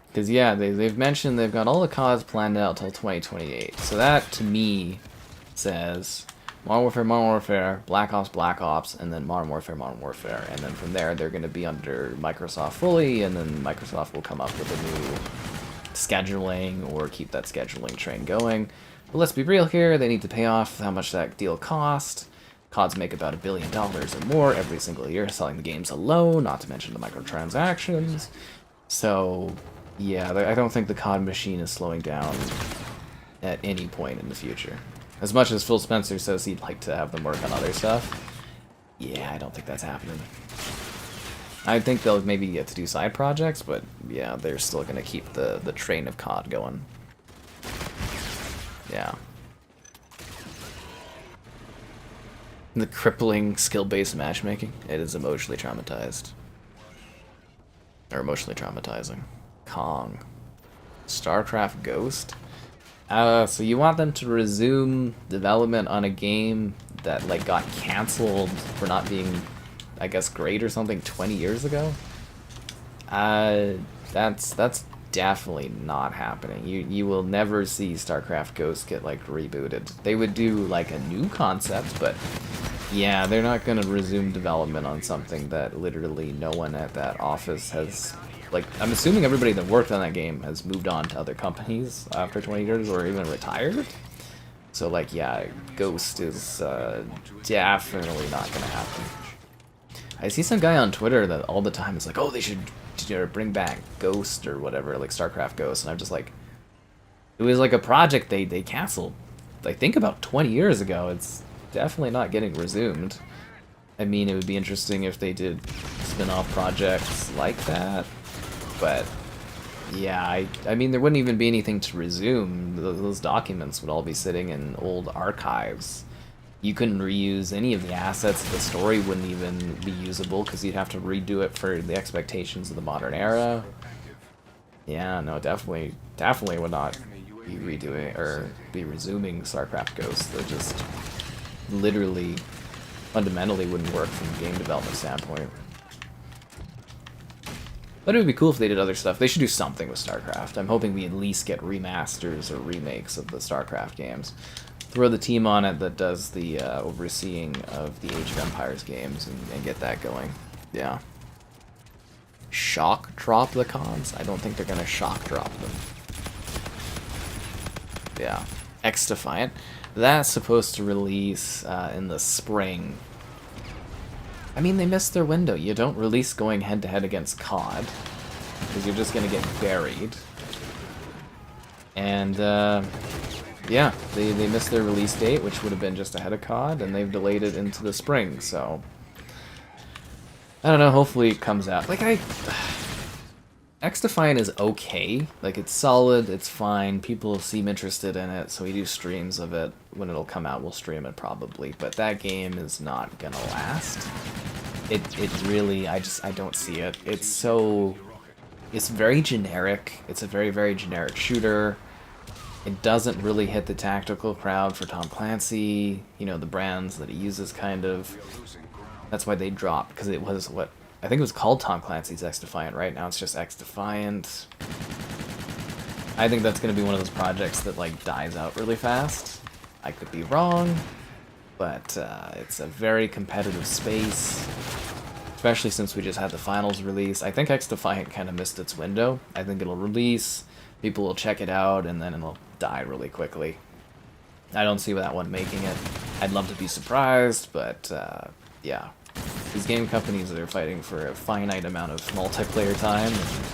Because, yeah, they've mentioned they've got all the CODs planned out till 2028. So that, to me, says Modern Warfare, Black Ops, and then Modern Warfare. And then from there, they're going to be under Microsoft fully, and then Microsoft will come up with a new scheduling or keep that scheduling train going. But let's be real here, they need to pay off how much that deal cost. CODs make about $1 billion or more every single year selling the games alone, not to mention the microtransactions. So, yeah, I don't think the COD machine is slowing down at any point in the future. As much as Phil Spencer says he'd like to have them work on other stuff, yeah, I don't think that's happening. I think they'll maybe get to do side projects, but yeah, they're still going to keep the train of COD going. Yeah. The crippling skill-based matchmaking, it is emotionally traumatized. Or emotionally traumatizing. Kong. StarCraft Ghost? So you want them to resume development on a game that, like, got cancelled for not being, I guess, great or something 20 years ago? That's definitely not happening. You will never see StarCraft Ghost get, like, rebooted. They would do, like, a new concept, but yeah, they're not going to resume development on something that literally no one at that office has... Like, I'm assuming everybody that worked on that game has moved on to other companies after 20 years or even retired. So, like, yeah, Ghost is definitely not going to happen. I see some guy on Twitter that all the time is like, oh, they should bring back Ghost or whatever, like StarCraft Ghost. And I'm just like, it was like a project they canceled, I think, about 20 years ago. It's definitely not getting resumed. I mean, it would be interesting if they did spin-off projects like that. But, yeah, I mean, there wouldn't even be anything to resume. Those documents would all be sitting in old archives. You couldn't reuse any of the assets. The story wouldn't even be usable because you'd have to redo it for the expectations of the modern era. Yeah, no, definitely would not be redoing or be resuming StarCraft Ghost. They just literally, fundamentally wouldn't work from a game development standpoint. But it would be cool if they did other stuff. They should do something with StarCraft. I'm hoping we at least get remasters or remakes of the StarCraft games. Throw the team on it that does the overseeing of the Age of Empires games and get that going. Yeah. Shock drop the cons? I don't think they're going to shock drop them. Yeah. X-Defiant. That's supposed to release in the spring. I mean, they missed their window. You don't release going head-to-head against COD, because you're just going to get buried. And, yeah, they missed their release date, which would have been just ahead of COD, and they've delayed it into the spring, so... I don't know, hopefully it comes out. Like, X-Defiant is okay. Like, it's solid, it's fine, people seem interested in it, so we do streams of it. When it'll come out, we'll stream it probably, but that game is not gonna last. It really, I don't see it. It's very generic. It's a very, very generic shooter. It doesn't really hit the tactical crowd for Tom Clancy, you know, the brands that he uses, kind of. That's why they dropped, because it was what, I think it was called Tom Clancy's X-Defiant, right? Now it's just X-Defiant. I think that's going to be one of those projects that, like, dies out really fast. I could be wrong, but it's a very competitive space, especially since we just had the finals release. I think X-Defiant kind of missed its window. I think it'll release, people will check it out, and then it'll die really quickly. I don't see that one making it. I'd love to be surprised, but yeah. These game companies are fighting for a finite amount of multiplayer time, and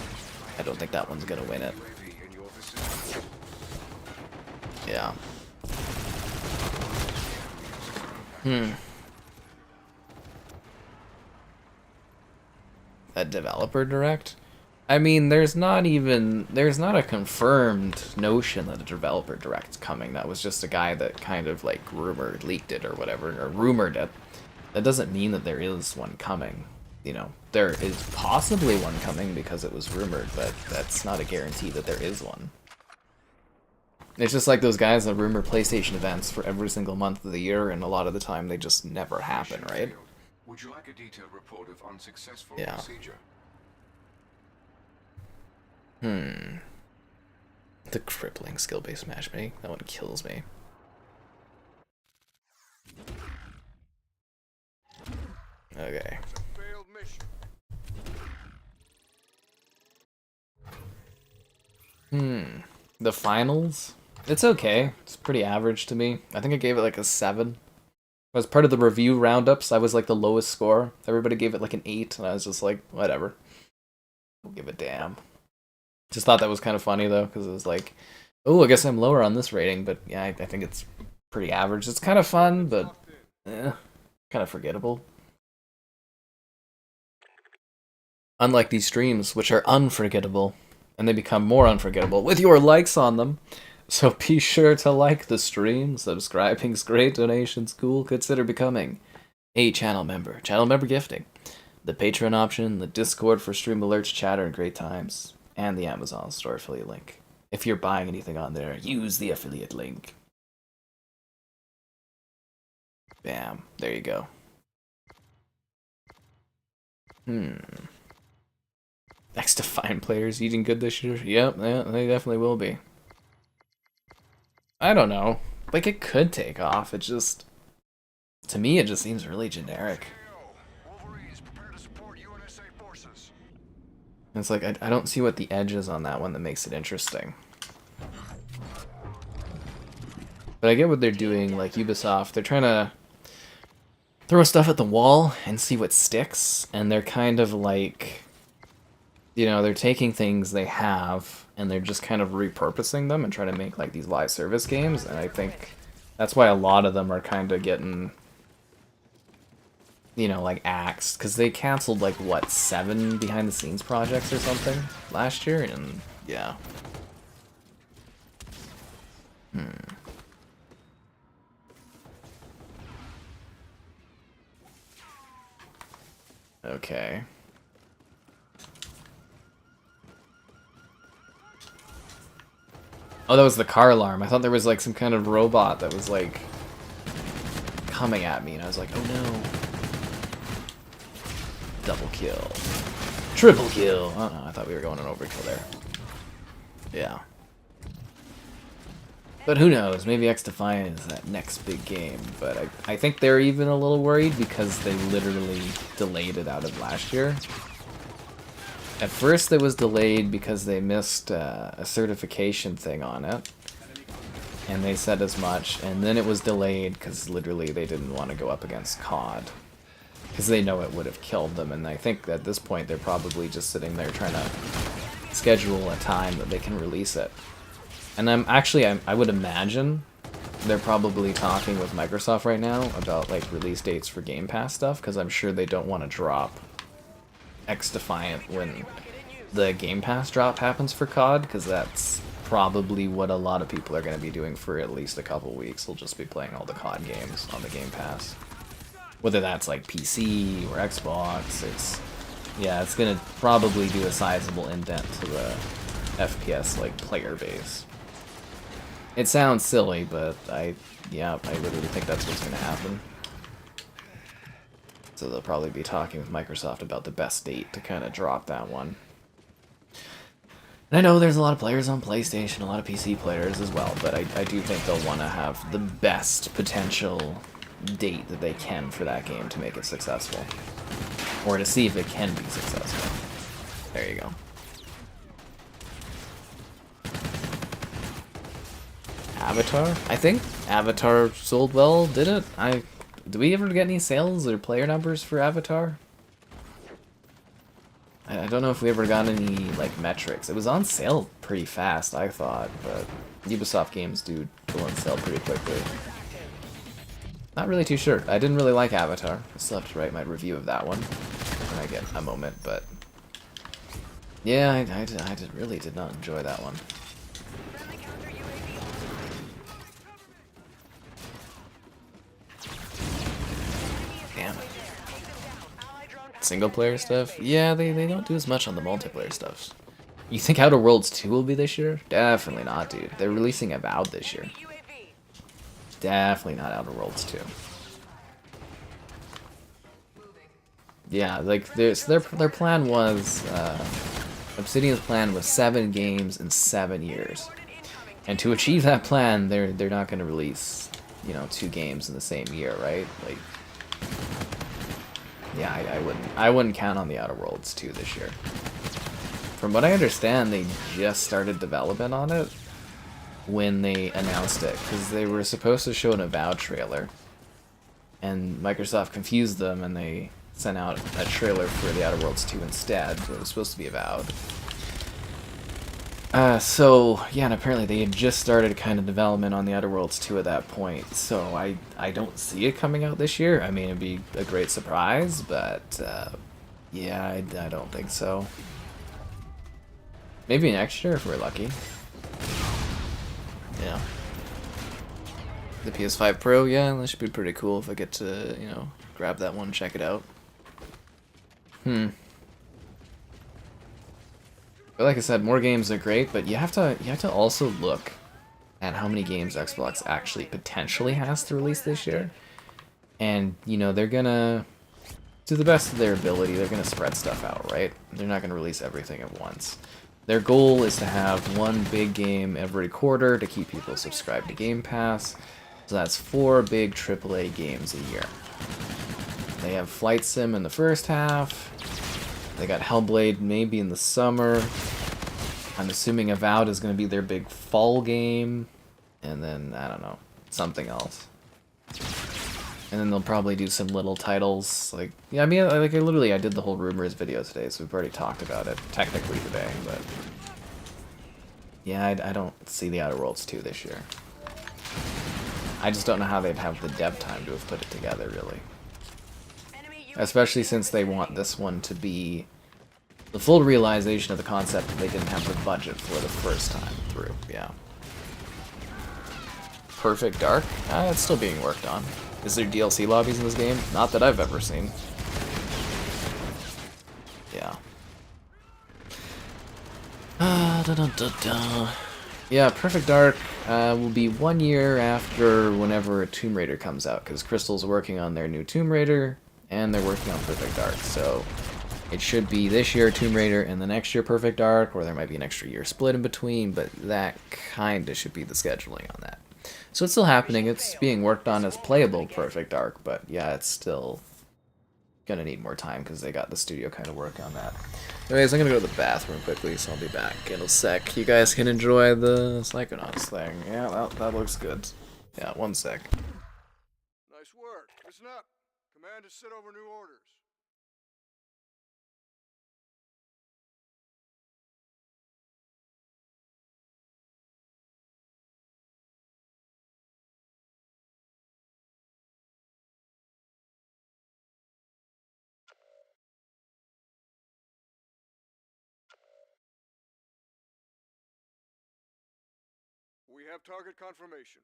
I don't think that one's gonna win it. Yeah. A developer direct? I mean, there's not a confirmed notion that a developer direct's coming. That was just a guy that kind of, like, leaked it or whatever, or rumored it. That doesn't mean that there is one coming. you know, there is possibly one coming because it was rumored, but that's not a guarantee that there is one. It's just like those guys that rumor PlayStation events for every single month of the year, and a lot of the time they just never happen, right? Would you like a detailed report of unsuccessful Yeah. procedure? The crippling skill-based matchmaking. That one kills me. Okay. Failed mission. The finals? It's okay. It's pretty average to me. I think I gave it like a 7. As part of the review roundups, I was like the lowest score. Everybody gave it like an 8, and I was just like, whatever. Don't give a damn. Just thought that was kind of funny though, because it was like, oh, I guess I'm lower on this rating, but yeah, I think it's pretty average. It's kind of fun, but kind of forgettable. Unlike these streams, which are unforgettable, and they become more unforgettable with your likes on them. So be sure to like the stream, subscribing's great, donations cool, consider becoming a channel member gifting, the Patreon option, the Discord for stream alerts, chatter, and great times, and the Amazon store affiliate link. If you're buying anything on there, use the affiliate link. Bam, there you go. Next to fine players eating good this year? Yep, yeah, they definitely will be. I don't know. Like, it could take off. It just... To me, it just seems really generic. It's like, I don't see what the edge is on that one that makes it interesting. But I get what they're doing, like Ubisoft. They're trying to throw stuff at the wall and see what sticks. And they're kind of like... You know, they're taking things they have and they're just kind of repurposing them and trying to make like these live service games, and I think that's why a lot of them are kind of getting, you know, like axed, because they canceled like what, 7 behind the scenes projects or something last year, and yeah. Okay. Oh, that was the car alarm. I thought there was like some kind of robot that was like coming at me, and I was like, oh no. Double kill. Triple kill. Oh no, I thought we were going an overkill there. Yeah. But who knows? Maybe X Defiant is that next big game. But I think they're even a little worried because they literally delayed it out of last year. At first it was delayed because they missed a certification thing on it, and they said as much, and then it was delayed because literally they didn't want to go up against COD, because they know it would have killed them, and I think at this point they're probably just sitting there trying to schedule a time that they can release it. And I would imagine they're probably talking with Microsoft right now about like release dates for Game Pass stuff, because I'm sure they don't want to drop X Defiant when the Game Pass drop happens for COD, because that's probably what a lot of people are going to be doing for at least a couple weeks. They'll just be playing all the COD games on the Game Pass. Whether that's like PC or Xbox, it's going to probably do a sizable indent to the FPS like player base. It sounds silly, but I literally think that's what's going to happen. So they'll probably be talking with Microsoft about the best date to kind of drop that one. And I know there's a lot of players on PlayStation, a lot of PC players as well, but I do think they'll want to have the best potential date that they can for that game to make it successful. Or to see if it can be successful. There you go. Avatar? I think Avatar sold well, did it? Do we ever get any sales or player numbers for Avatar? I don't know if we ever got any like metrics. It was on sale pretty fast, I thought, but Ubisoft games do go on sale pretty quickly. Not really too sure. I didn't really like Avatar. I still have to write my review of that one when I get a moment, but yeah, I really did not enjoy that one. single player stuff? Yeah, they don't do as much on the multiplayer stuff. You think Outer Worlds 2 will be this year? Definitely not, dude. They're releasing Avowed this year. Definitely not Outer Worlds 2. Yeah, like their plan was Obsidian's plan was 7 games in 7 years, and to achieve that plan, they're not going to release, you know, 2 games in the same year, right? Like, yeah, I wouldn't count on the Outer Worlds 2 this year. From what I understand, they just started development on it when they announced it, because they were supposed to show an Avowed trailer, and Microsoft confused them, and they sent out a trailer for the Outer Worlds 2 instead. It was supposed to be Avowed. So, yeah, and apparently they had just started kind of development on the Outer Worlds 2 at that point, so I don't see it coming out this year. I mean, it'd be a great surprise, but, yeah, I don't think so. Maybe next year if we're lucky. Yeah. The PS5 Pro, yeah, that should be pretty cool if I get to, you know, grab that one, check it out. But like I said, more games are great, but you have to also look at how many games Xbox actually potentially has to release this year. And, you know, they're gonna, to the best of their ability, they're gonna spread stuff out, right? They're not gonna release everything at once. Their goal is to have one big game every quarter to keep people subscribed to Game Pass. So that's 4 big AAA games a year. They have Flight Sim in the first half. They got Hellblade maybe in the summer. I'm assuming Avowed is going to be their big fall game. And then, I don't know, something else. And then they'll probably do some little titles. Like, yeah, I mean, like, I did the whole Rumors video today, so we've already talked about it technically today, but yeah, I don't see the Outer Worlds 2 this year. I just don't know how they'd have the dev time to have put it together, really. Especially since they want this one to be the full realization of the concept that they didn't have the budget for the first time through, yeah. Perfect Dark? It's still being worked on. Is there DLC lobbies in this game? Not that I've ever seen. Yeah. Yeah, Perfect Dark will be 1 year after whenever Tomb Raider comes out, because Crystal's working on their new Tomb Raider, and they're working on Perfect Dark, so it should be this year Tomb Raider and the next year Perfect Dark, or there might be an extra year split in between, but that kinda should be the scheduling on that. So it's still happening, it's being worked on as playable Perfect Dark, but yeah, it's still gonna need more time because they got the studio kind of working on that. Anyways, I'm gonna go to the bathroom quickly, so I'll be back in a sec. You guys can enjoy the Psychonauts thing. Yeah, that looks good. Yeah, 1 sec. Nice work. Listen up. Command to sit over new orders. We have target confirmation.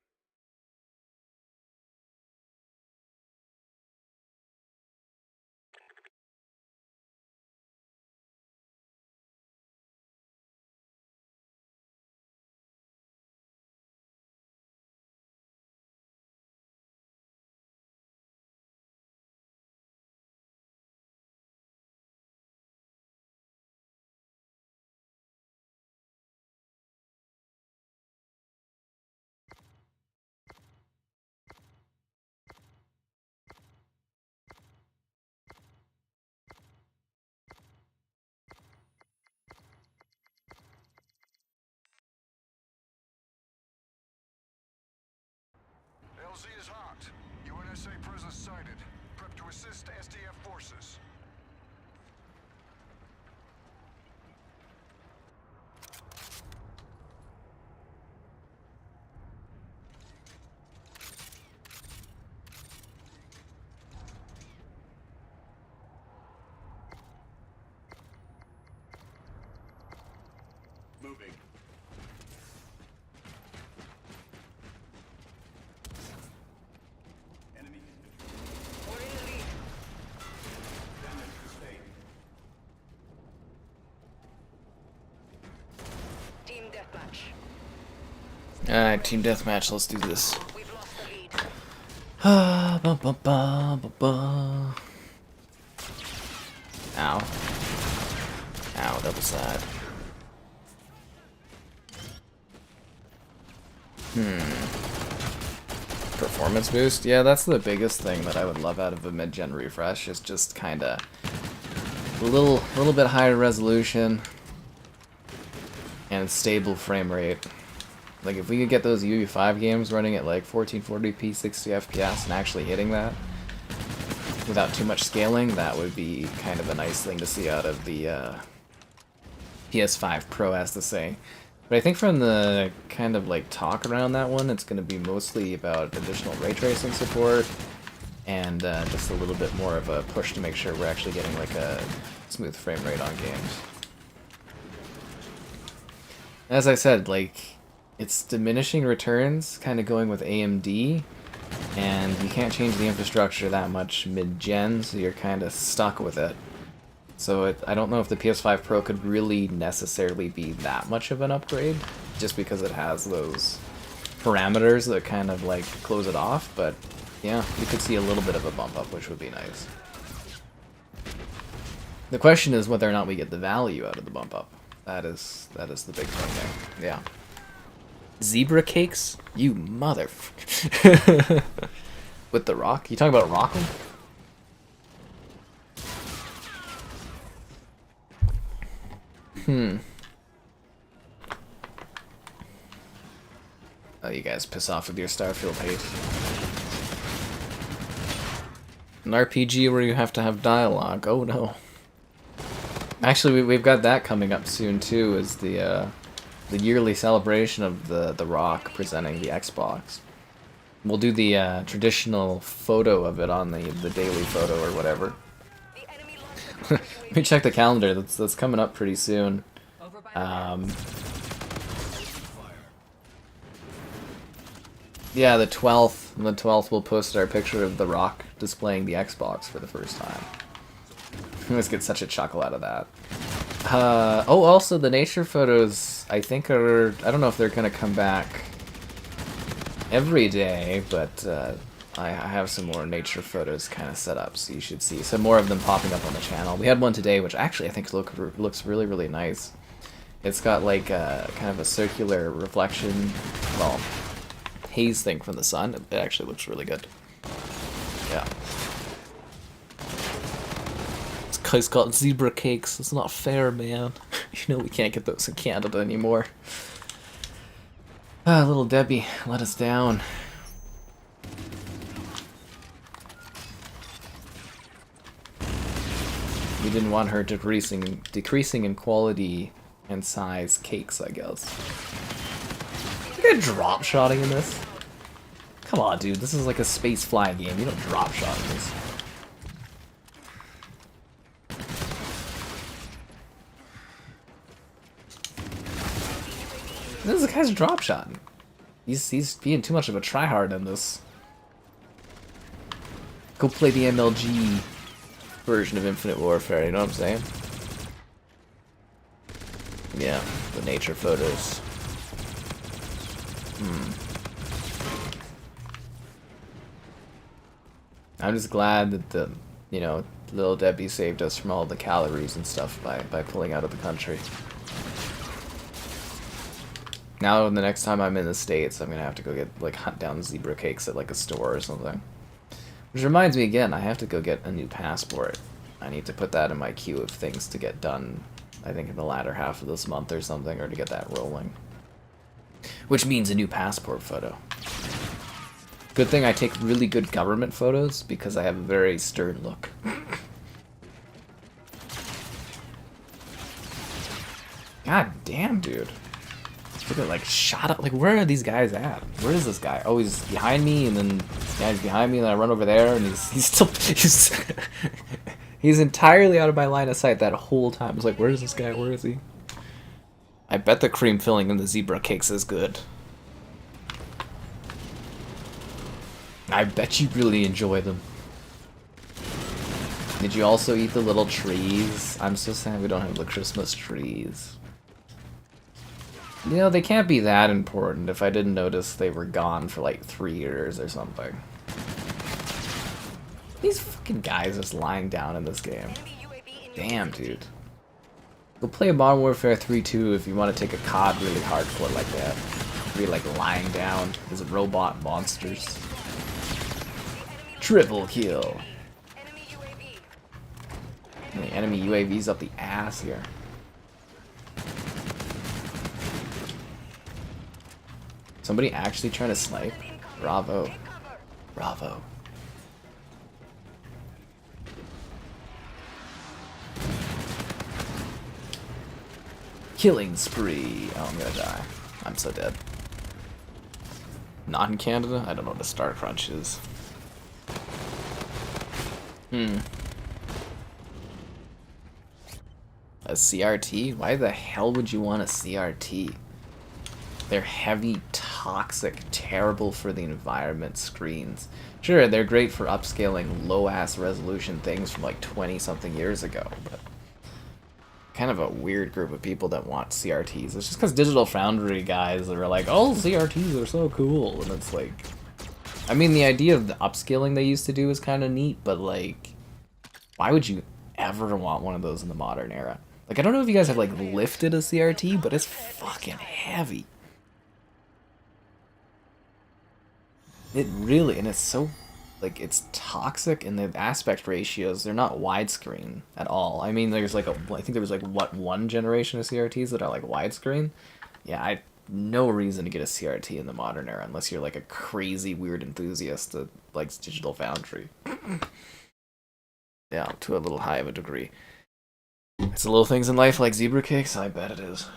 LZ is hot. UNSA presence sighted. Prep to assist SDF forces. Moving. Enemy. Alright, team deathmatch, let's do this. Ah, ba, ba, ba, ba, ba. Ow. Ow, double side. Performance boost? Yeah, that's the biggest thing that I would love out of a mid-gen refresh, is just kinda a little bit higher resolution and stable frame rate. Like, if we could get those UE5 games running at like 1440p 60 FPS and actually hitting that without too much scaling, that would be kind of a nice thing to see out of the PS5 Pro, has to say. But I think from the kind of like talk around that one, it's going to be mostly about additional ray tracing support and just a little bit more of a push to make sure we're actually getting like a smooth frame rate on games. As I said, like, it's diminishing returns, kind of going with AMD, and you can't change the infrastructure that much mid-gen, so you're kind of stuck with it. So I don't know if the PS5 Pro could really necessarily be that much of an upgrade, just because it has those parameters that kind of like close it off, but yeah, you could see a little bit of a bump up, which would be nice. The question is whether or not we get the value out of the bump up. That is the big thing there. Yeah. Zebra cakes? You mother... With the rock? You talking about Rockland? Oh, you guys piss off with your Starfield hate. An RPG where you have to have dialogue. Oh no. Actually, we've got that coming up soon too, is the yearly celebration of the Rock presenting the Xbox. We'll do the traditional photo of it on the daily photo or whatever. Let me check the calendar. That's coming up pretty soon. Yeah, the 12th. On the 12th, we'll post our picture of the Rock displaying the Xbox for the first time. I always get such a chuckle out of that. Oh, also the nature photos, I think are... I don't know if they're going to come back every day, but I have some more nature photos kind of set up, so you should see some more of them popping up on the channel. We had one today, which actually I think looks really, really nice. It's got like a kind of a circular reflection, well, haze thing from the sun. It actually looks really good. Yeah. This guy's got zebra cakes. It's not fair, man. You know we can't get those in Canada anymore. Ah, little Debbie let us down. We didn't want her decreasing in quality and size cakes, I guess. You get drop shotting in this? Come on, dude. This is like a space fly game. You don't drop shot in this. This guy's drop shotting. He's being too much of a tryhard in this. Go play the MLG version of Infinite Warfare, you know what I'm saying? Yeah, the nature photos. I'm just glad that the, you know, little Debbie saved us from all the calories and stuff by pulling out of the country. Now, the next time I'm in the States, I'm gonna have to go get, like, hunt down zebra cakes at, like, a store or something. Which reminds me again, I have to go get a new passport. I need to put that in my queue of things to get done, I think in the latter half of this month or something, or to get that rolling. Which means a new passport photo. Good thing I take really good government photos, because I have a very stern look. God damn, dude. Look at, like, shot up. Like, where are these guys at? Where is this guy? Oh, he's behind me, and then this guy's behind me, and then I run over there, and he's still... He's entirely out of my line of sight that whole time. I was like, where is this guy? Where is he? I bet the cream filling in the zebra cakes is good. I bet you really enjoy them. Did you also eat the little trees? I'm so sad we don't have the Christmas trees. You know, they can't be that important if I didn't notice they were gone for like 3 years or something. These fucking guys just lying down in this game. Damn, dude. Go play a Modern Warfare 3 too if you want to take a COD really hardcore like that. Really like lying down as robot monsters. Triple kill. And the enemy UAV's up the ass here. Somebody actually trying to snipe? Bravo. Bravo. Killing spree. Oh, I'm gonna die. I'm so dead. Not in Canada? I don't know what a Star Crunch is. A CRT? Why the hell would you want a CRT? They're heavy, toxic, terrible for the environment screens. Sure, they're great for upscaling low-ass resolution things from like 20-something years ago, but kind of a weird group of people that want CRTs. It's just because Digital Foundry guys are like, oh, CRTs are so cool, and it's like, I mean, the idea of the upscaling they used to do is kind of neat, but like, why would you ever want one of those in the modern era? Like, I don't know if you guys have like lifted a CRT, but it's fucking heavy. It really, and it's so, like, it's toxic, and the aspect ratios, they're not widescreen at all. I mean, there's like I think there was like, what, one generation of CRTs that are like widescreen? Yeah, no reason to get a CRT in the modern era unless you're like a crazy weird enthusiast that likes Digital Foundry. Yeah, to a little high of a degree. It's the little things in life like zebra cakes, I bet it is.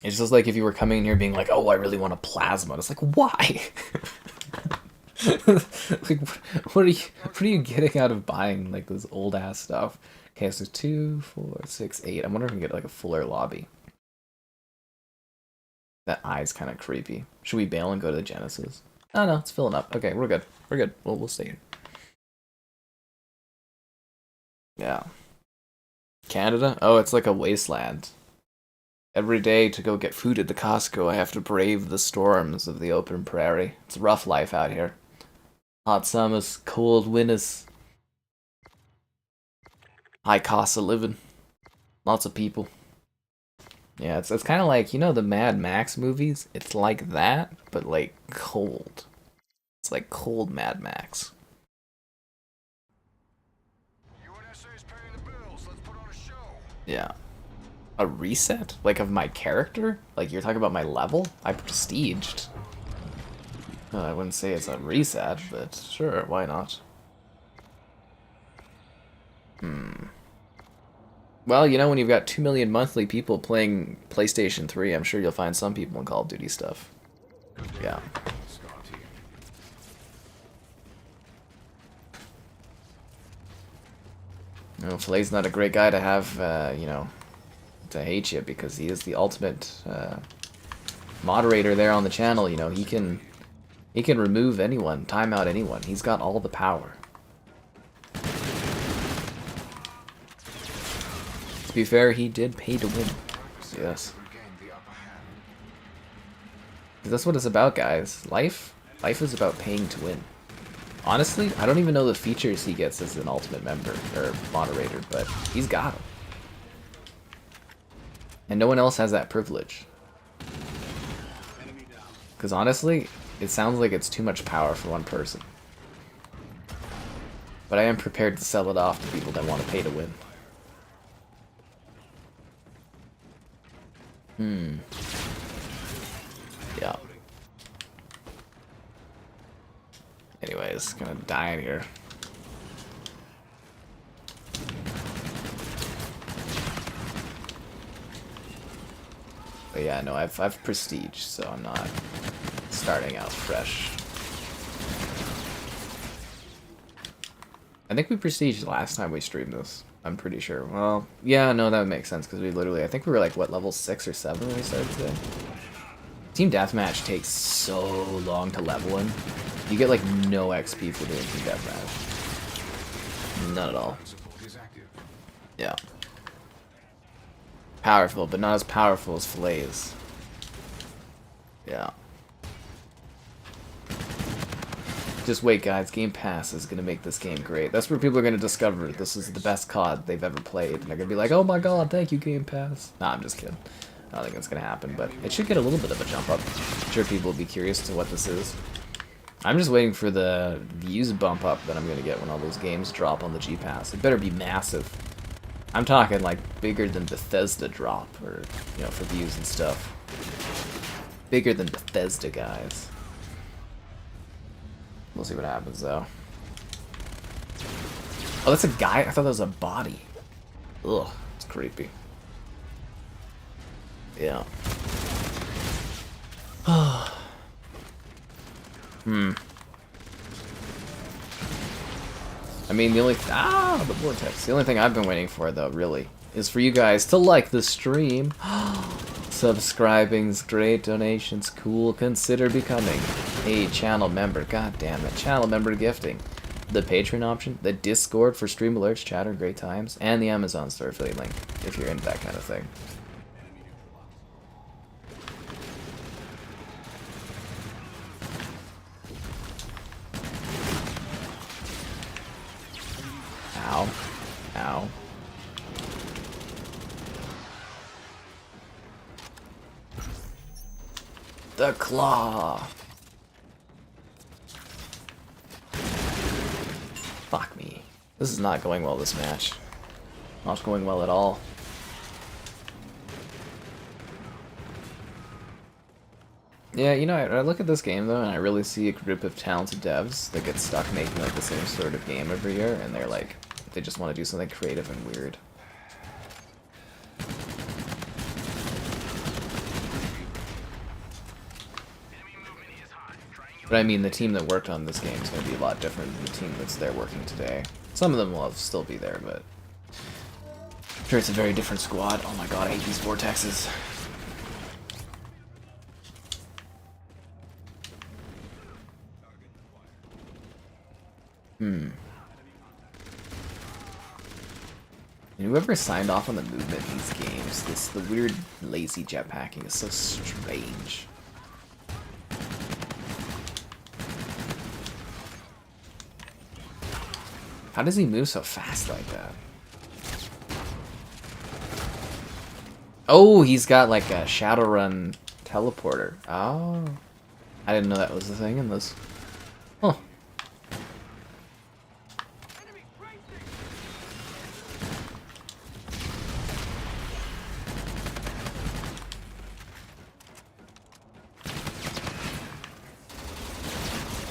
It's just like if you were coming in here being like, oh, I really want a plasma. It's like, why? Like, what are you getting out of buying like this old ass stuff? Okay, so 2, 4, 6, 8. I wonder if we can get like a fuller lobby. That eye's kind of creepy. Should we bail and go to the Genesis? Oh no, it's filling up. Okay, we're good. We're good. We'll stay here. Yeah. Canada? Oh, it's like a wasteland. Every day to go get food at the Costco, I have to brave the storms of the open prairie. It's a rough life out here. Hot summers, cold winters, high cost of living, lots of people. Yeah, it's kind of like, you know, the Mad Max movies? It's like that, but like cold. It's like cold Mad Max. UNSA's paying the bills. Let's put on a show. Yeah. A reset? Like of my character? Like you're talking about my level? I prestiged. I wouldn't say it's a reset, but sure, why not? Well, you know, when you've got 2 million monthly people playing PlayStation 3, I'm sure you'll find some people in Call of Duty stuff. Yeah. No, Flay's not a great guy to have, you know, to hate you, because he is the ultimate moderator there on the channel. You know, he can remove anyone, time out anyone. He's got all the power. To be fair, he did pay to win. Yes. That's what it's about, guys. Life is about paying to win. Honestly, I don't even know the features he gets as an ultimate member or moderator, but he's got them. And no one else has that privilege. Because honestly, it sounds like it's too much power for one person. But I am prepared to sell it off to people that want to pay to win. Yeah. Anyways, gonna die in here. But yeah, no, I've prestige, so I'm not starting out fresh. I think we prestiged last time we streamed this. I'm pretty sure. Well, yeah, no, that would make sense, because we literally, I think we were like, what, level 6 or 7 when we started today? Team Deathmatch takes so long to level in. You get like no XP for doing Team Deathmatch. None at all. Yeah. Powerful, but not as powerful as fillets. Yeah. Just wait, guys. Game Pass is gonna make this game great. That's where people are gonna discover this is the best COD they've ever played. And they're gonna be like, oh my god, thank you, Game Pass. Nah, I'm just kidding. I don't think that's gonna happen, but it should get a little bit of a jump up. I'm sure people will be curious to what this is. I'm just waiting for the views bump up that I'm gonna get when all those games drop on the G Pass. It better be massive. I'm talking like bigger than Bethesda drop, or, you know, for views and stuff. Bigger than Bethesda, guys. We'll see what happens, though. Oh, that's a guy? I thought that was a body. Ugh, it's creepy. Yeah. I mean, the only... the vortex. The only thing I've been waiting for, though, really, is for you guys to like the stream. Subscribing's great, donations cool. Consider becoming a channel member. God damn it. Channel member gifting. The Patreon option, the Discord for stream alerts, chatter, great times, and the Amazon store affiliate link, if you're into that kind of thing. Ow. Ow. The claw. Fuck me. This is not going well, this match. Not going well at all. Yeah, you know, I look at this game, though, and I really see a group of talented devs that get stuck making, like, the same sort of game every year, and they're like, they just want to do something creative and weird. But I mean, the team that worked on this game is going to be a lot different than the team that's there working today. Some of them will still be there, but I'm sure it's a very different squad. Oh my god, I hate these vortexes. And whoever signed off on the movement in these games, the weird lazy jetpacking is so strange. How does he move so fast like that? Oh, he's got like a Shadowrun teleporter. Oh. I didn't know that was the thing in this. Huh.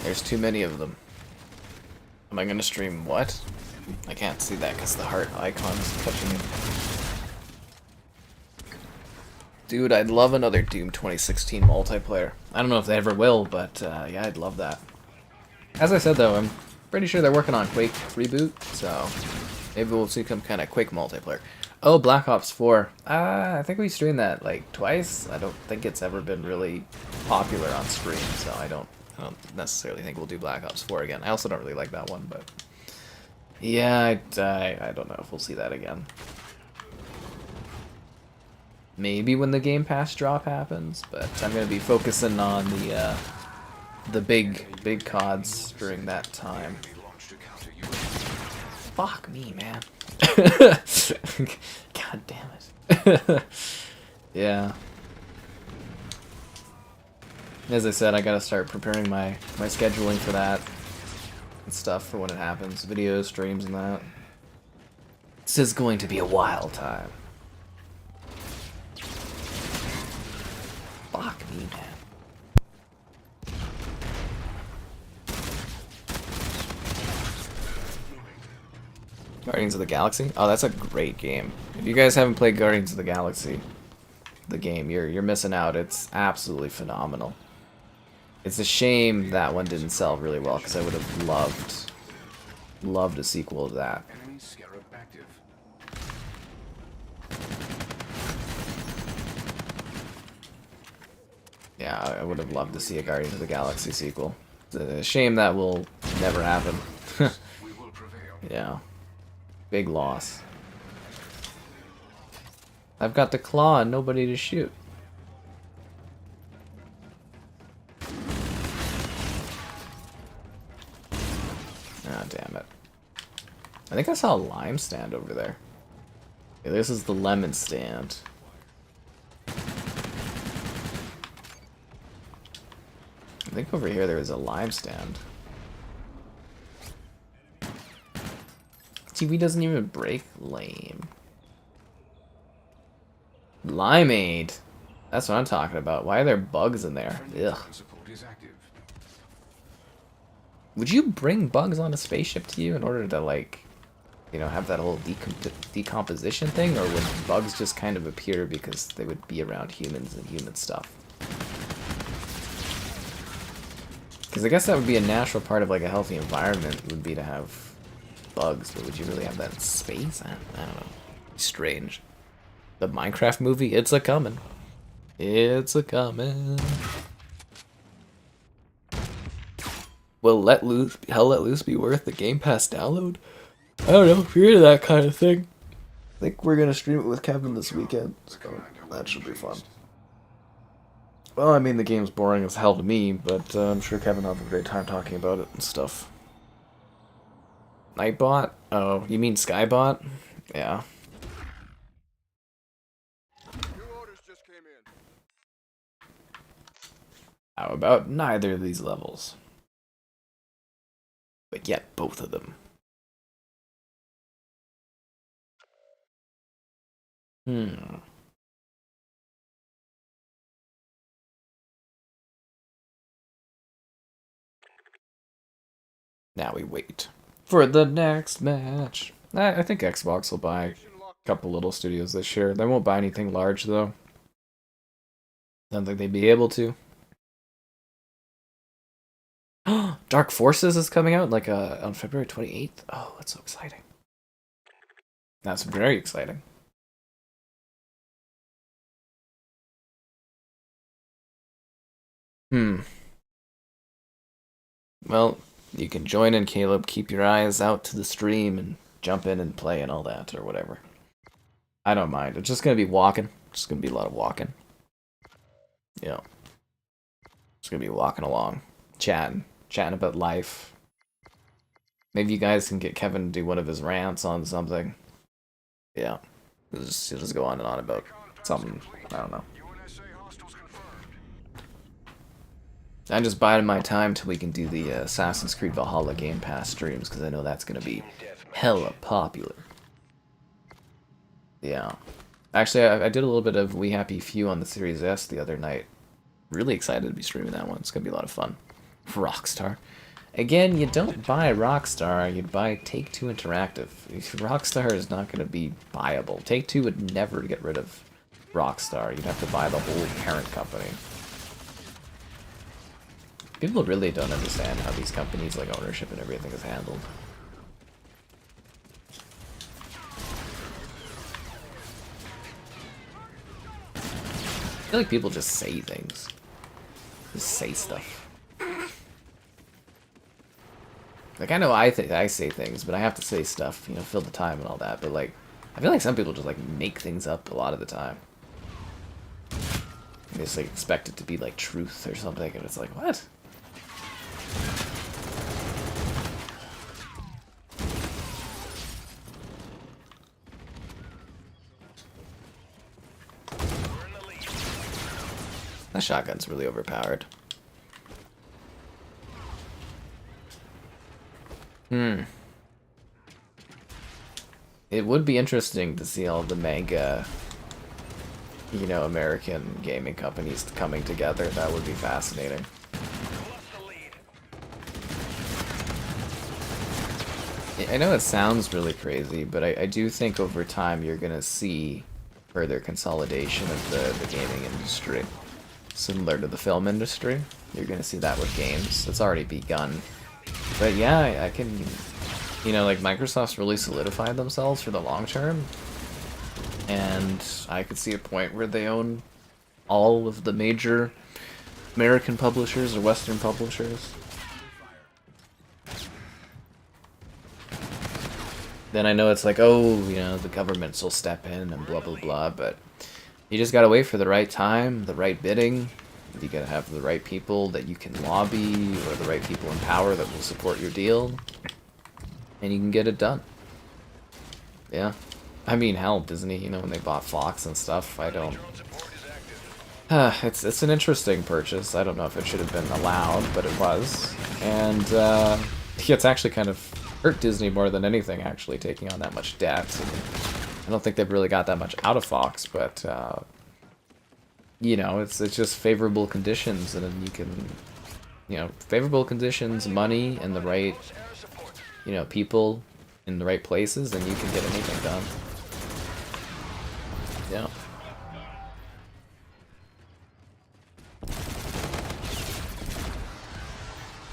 There's too many of them. Am I gonna stream what? I can't see that because the heart icon is touching it. Dude, I'd love another Doom 2016 multiplayer. I don't know if they ever will, but yeah, I'd love that. As I said though, I'm pretty sure they're working on Quake reboot, so maybe we'll see some kind of Quake multiplayer. Oh, Black Ops 4. I think we streamed that like twice. I don't think it's ever been really popular on stream, so I don't necessarily think we'll do Black Ops 4 again. I also don't really like that one, but yeah, I don't know if we'll see that again. Maybe when the Game Pass drop happens, but I'm gonna be focusing on the big CODs during that time. Fuck me, man. God damn it. Yeah. As I said, I gotta start preparing my scheduling for that and stuff for when it happens. Videos, streams, and that. This is going to be a wild time. Fuck me, man. Guardians of the Galaxy? Oh, that's a great game. If you guys haven't played Guardians of the Galaxy, the game, you're missing out. It's absolutely phenomenal. It's a shame that one didn't sell really well, because I would have loved a sequel to that. Yeah, I would have loved to see a Guardians of the Galaxy sequel. It's a shame that will never happen. Yeah. Big loss. I've got the claw and nobody to shoot. Ah, damn it. I think I saw a lime stand over there. Okay, this is the lemon stand. I think over here there is a lime stand. TV doesn't even break? Lame. Limeade. That's what I'm talking about. Why are there bugs in there? Ugh. Would you bring bugs on a spaceship to you in order to, like, you know, have that whole decomposition thing? Or would bugs just kind of appear because they would be around humans and human stuff? Because I guess that would be a natural part of, like, a healthy environment, would be to have bugs. But would you really have that in space? I don't know. Strange. The Minecraft movie, it's a-comin'. It's a-comin'. Will Hell Let Loose be worth the Game Pass download? I don't know, if you're into that kind of thing. I think we're gonna stream it with Kevin this weekend, so that should be fun. Well, I mean, the game's boring as hell to me, but I'm sure Kevin will have a great time talking about it and stuff. Nightbot? Oh, you mean Skybot? Yeah. How about neither of these levels? But yet both of them. Now we wait for the next match. I think Xbox will buy a couple little studios this year. They won't buy anything large, though. Don't think they'd be able to. Dark Forces is coming out like on February 28th. Oh, that's so exciting. That's very exciting. Well, you can join in, Caleb. Keep your eyes out to the stream and jump in and play and all that, or whatever. I don't mind. It's just gonna be walking. It's gonna be a lot of walking. Yeah. It's gonna be walking along, chatting about life. Maybe you guys can get Kevin to do one of his rants on something. Yeah. He'll just go on and on about something. I don't know. I'm just biding my time till we can do the Assassin's Creed Valhalla Game Pass streams, because I know that's going to be hella popular. Yeah. Actually, I did a little bit of We Happy Few on the Series S the other night. Really excited to be streaming that one. It's going to be a lot of fun. Rockstar. Again, you don't buy Rockstar, you buy Take-Two Interactive. Rockstar is not going to be buyable. Take-Two would never get rid of Rockstar. You'd have to buy the whole parent company. People really don't understand how these companies, like ownership and everything, is handled. I feel like people just say things. Just say stuff. Like, I know I say things, but I have to say stuff, you know, fill the time and all that, but like, I feel like some people just like make things up a lot of the time. They just like expect it to be like truth or something, and it's like, what? That shotgun's really overpowered. It would be interesting to see all the mega, you know, American gaming companies coming together. That would be fascinating. I know it sounds really crazy, but I do think over time you're going to see further consolidation of the gaming industry. Similar to the film industry. You're going to see that with games. It's already begun. But yeah, I can, you know, like Microsoft's really solidified themselves for the long term. And I could see a point where they own all of the major American publishers or Western publishers. then I know it's like, oh, you know, the governments will step in and blah, blah, blah, but you just gotta wait for the right time, the right bidding. You gotta have the right people that you can lobby, or the right people in power that will support your deal, and you can get it done. Yeah. I mean, hell, Disney, you know, when they bought Fox and stuff, I don't... it's an interesting purchase. I don't know if it should have been allowed, but it was. And, it's actually kind of hurt Disney more than anything, actually, taking on that much debt. I don't think they've really got that much out of Fox, but, you know, it's just favorable conditions, and then you can, you know, favorable conditions, money, and the right, you know, people in the right places, and you can get anything done. Yeah.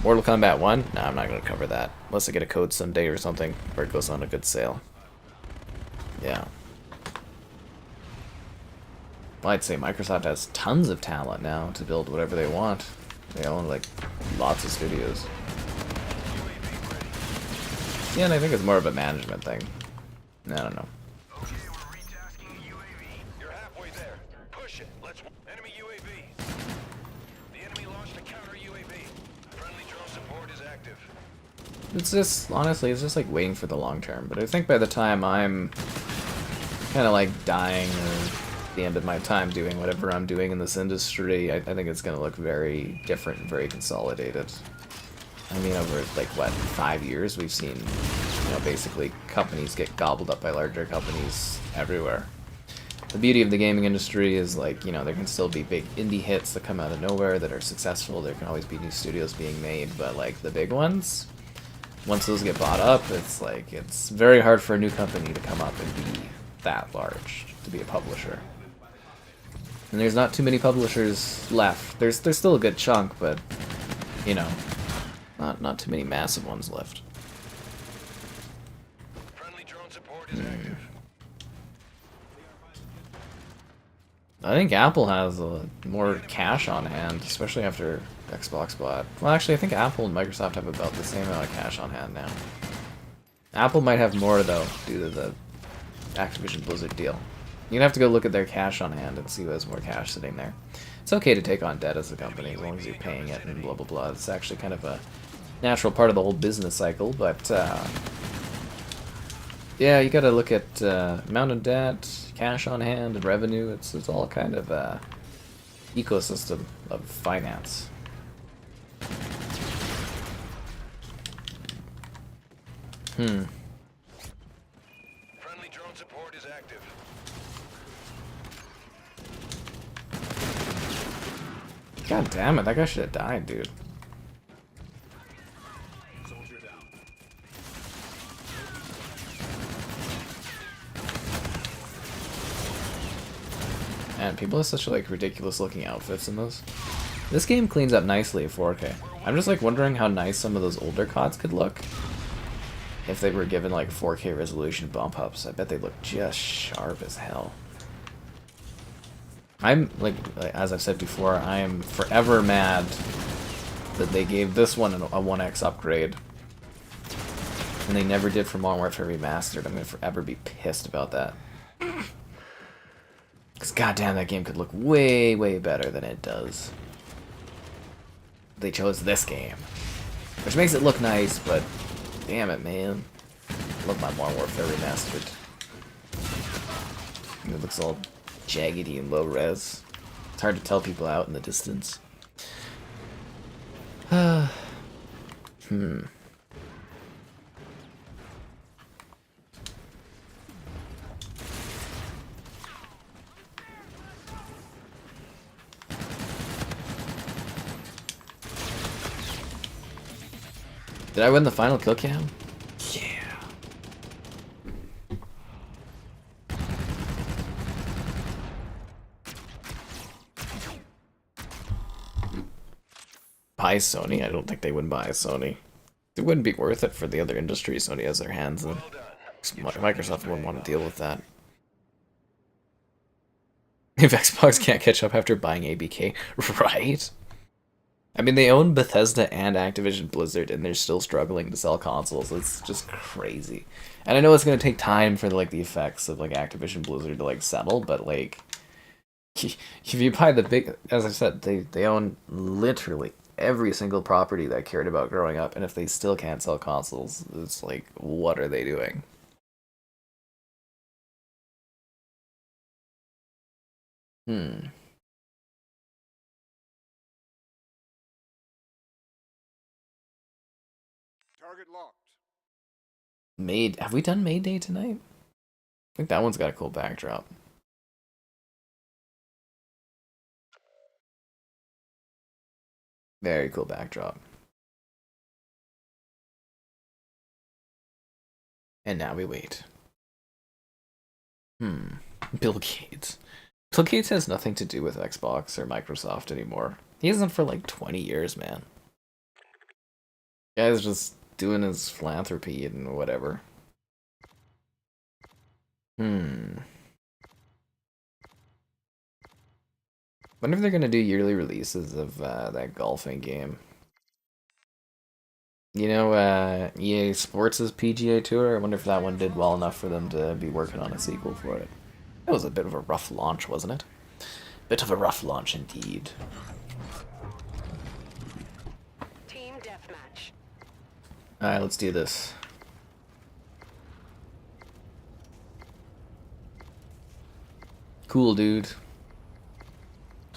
Mortal Kombat 1? No, I'm not going to cover that. Unless I get a code someday or something, or it goes on a good sale. Yeah. Well, I'd say Microsoft has tons of talent now to build whatever they want. They own, like, lots of studios. Yeah, and I think it's more of a management thing. I don't know. Okay, we're retasking a UAV. You're halfway there. Push it. Let's... Enemy UAV. The enemy launched a counter UAV. Friendly drone support is active. It's just, honestly, it's just like waiting for the long term. But I think by the time I'm kind of like dying or the end of my time doing whatever I'm doing in this industry, I think it's going to look very different and very consolidated. I mean, over, like, what, 5 years, we've seen, you know, basically companies get gobbled up by larger companies everywhere. The beauty of the gaming industry is, like, you know, there can still be big indie hits that come out of nowhere that are successful. There can always be new studios being made, but, like, the big ones, once those get bought up, it's, like, it's very hard for a new company to come up and be that large, to be a publisher. And there's not too many publishers left. There's still a good chunk, but, you know, not too many massive ones left. Friendly drone support is active. I think Apple has more cash on hand, especially after Xbox bought. Well, actually, I think Apple and Microsoft have about the same amount of cash on hand now. Apple might have more, though, due to the Activision Blizzard deal. You'd have to go look at their cash on hand and see who has more cash sitting there. It's okay to take on debt as a company as long as you're paying it and blah blah blah. It's actually kind of a natural part of the whole business cycle, but yeah, you gotta look at amount of debt, cash on hand, and revenue. It's all kind of a ecosystem of finance. Friendly drone support is active. God damn it, that guy should have died, dude. Man, people have such like ridiculous looking outfits in this. This game cleans up nicely at 4K. I'm just like wondering how nice some of those older CODs could look if they were given like 4K resolution bump ups. I bet they look just sharp as hell. I'm like as I've said before, I am forever mad that they gave this one a 1x upgrade and they never did for Modern Warfare Remastered. I'm gonna forever be pissed about that. Because goddamn, that game could look way, way better than it does. They chose this game, which makes it look nice, but damn it, man. I love my Modern Warfare Remastered. It looks all jaggedy and low res. It's hard to tell people out in the distance. Did I win the final kill cam? Yeah. Buy Sony? I don't think they would buy Sony. It wouldn't be worth it for the other industry Sony has their hands in. Microsoft wouldn't want to deal with that. If Xbox can't catch up after buying ABK, right? I mean, they own Bethesda and Activision Blizzard, and they're still struggling to sell consoles. It's just crazy. And I know it's gonna take time for like the effects of like Activision Blizzard to like settle, but like if you buy the big, as I said, they own literally every single property that I cared about growing up, and if they still can't sell consoles, it's like, what are they doing? Hmm. Target locked. Have we done Mayday tonight? I think that one's got a cool backdrop. Very cool backdrop. And now we wait. Hmm. Bill Gates. Bill Gates has nothing to do with Xbox or Microsoft anymore. He hasn't for like 20 years, man. Guy's just doing his philanthropy and whatever. Hmm. Wonder if they're gonna do yearly releases of that golfing game. You know, EA Sports' PGA Tour? I wonder if that one did well enough for them to be working on a sequel for it. That was a bit of a rough launch, wasn't it? Bit of a rough launch indeed. Team deathmatch. Alright, let's do this. Cool, dude.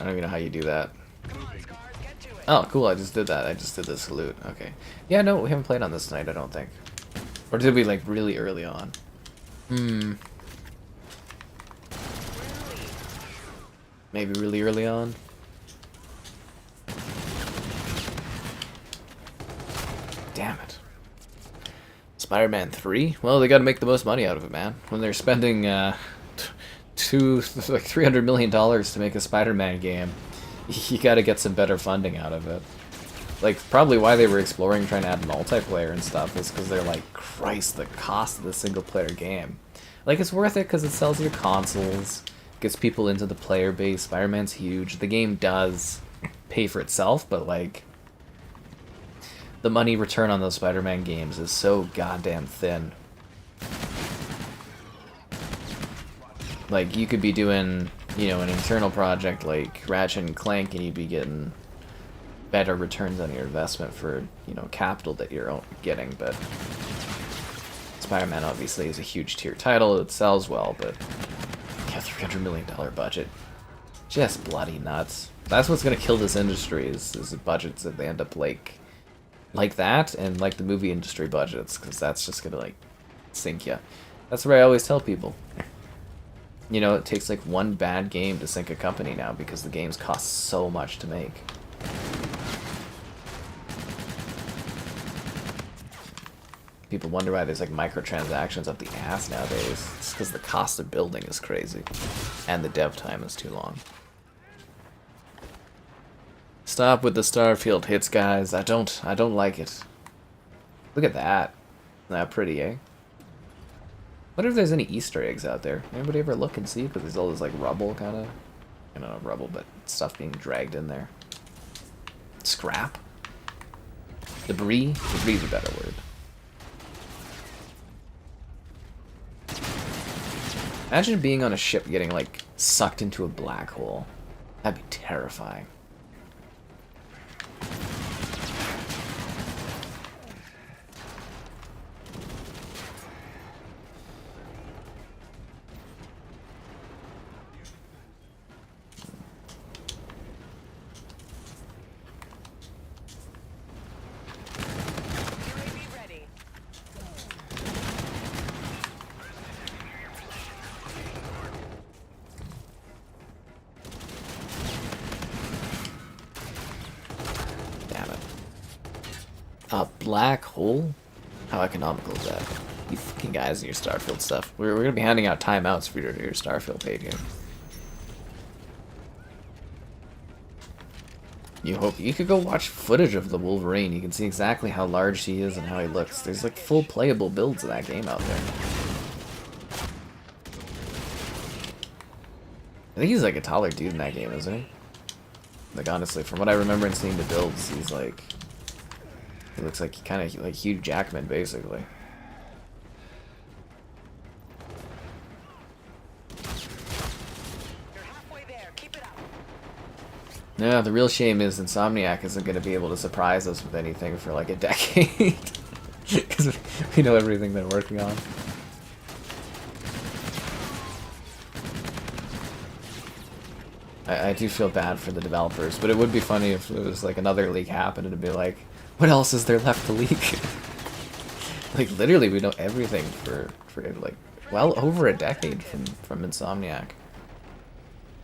I don't even know how you do that. Come on, Scars, get to it. Oh, cool, I just did that. I just did the salute. Okay. Yeah, no, we haven't played on this tonight, I don't think. Or did we, like, really early on? Hmm. Maybe really early on? Damn it. Spider-Man 3? Well, they gotta make the most money out of it, man. When they're spending, like $300 million to make a Spider-Man game, you gotta get some better funding out of it. Like, probably why they were exploring trying to add multiplayer and stuff is because they're like, Christ, the cost of the single-player game. Like, it's worth it because it sells your consoles, gets people into the player base, Spider-Man's huge, the game does pay for itself, but like, the money return on those Spider-Man games is so goddamn thin. Like, you could be doing, you know, an internal project like Ratchet and Clank and you'd be getting better returns on your investment for, you know, capital that you're getting, but Spider-Man obviously is a huge tier title, it sells well, but yeah, $300 million budget. Just bloody nuts. That's what's gonna kill this industry is the budgets that they end up like that and like the movie industry budgets, because that's just gonna like sink you. That's what I always tell people. You know, it takes like one bad game to sink a company now because the games cost so much to make. People wonder why there's like microtransactions up the ass nowadays. It's because the cost of building is crazy and the dev time is too long. Stop with the Starfield hits, guys. I don't like it. Look at that. Not pretty, eh? Wonder if there's any Easter eggs out there. Anybody ever look and see? Because there's all this like rubble, kind of. I don't know, rubble, but stuff being dragged in there. Scrap? Debris? Debris is a better word. Imagine being on a ship getting like sucked into a black hole. That'd be terrifying. UAV ready. Damn it. A black hole? How economical is that? You fucking guys and your Starfield stuff. We're gonna be handing out timeouts for your Starfield page here. You hope you could go watch footage of the Wolverine. You can see exactly how large he is and how he looks. There's like full playable builds of that game out there. I think he's like a taller dude in that game, isn't he? Like honestly, from what I remember and seeing the builds, he's like, he looks like kind of like Hugh Jackman basically. Yeah, the real shame is Insomniac isn't going to be able to surprise us with anything for like a decade. Because we know everything they're working on. I do feel bad for the developers, but it would be funny if it was like another leak happened and it'd be like, what else is there left to leak? Like literally we know everything for like well over a decade from Insomniac.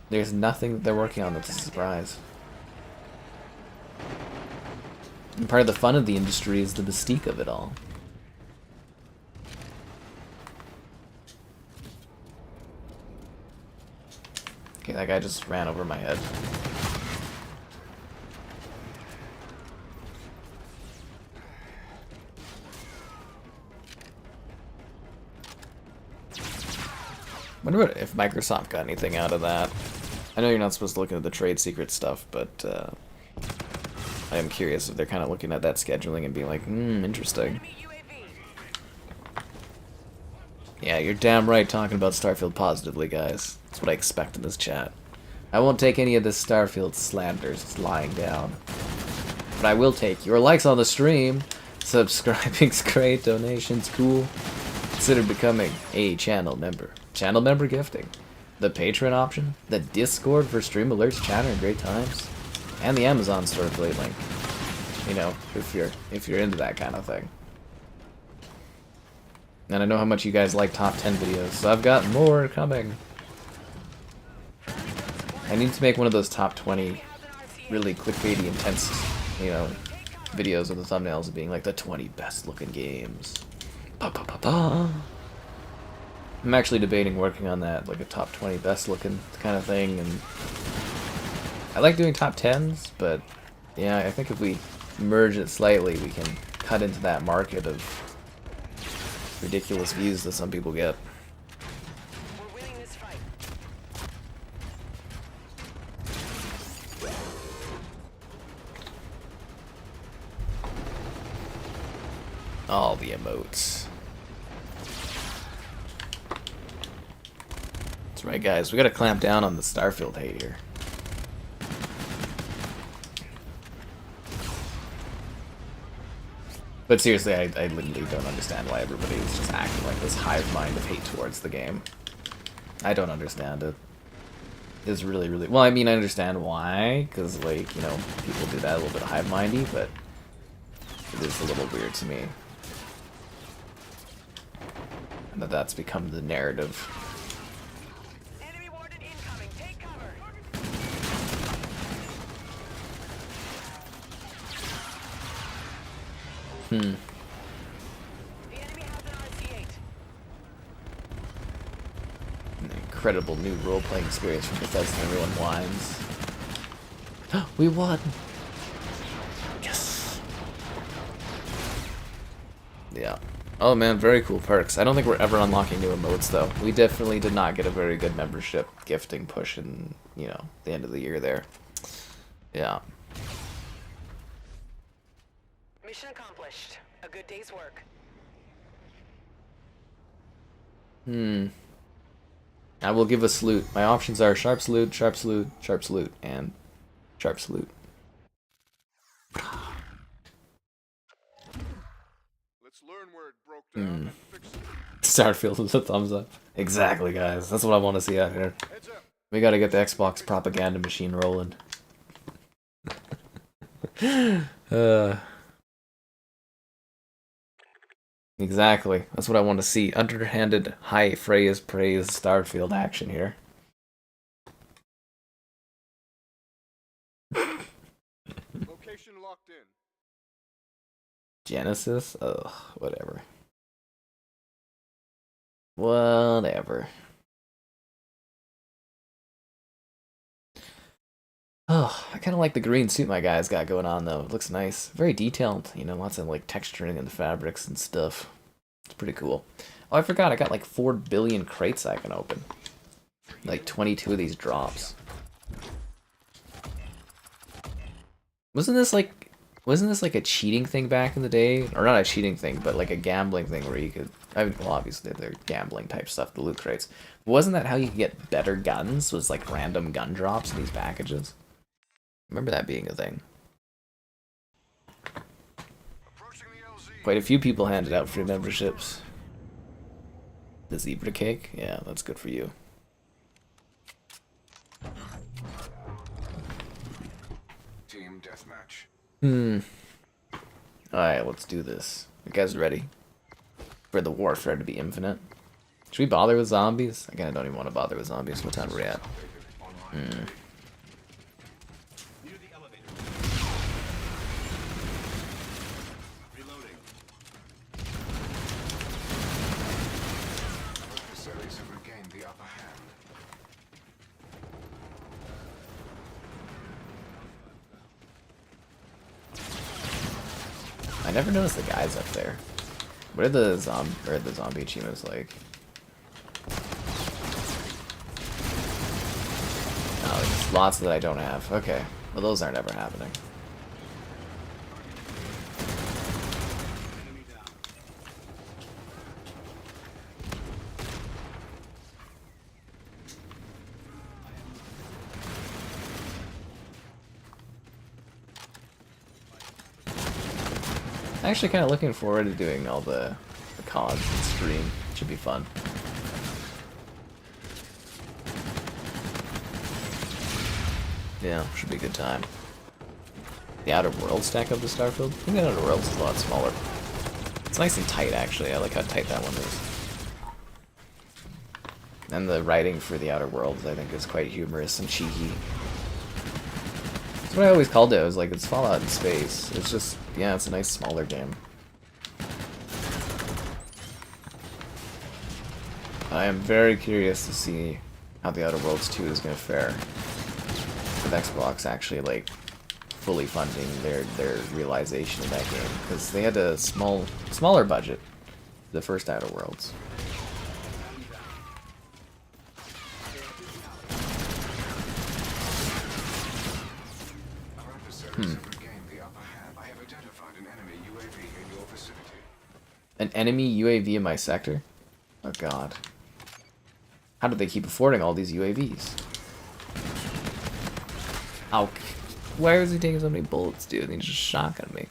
There's nothing that they're working on that's a surprise. And part of the fun of the industry is the mystique of it all. Okay, that guy just ran over my head. Wonder what if Microsoft got anything out of that. I know you're not supposed to look into the trade secret stuff, but I am curious if they're kind of looking at that scheduling and being like, interesting. Yeah, you're damn right talking about Starfield positively, guys. That's what I expect in this chat. I won't take any of this Starfield slanders lying down. But I will take your likes on the stream. Subscribing's great, donations cool. Consider becoming a channel member. Channel member gifting. The Patreon option. The Discord for stream alerts, chatter, and great times. And the Amazon store affiliate link. You know, if you're into that kind of thing. And I know how much you guys like top 10 videos, so I've got more coming. I need to make one of those top 20 really clickbaity, intense, you know, videos with the thumbnails being like the 20 best looking games. Ba, ba, ba, ba. I'm actually debating working on that, like a top 20 best looking kind of thing, and I like doing top 10s, but yeah, I think if we merge it slightly, we can cut into that market of ridiculous views that some people get. We're winning this fight. All the emotes. That's right, guys. We gotta clamp down on the Starfield hate here. But seriously, I literally don't understand why everybody is just acting like this hive mind of hate towards the game. I don't understand it. It's really, really... Well, I mean, I understand why, because, like, you know, people do that a little bit hive-mindy, but it is a little weird to me. And that's become the narrative. Enemy warden incoming. Take cover. The enemy has an RC-8. An incredible new role-playing experience from Bethesda. Everyone whines. We won! Yes! Yeah. Oh man, very cool perks. I don't think we're ever unlocking new emotes though. We definitely did not get a very good membership gifting push in, you know, the end of the year there. Yeah. Mission accomplished. A good day's work. I will give a salute. My options are sharp salute, sharp salute, sharp salute, and sharp salute. Let's learn where it broke down and fix it. Starfield with a thumbs up. Exactly, guys. That's what I want to see out here. Heads up. We gotta get the Xbox propaganda machine rolling. Exactly. That's what I want to see. Underhanded, high praise Starfield action here. Location locked in. Genesis? Ugh, whatever. Whatever. Oh, I kind of like the green suit my guy's got going on, though. It looks nice. Very detailed, you know, lots of, like, texturing in the fabrics and stuff. It's pretty cool. Oh, I forgot, I got, like, 4 billion crates I can open. Like, 22 of these drops. Wasn't this, like a cheating thing back in the day? Or not a cheating thing, but, like, a gambling thing where you could... I mean, well, obviously, they're gambling type stuff, the loot crates. Wasn't that how you could get better guns? Was, like, random gun drops in these packages? Remember that being a thing. Approaching the LZ. Quite a few people handed out free memberships. The zebra cake? Yeah, that's good for you. Team deathmatch. Alright, let's do this. You guys ready? For the warfare to be infinite? Should we bother with zombies? Again, I don't even want to bother with zombies. What time are we at? Adversaries have regained the upper hand. I never noticed the guys up there. What are the zombie achievements like? Oh, there's lots that I don't have. Okay. Well, those aren't ever happening. I'm actually kind of looking forward to doing all the CODs and stream. Should be fun. Yeah, should be a good time. The Outer Worlds stack up to Starfield? I think the Outer Worlds is a lot smaller. It's nice and tight, actually. I like how tight that one is. And the writing for the Outer Worlds, I think, is quite humorous and cheeky. That's what I always called it. I was like, it's Fallout in space. It's just, yeah, it's a nice smaller game. I am very curious to see how the Outer Worlds 2 is going to fare with Xbox actually, like, fully funding their realization of that game, because they had a smaller budget, the first Outer Worlds. An enemy UAV in my sector? Oh god. How did they keep affording all these UAVs? Ow. Why is he taking so many bullets, dude? He's just shotgun me.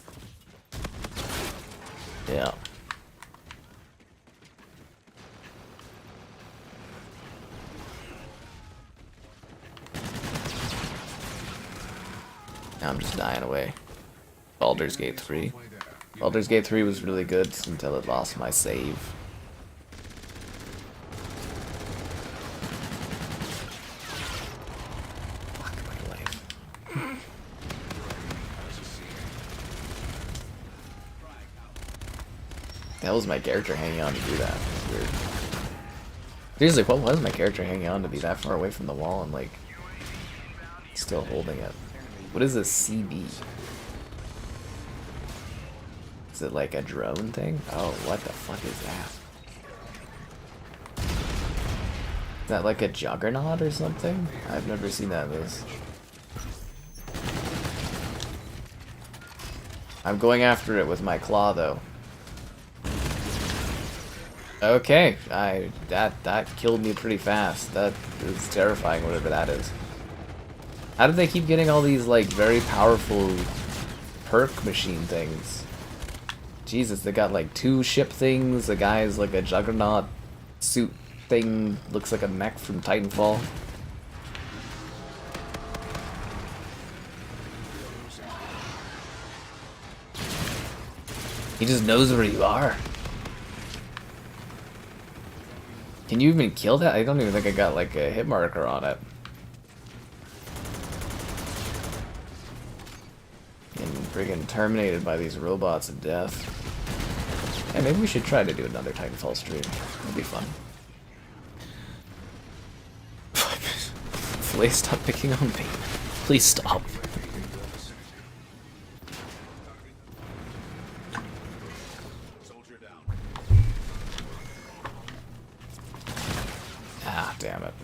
Yeah. Now I'm just dying away. Baldur's Gate 3. Baldur's Gate 3 was really good until it lost my save. Fuck my life. That was my character hanging on to do that. It's weird. Seriously, what was my character hanging on to be that far away from the wall and like still holding it? What is this CB? Is it like a drone thing? Oh, what the fuck is that? Is that like a juggernaut or something? I've never seen that in this. I'm going after it with my claw though. Okay, that killed me pretty fast. That is terrifying, whatever that is. How did they keep getting all these like very powerful perk machine things? Jesus, they got like 2 ship things, the guy's like a juggernaut suit thing, looks like a mech from Titanfall. He just knows where you are. Can you even kill that? I don't even think I got like a hit marker on it. Getting friggin' terminated by these robots of death. Hey, maybe we should try to do another Titanfall stream. It'd be fun. Flay, stop picking on me. Please stop. Ah, damn it.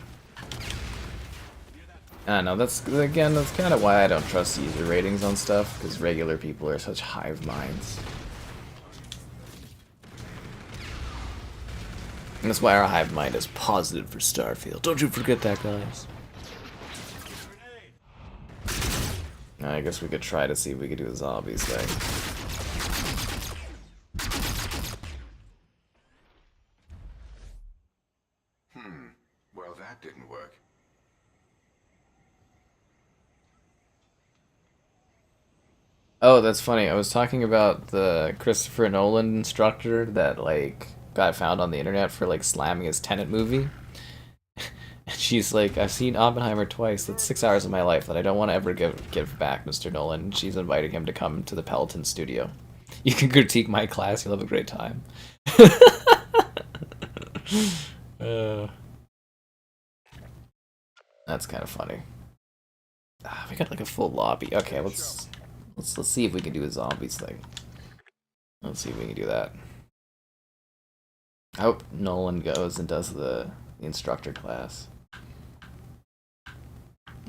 I don't know, that's kind of why I don't trust user ratings on stuff, because regular people are such hive minds. And that's why our hive mind is positive for Starfield. Don't you forget that, guys. I guess we could try to see if we could do a zombies thing. Well, that didn't work. Oh, that's funny. I was talking about the Christopher Nolan instructor that like got found on the internet for like slamming his Tenet movie. And she's like, I've seen Oppenheimer twice. That's 6 hours of my life that I don't want to ever give back, Mr. Nolan. And she's inviting him to come to the Peloton studio. You can critique my class. You'll have a great time. That's kind of funny. We got like a full lobby. Okay, let's see if we can do a zombies thing. Let's see if we can do that. I hope Nolan goes and does the instructor class.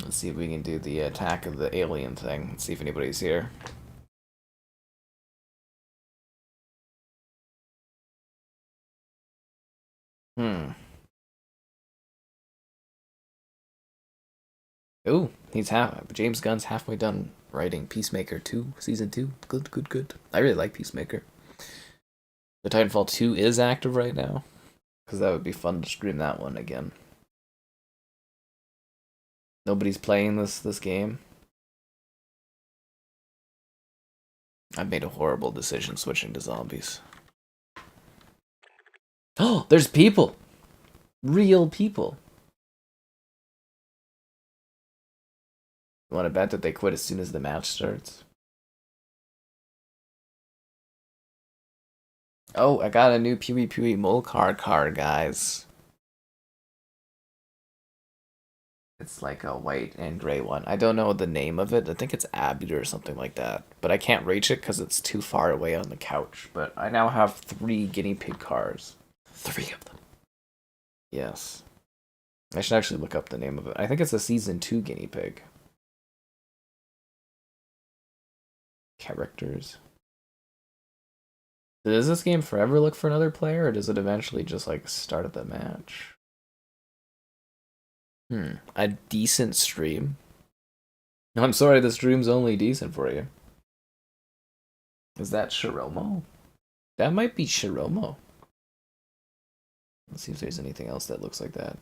Let's see if we can do the attack of the alien thing. Let's see if anybody's here. Ooh, James Gunn's halfway done writing Peacemaker 2, Season 2. Good, good, good. I really like Peacemaker. The Titanfall 2 is active right now, because that would be fun to stream that one again. Nobody's playing this game. I made a horrible decision switching to zombies. Oh, there's people! Real people! You want to bet that they quit as soon as the match starts? Oh, I got a new PvP Molcar card, guys. It's like a white and gray one. I don't know the name of it. I think it's Abby or something like that. But I can't reach it because it's too far away on the couch. But I now have 3 guinea pig cars. 3 of them. Yes. I should actually look up the name of it. I think it's a Season 2 guinea pig. Characters. Does this game forever look for another player, or does it eventually just like start at the match? A decent stream? I'm sorry, the stream's only decent for you. Is that Shiromo? That might be Shiromo. Let's see if there's anything else that looks like that.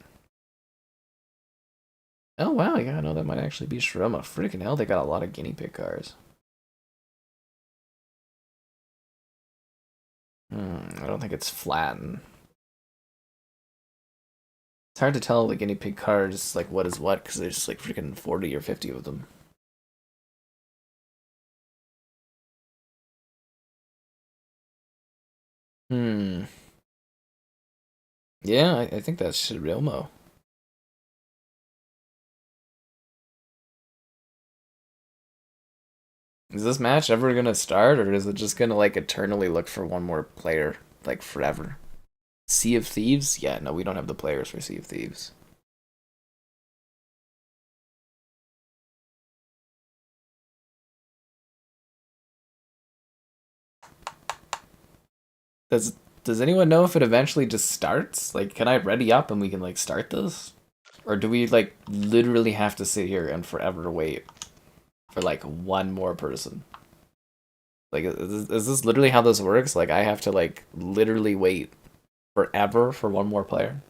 Oh wow, yeah, no, that might actually be Shiromo. Freaking hell, they got a lot of guinea pig cars. I don't think it's flattened. It's hard to tell the guinea pig cars, like, what is what, because there's like freaking 40 or 50 of them. Yeah, I think that's Shiromo. Is this match ever gonna start, or is it just gonna like eternally look for one more player, like forever? Sea of Thieves? Yeah, no, we don't have the players for Sea of Thieves. Does anyone know if it eventually just starts? Like, can I ready up and we can like start this? Or do we like literally have to sit here and forever wait for like one more person? Like, is this literally how this works? Like, I have to like literally wait forever for one more player?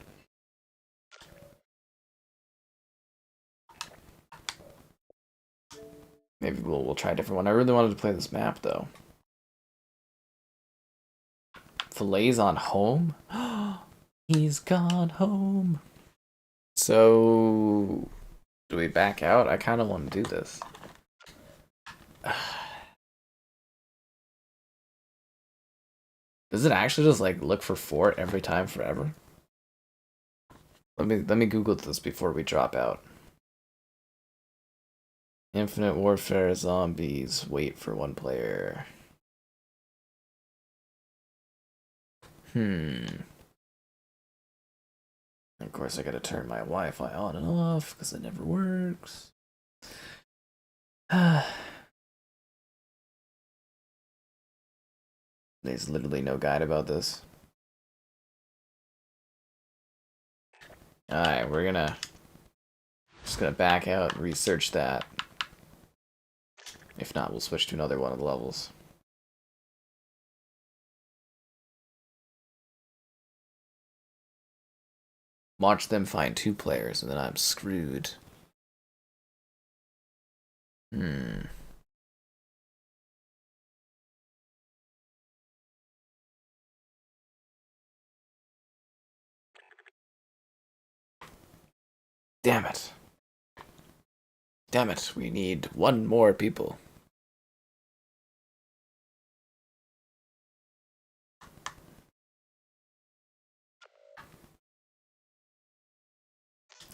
Maybe we'll try a different one. I really wanted to play this map though. Fillets on home? He's gone home. So, do we back out? I kind of want to do this. Does it actually just like look for fort every time forever? Let me Google this before we drop out. Infinite Warfare Zombies. Wait for one player. Of course, I gotta turn my Wi-Fi on and off because it never works. There's literally no guide about this. Alright, just gonna back out and research that. If not, we'll switch to another one of the levels. Watch them find 2 players, and then I'm screwed. Damn it. Damn it, we need 1 more people.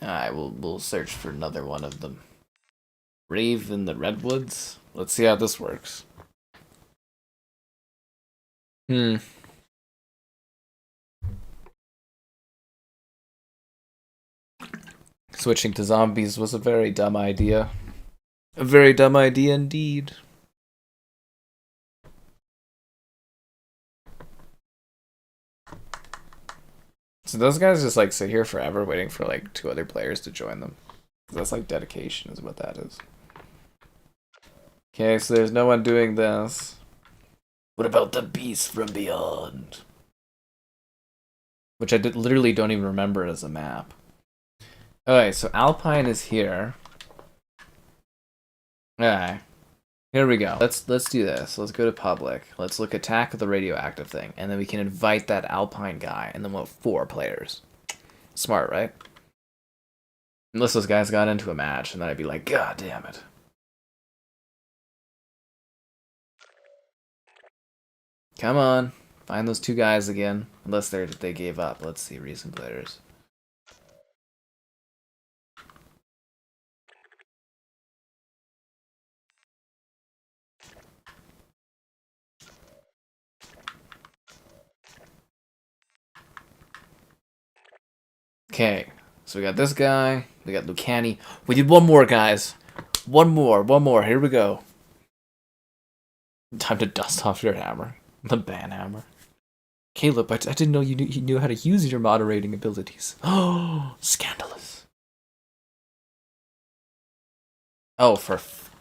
Alright, we'll search for another one of them. Rave in the Redwoods? Let's see how this works. Switching to zombies was a very dumb idea. A very dumb idea indeed. So those guys just like sit here forever waiting for like 2 other players to join them. That's like dedication is what that is. Okay, so there's no one doing this. What about the beast from beyond? Which I literally don't even remember as a map. Alright, so Alpine is here. Alright. Here we go. Let's do this. Let's go to public. Let's look attack the radioactive thing. And then we can invite that Alpine guy. And then we'll have 4 players. Smart, right? Unless those guys got into a match. And then I'd be like, God damn it. Come on. Find those 2 guys again. Unless they gave up. Let's see. Recent players. Okay, so we got this guy, we got Lucani. We need 1 more, guys. One more. Here we go. Time to dust off your hammer. The ban hammer. Caleb, I didn't know you knew how to use your moderating abilities. Oh, scandalous. Oh,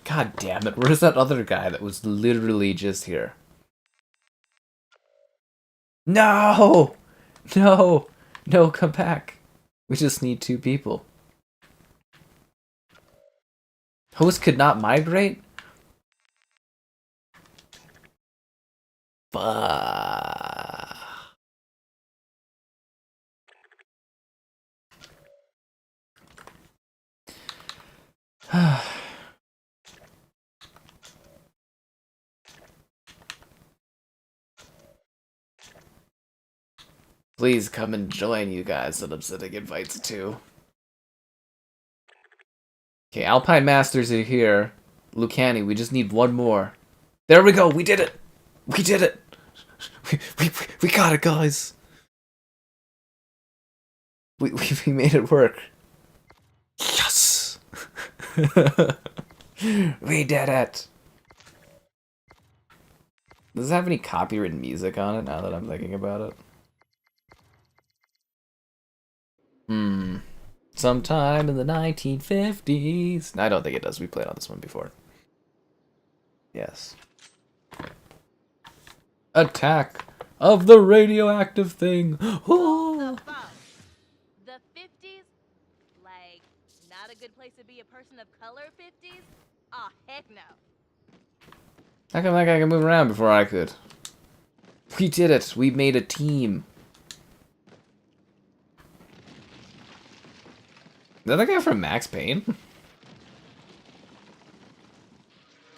God damn it. Where's that other guy that was literally just here? No! No! No, come back. We just need 2 people. Host could not migrate? Fuck. Please come and join you guys that I'm sending invites to. Okay, Alpine Masters are here. Lucani, we just need 1 more. There we go, we did it! We did it! We got it, guys! We made it work. Yes! We did it! Does it have any copyrighted music on it now that I'm thinking about it? Sometime in the 1950s. I don't think it does. We played on this one before. Yes. Attack of the radioactive thing. Oh. The 50s? Like, not a good place to be a person of color 50s? Aw, heck no. How come that guy can move around before I could? We did it. We made a team. Is that the guy from Max Payne?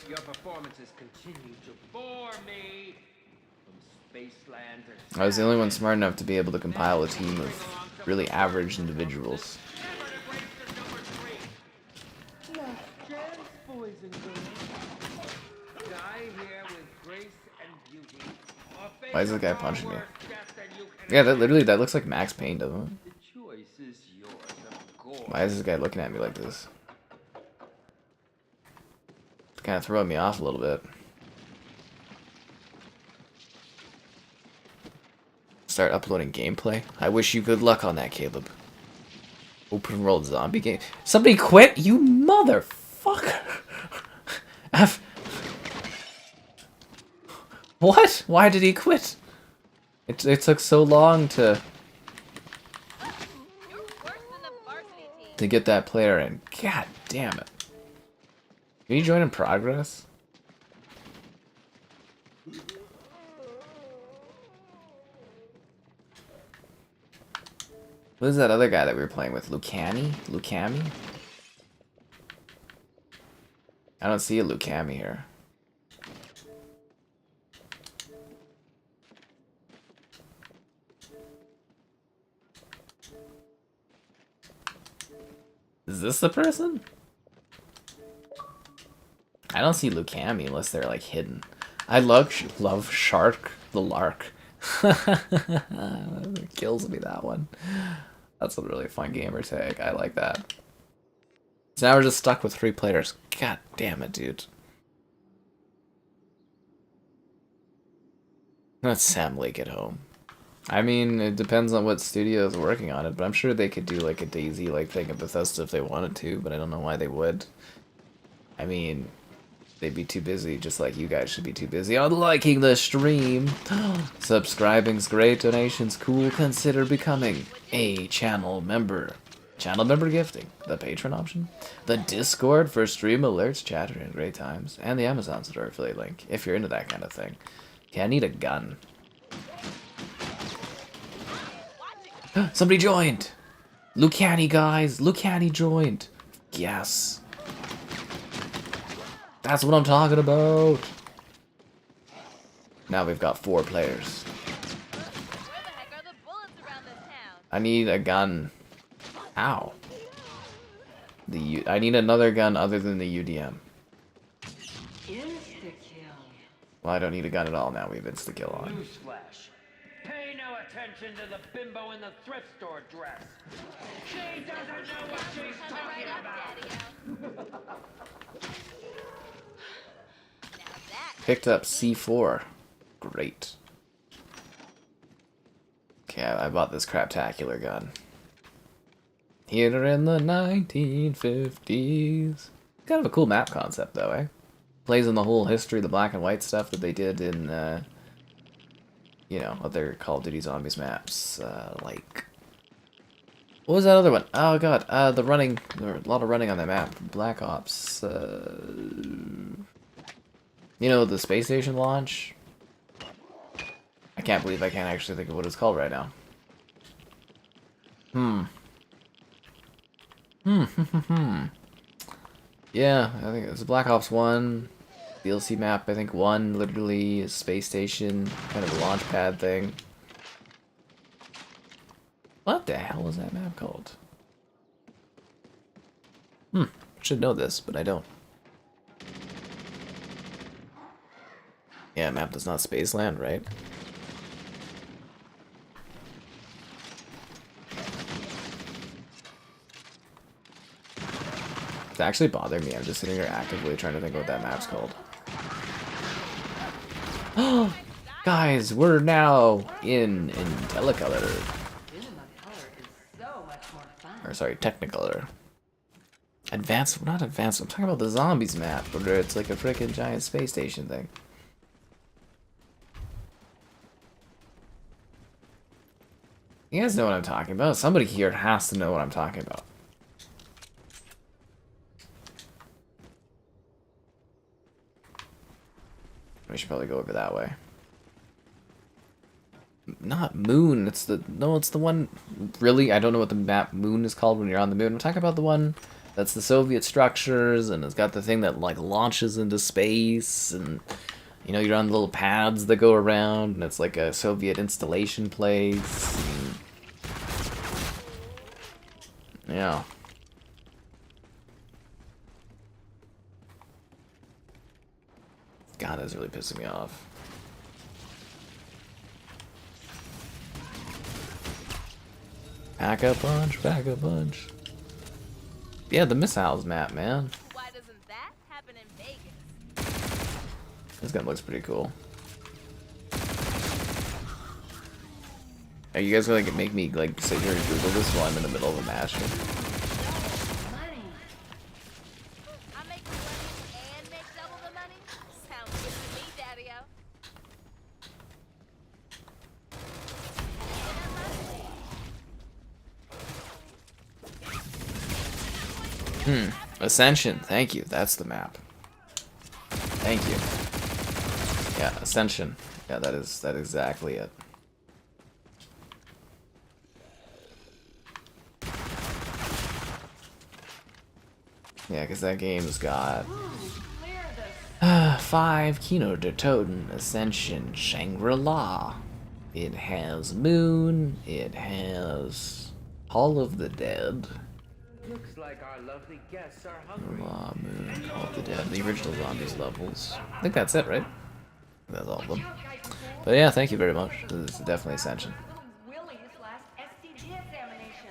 Your performances continue to bore me. From spaceland to I was the only one smart enough to be able to compile a team of really average individuals. Why is this guy punching me? Yeah, that looks like Max Payne, doesn't it? Why is this guy looking at me like this? It's kind of throwing me off a little bit. Start uploading gameplay? I wish you good luck on that, Caleb. Open world zombie game. Somebody quit? You motherfucker! What? Why did he quit? It took so long to You're worse than the varsity team. get that player in. God damn it. Can you join in progress? What is that other guy that we were playing with? Lucami? Lucami? I don't see a Lucami here. Is this the person? I don't see Lucami unless they're like hidden. I love Shark the Lark. It kills me, that one. That's a really fun gamer tag. I like that. So now we're just stuck with 3 players. God damn it, dude. Let Sam Lake at home. I mean, it depends on what studio is working on it, but I'm sure they could do like a Daisy-like thing at Bethesda if they wanted to, but I don't know why they would. I mean, they'd be too busy, just like you guys should be too busy on liking the stream. Subscribing's great, donations cool, consider becoming a channel member. Channel member gifting, the patron option, the Discord for stream alerts, chatter, and great times, and the Amazon store affiliate link, if you're into that kind of thing. Okay, I need a gun. Somebody joined! Lucani, guys! Lucani joined! Yes. That's what I'm talking about! Now we've got 4 players. Where the heck are the bullets around this town? I need a gun. Ow. I need another gun other than the UDM. Insta-kill. Well, I don't need a gun at all now. We have insta-kill on. Newsflash. Pay no attention to the bimbo in the thrift store dress. She doesn't know what she's Coming right talking up, about. Daddy-o. Now that Picked up C4. Great. Okay, I bought this craptacular gun. Here in the 1950s. Kind of a cool map concept, though, eh? Plays in the whole history of the black and white stuff that they did in, you know, other Call of Duty Zombies maps. Like... What was that other one? Oh, God. The running... There were a lot of running on that map. Black Ops. You know, the space station launch? I can't believe I can't actually think of what it's called right now. Yeah, I think it's Black Ops 1. DLC map, I think 1, literally a space station, kind of a launch pad thing. What the hell is that map called? I should know this, but I don't. Yeah, map does not spaceland, right? It's actually bothering me. I'm just sitting here actively trying to think of what that map's called. Guys, we're now in Telecolor. Cinema color is so much more fun. Or sorry, Technicolor. Advanced, not advanced. I'm talking about the zombies map, where it's like a freaking giant space station thing. You guys know what I'm talking about. Somebody here has to know what I'm talking about. We should probably go over that way. Not Moon, it's the... No, it's the one... Really? I don't know what the map Moon is called when you're on the moon. I'm talking about the one that's the Soviet structures, and it's got the thing that, like, launches into space, and... You know, you're on the little pads that go around, and it's like a Soviet installation place. And... Yeah. God, that's really pissing me off. Pack a punch, pack a punch. Yeah, the missiles map, man. why doesn't that happen in Vegas? This gun looks pretty cool. Are you guys gonna make me like sit here and Google this while I'm in the middle of a match? I make the money and make double the money? Sounds good to me, Daddy-o. Ascension. Thank you. That's the map. Thank you. Yeah, Ascension. Yeah, that's exactly it. Yeah, because that game's got 5 Kino der Toten, Ascension, Shangri-La. It has Moon. It has Hall of the Dead. Looks like our lovely guests are hungry. La, Moon, Hall of the Dead. The original Zombies levels. I think that's it, right? That's all of them. But yeah, thank you very much. This is definitely Ascension. Willie's last STD examination.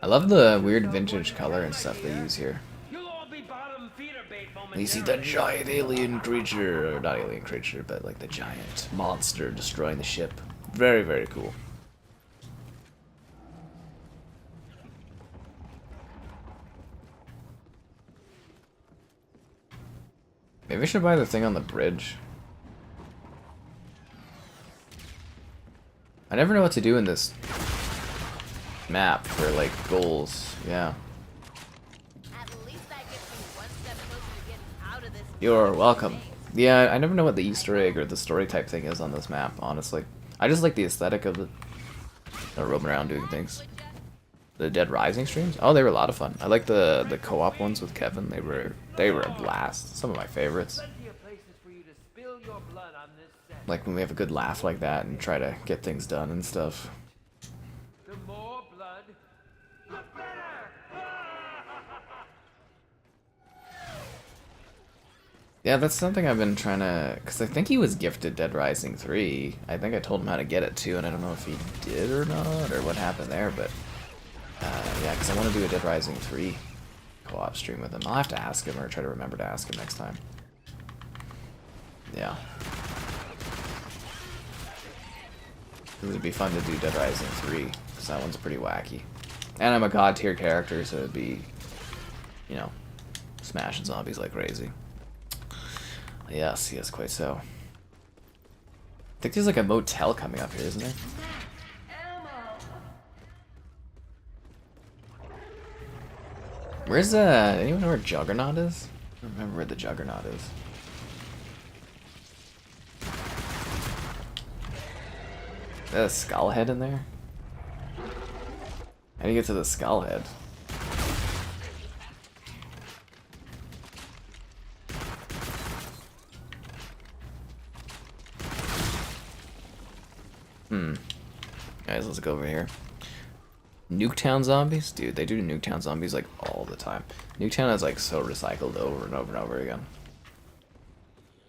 I love the weird vintage color and stuff they use here. You'll all be bottom feeder bait You see the giant alien creature, or not alien creature, but like the giant monster destroying the ship. Very, very cool. Maybe I should buy the thing on the bridge. I never know what to do in this map for like goals. Yeah. At least that gets me one step closer to getting out of this. You're welcome. Yeah, I never know what the Easter egg or the story type thing is on this map, honestly. I just like the aesthetic of it. Roaming around doing things. The Dead Rising streams? Oh, they were a lot of fun. I like the co-op ones with Kevin. They were a blast. Some of my favorites. Plenty of places for you to spill your blood on this set. Like when we have a good laugh like that and try to get things done and stuff. The more blood, the better. Yeah, that's something I've been trying to... Because I think he was gifted Dead Rising 3. I think I told him how to get it too, and I don't know if he did or not, or what happened there, but... yeah, because I want to do a Dead Rising 3 co-op stream with him. I'll have to ask him, or try to remember to ask him next time. Yeah. It would be fun to do Dead Rising 3, because that one's pretty wacky. And I'm a god tier character, so it'd be, you know, smashing zombies like crazy. Yes, yes, quite so. I think there's like a motel coming up here, isn't there? Where's anyone know where Juggernaut is? I don't remember where the Juggernaut is. Is that a skull head in there? How do you get to the skull head? Guys, let's go over here. Nuketown zombies? Dude, they do Nuketown zombies like all the time. Nuketown is like so recycled over and over and over again.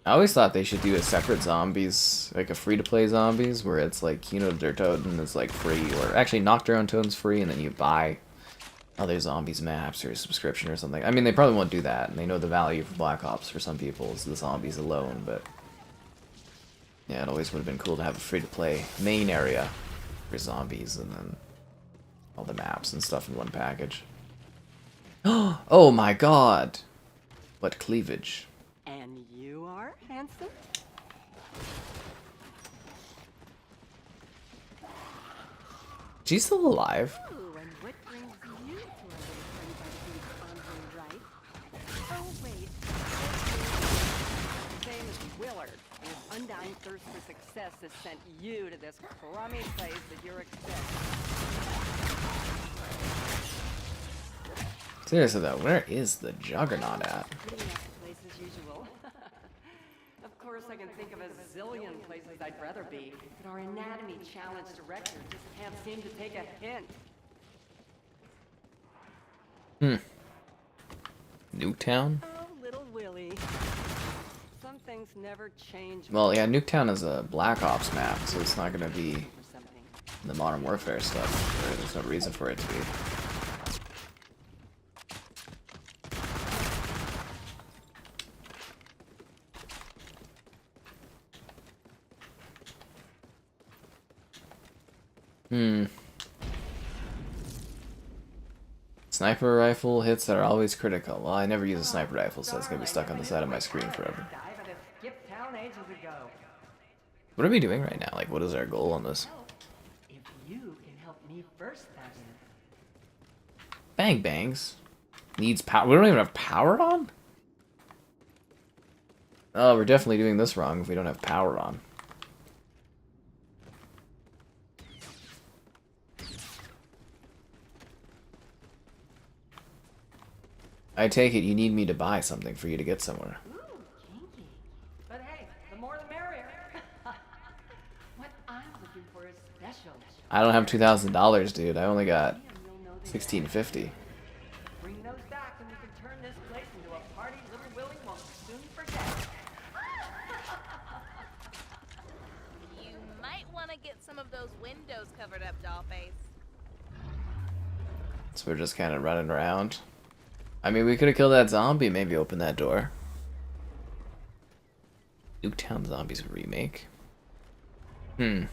I always thought they should do a separate zombies, like a free-to-play zombies, where it's like Kino der Toten is like free, or actually Nocturne Toten's free, and then you buy other zombies maps or a subscription or something. I mean, they probably won't do that, and they know the value for Black Ops for some people is the zombies alone, but... Yeah, it always would have been cool to have a free-to-play main area for zombies, and then all the maps and stuff in one package. Oh my god! What cleavage. And you are handsome? She's still alive? Ooh, and what brings you to a little friend by the right? Oh, wait. Same as Willard. His undying thirst for success has sent you to this crummy place that you're accepting. Seriously though, where is the Juggernaut at? Pretty nice place as usual. Of course, I can think of a zillion places I'd rather be, but our anatomy challenge director just can't seem to take a hint. Nuketown? Oh, little Willie. Some things never change. Well, yeah, Nuketown is a Black Ops map, so it's not gonna be For something. the Modern Warfare stuff. There's no reason for it to be. Sniper rifle hits that are always critical. Well, I never use a sniper rifle, so it's gonna be stuck on the side of my screen forever. Dive at a skip town ages ago. What are we doing right now? Like, what is our goal on this? If you can help me first, that is. Bang bangs. Needs power. We don't even have power on? Oh, we're definitely doing this wrong if we don't have power on. I take it you need me to buy something for you to get somewhere. Ooh, kinky. But hey, the more the merrier. What I'm looking for is special. I don't have $2,000, dude. I only got $1,650. Bring those back and we can turn this place into a party little Willie won't soon forget. You might want to get some of those windows covered up, Dollface. So we're just kind of running around. I mean, we could have killed that zombie, maybe open that door. Nuketown Zombies remake. Look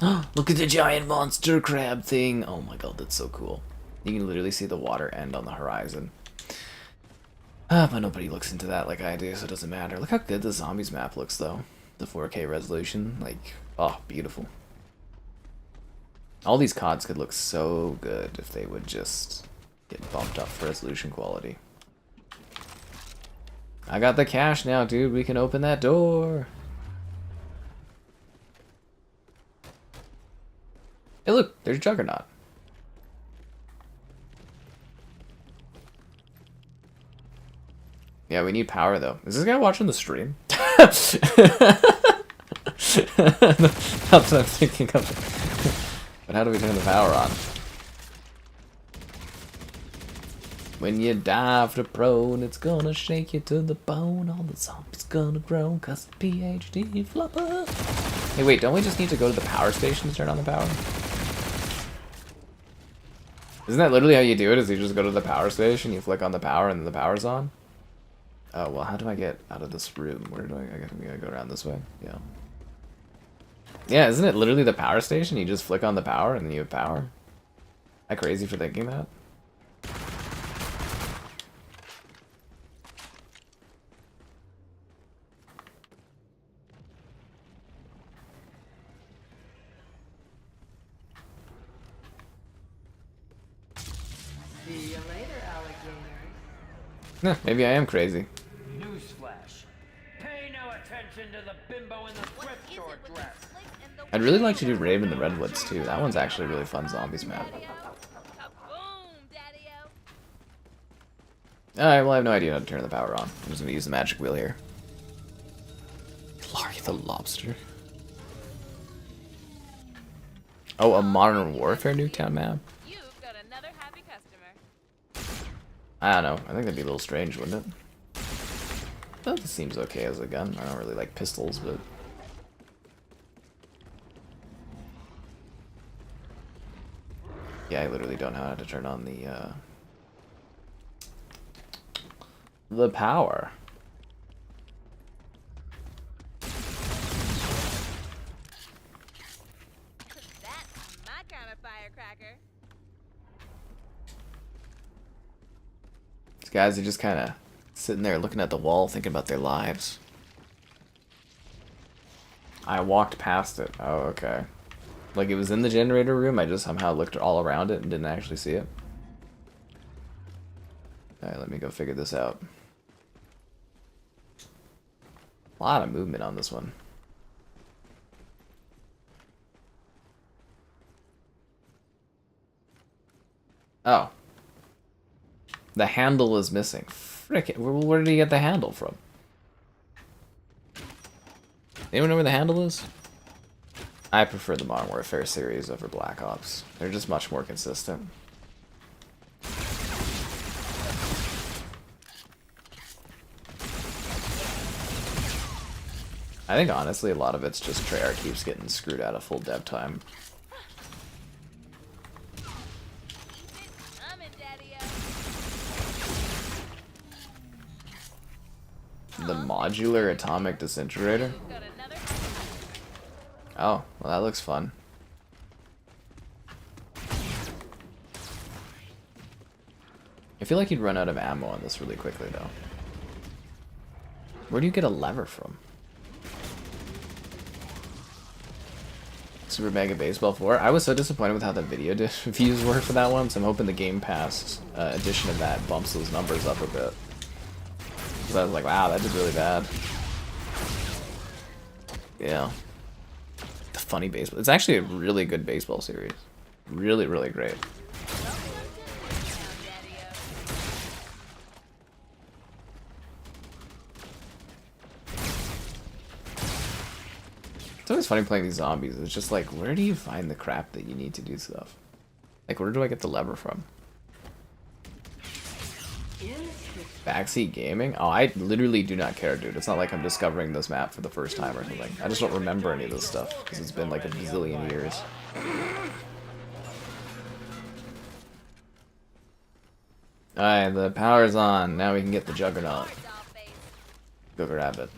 at the giant monster crab thing. Oh my god, that's so cool. You can literally see the water end on the horizon. But nobody looks into that like I do, so it doesn't matter. Look how good the zombies map looks, though. The 4K resolution. Like, oh, beautiful. All these CODs could look so good if they would just get bumped up for resolution quality. I got the cash now, dude. We can open that door. Hey, look, there's Juggernaut. Yeah, we need power, though. Is this guy watching the stream? That's what I'm thinking of. But how do we turn the power on? When you dive to prone, it's gonna shake you to the bone. All the zombies gonna groan, cause the PhD flopper. Hey, wait, don't we just need to go to the power station to turn on the power? Isn't that literally how you do it, is you just go to the power station, you flick on the power, and then the power's on? Oh, well, how do I get out of this room? Where do I gotta go around this way? Yeah. Yeah, isn't it literally the power station? You just flick on the power, and then you have power? Am I crazy for thinking that? See you later, alligators. Nah, maybe I am crazy. Newsflash. Pay no attention to the bimbo in the thrift store dress. I'd really like to do Rave in the Redwoods too. That one's actually a really fun zombies map. Alright, well I have no idea how to turn the power on. I'm just gonna use the magic wheel here. Larry the lobster. Oh, a Modern Warfare Nuketown map? You've got another happy customer. I don't know. I think that'd be a little strange, wouldn't it? Well, this seems okay as a gun. I don't really like pistols, but... Yeah, I literally don't know how to turn on the power. That's my kind of firecracker. These guys are just kind of sitting there looking at the wall, thinking about their lives. I walked past it. Oh, okay. Like it was in the generator room, I just somehow looked all around it and didn't actually see it. Alright, let me go figure this out. A lot of movement on this one. Oh. The handle is missing. Frick it. Where did he get the handle from? Anyone know where the handle is? I prefer the Modern Warfare series over Black Ops. They're just much more consistent. I think honestly a lot of it's just Treyarch keeps getting screwed out of full dev time. The modular atomic disintegrator? Oh, well that looks fun. I feel like you'd run out of ammo on this really quickly though. Where do you get a lever from? Super Mega Baseball 4. I was so disappointed with how the video views were for that one, so I'm hoping the Game Pass edition of that bumps those numbers up a bit. Because I was like, wow, that did really bad. Yeah. The funny baseball. It's actually a really good baseball series. Really, really great. It's always funny playing these zombies. It's just like, where do you find the crap that you need to do stuff? Like, where do I get the lever from? Backseat gaming? Oh, I literally do not care, dude. It's not like I'm discovering this map for the first time or something. I just don't remember any of this stuff, because it's been like a bazillion years. Alright, the power's on. Now we can get the Juggernaut. Go grab it.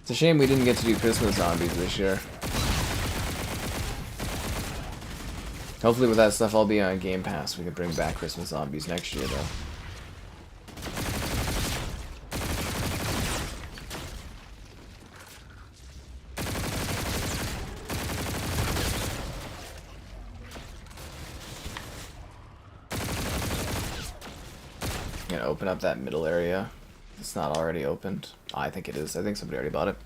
It's a shame we didn't get to do Christmas zombies this year. Hopefully with that stuff all be on Game Pass, we can bring back Christmas zombies next year though. Gonna open up that middle area. It's not already opened. Oh, I think it is. I think somebody already bought it.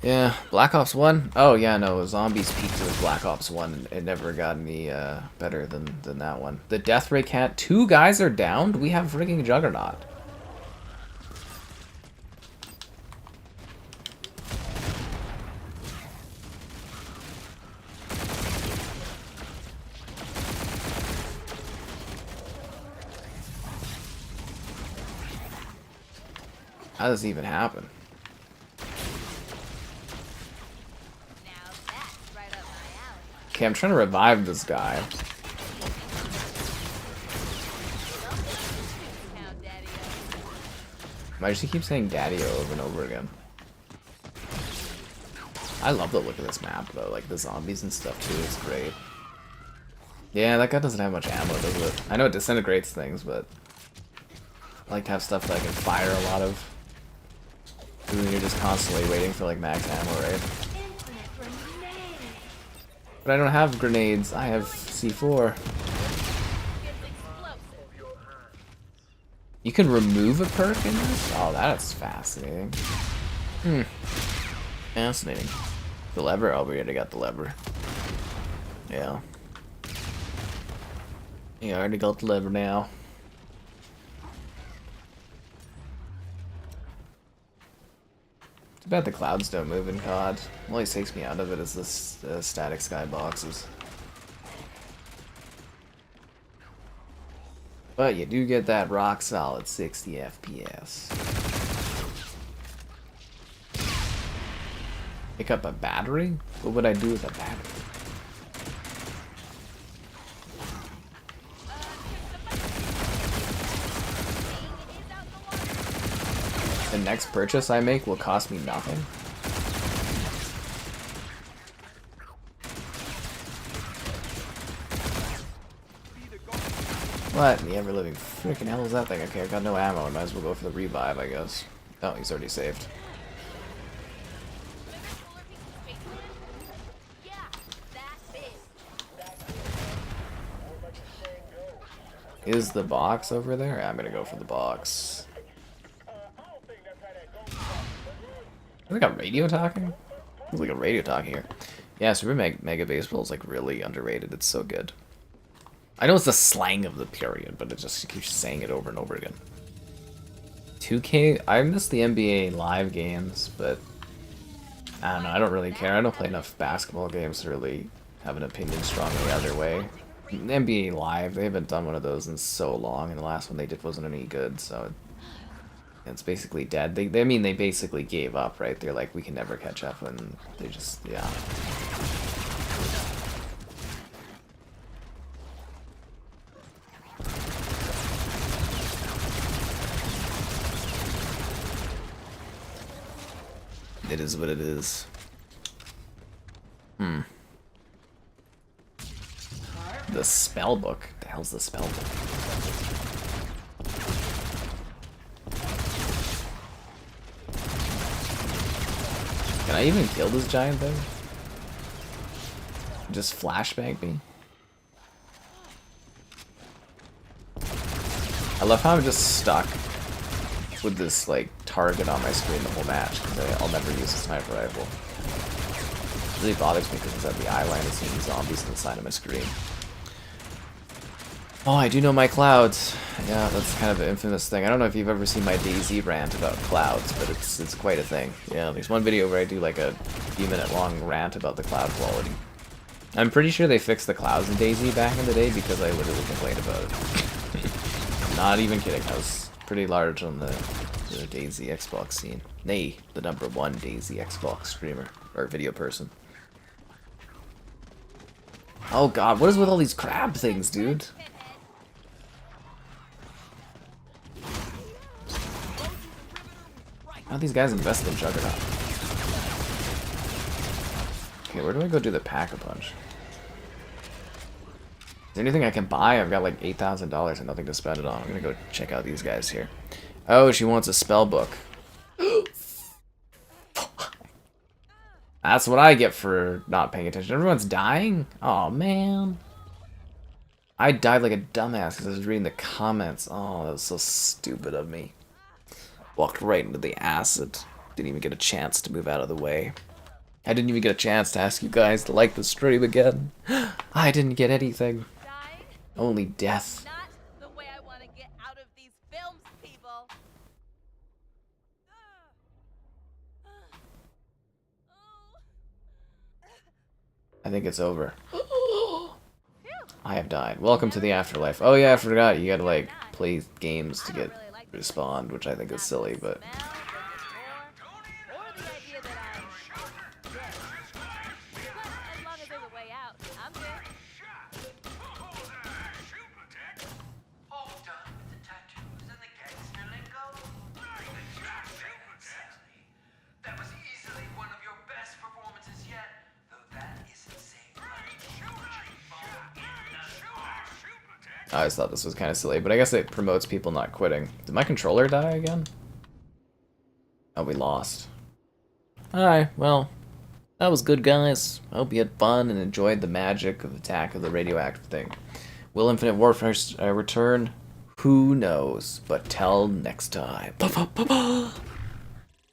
Yeah, Black Ops 1? Oh yeah, no, Zombies peaked with Black Ops 1 and it never got any better than that one. The Death Ray Cat, 2 guys are downed? We have freaking Juggernaut. How does this even happen? Okay, I'm trying to revive this guy. Why does he keep saying Daddy-o over and over again? I love the look of this map though, like the zombies and stuff too, it's great. Yeah, that guy doesn't have much ammo, does it? I know it disintegrates things, but I like to have stuff that I can fire a lot of. When you're just constantly waiting for like max ammo, right? But I don't have grenades, I have C4. You can remove a perk in this? Oh, that's fascinating. Fascinating. The lever? Oh, we already got the lever. Yeah. Yeah, I already got the lever now. Too bad the clouds don't move in COD. What always takes me out of it is this static skyboxes. But you do get that rock solid 60 FPS. Pick up a battery? What would I do with a battery? The next purchase I make will cost me nothing. What in the ever-living freaking hell is that thing? Okay, I've got no ammo. I might as well go for the revive, I guess. Oh, he's already saved. Is the box over there? Yeah, I'm gonna go for the box. Is like a radio talking? There's like a radio talking here. Yeah, Super Mega Baseball is like really underrated. It's so good. I know it's the slang of the period, but it just keeps saying it over and over again. 2K? I miss the NBA live games, but I don't know. I don't really care. I don't play enough basketball games to really have an opinion strongly either way. NBA live, they haven't done one of those in so long, and the last one they did wasn't any good, so it's basically dead. I mean, they basically gave up, right? They're like, we can never catch up, and they just, yeah. It is what it is. Hmm. The spell book. The hell's the spell book? Can I even kill this giant thing? Just flashbang me? I love how I'm just stuck with this like target on my screen the whole match because I'll never use a sniper rifle. It really bothers me because at the eye line of seeing zombies on the side of my screen. Oh, I do know my clouds. Yeah, that's kind of an infamous thing. I don't know if you've ever seen my DayZ rant about clouds, but it's quite a thing. Yeah, there's one video where I do like a few minute long rant about the cloud quality. I'm pretty sure they fixed the clouds in DayZ back in the day because I literally complained about it. I'm not even kidding. I was pretty large on the DayZ Xbox scene. Nay, the #1 DayZ Xbox streamer or video person. Oh god, what is with all these crab things, dude? How these guys invested in Juggernaut? Okay, where do I go do the Pack-a-Punch? Is there anything I can buy? I've got like $8,000 and nothing to spend it on. I'm gonna go check out these guys here. Oh, she wants a spell book. That's what I get for not paying attention. Everyone's dying? Oh man. I died like a dumbass because I was reading the comments. Oh, that was so stupid of me. Walked right into the acid. Didn't even get a chance to move out of the way. I didn't even get a chance to ask you guys to like the stream again. I didn't get anything. Dying? Only death. Not the way I want to get out of these films, people. I think it's over. I have died. Welcome to the afterlife. Oh yeah, I forgot. You gotta like play games to get respawned, which I think is silly, but... I always thought this was kind of silly, but I guess it promotes people not quitting. Did my controller die again? Oh, we lost. Alright, well, that was good, guys. I hope you had fun and enjoyed the magic of Attack of the Radioactive thing. Will Infinite Warfare return? Who knows? But till next time.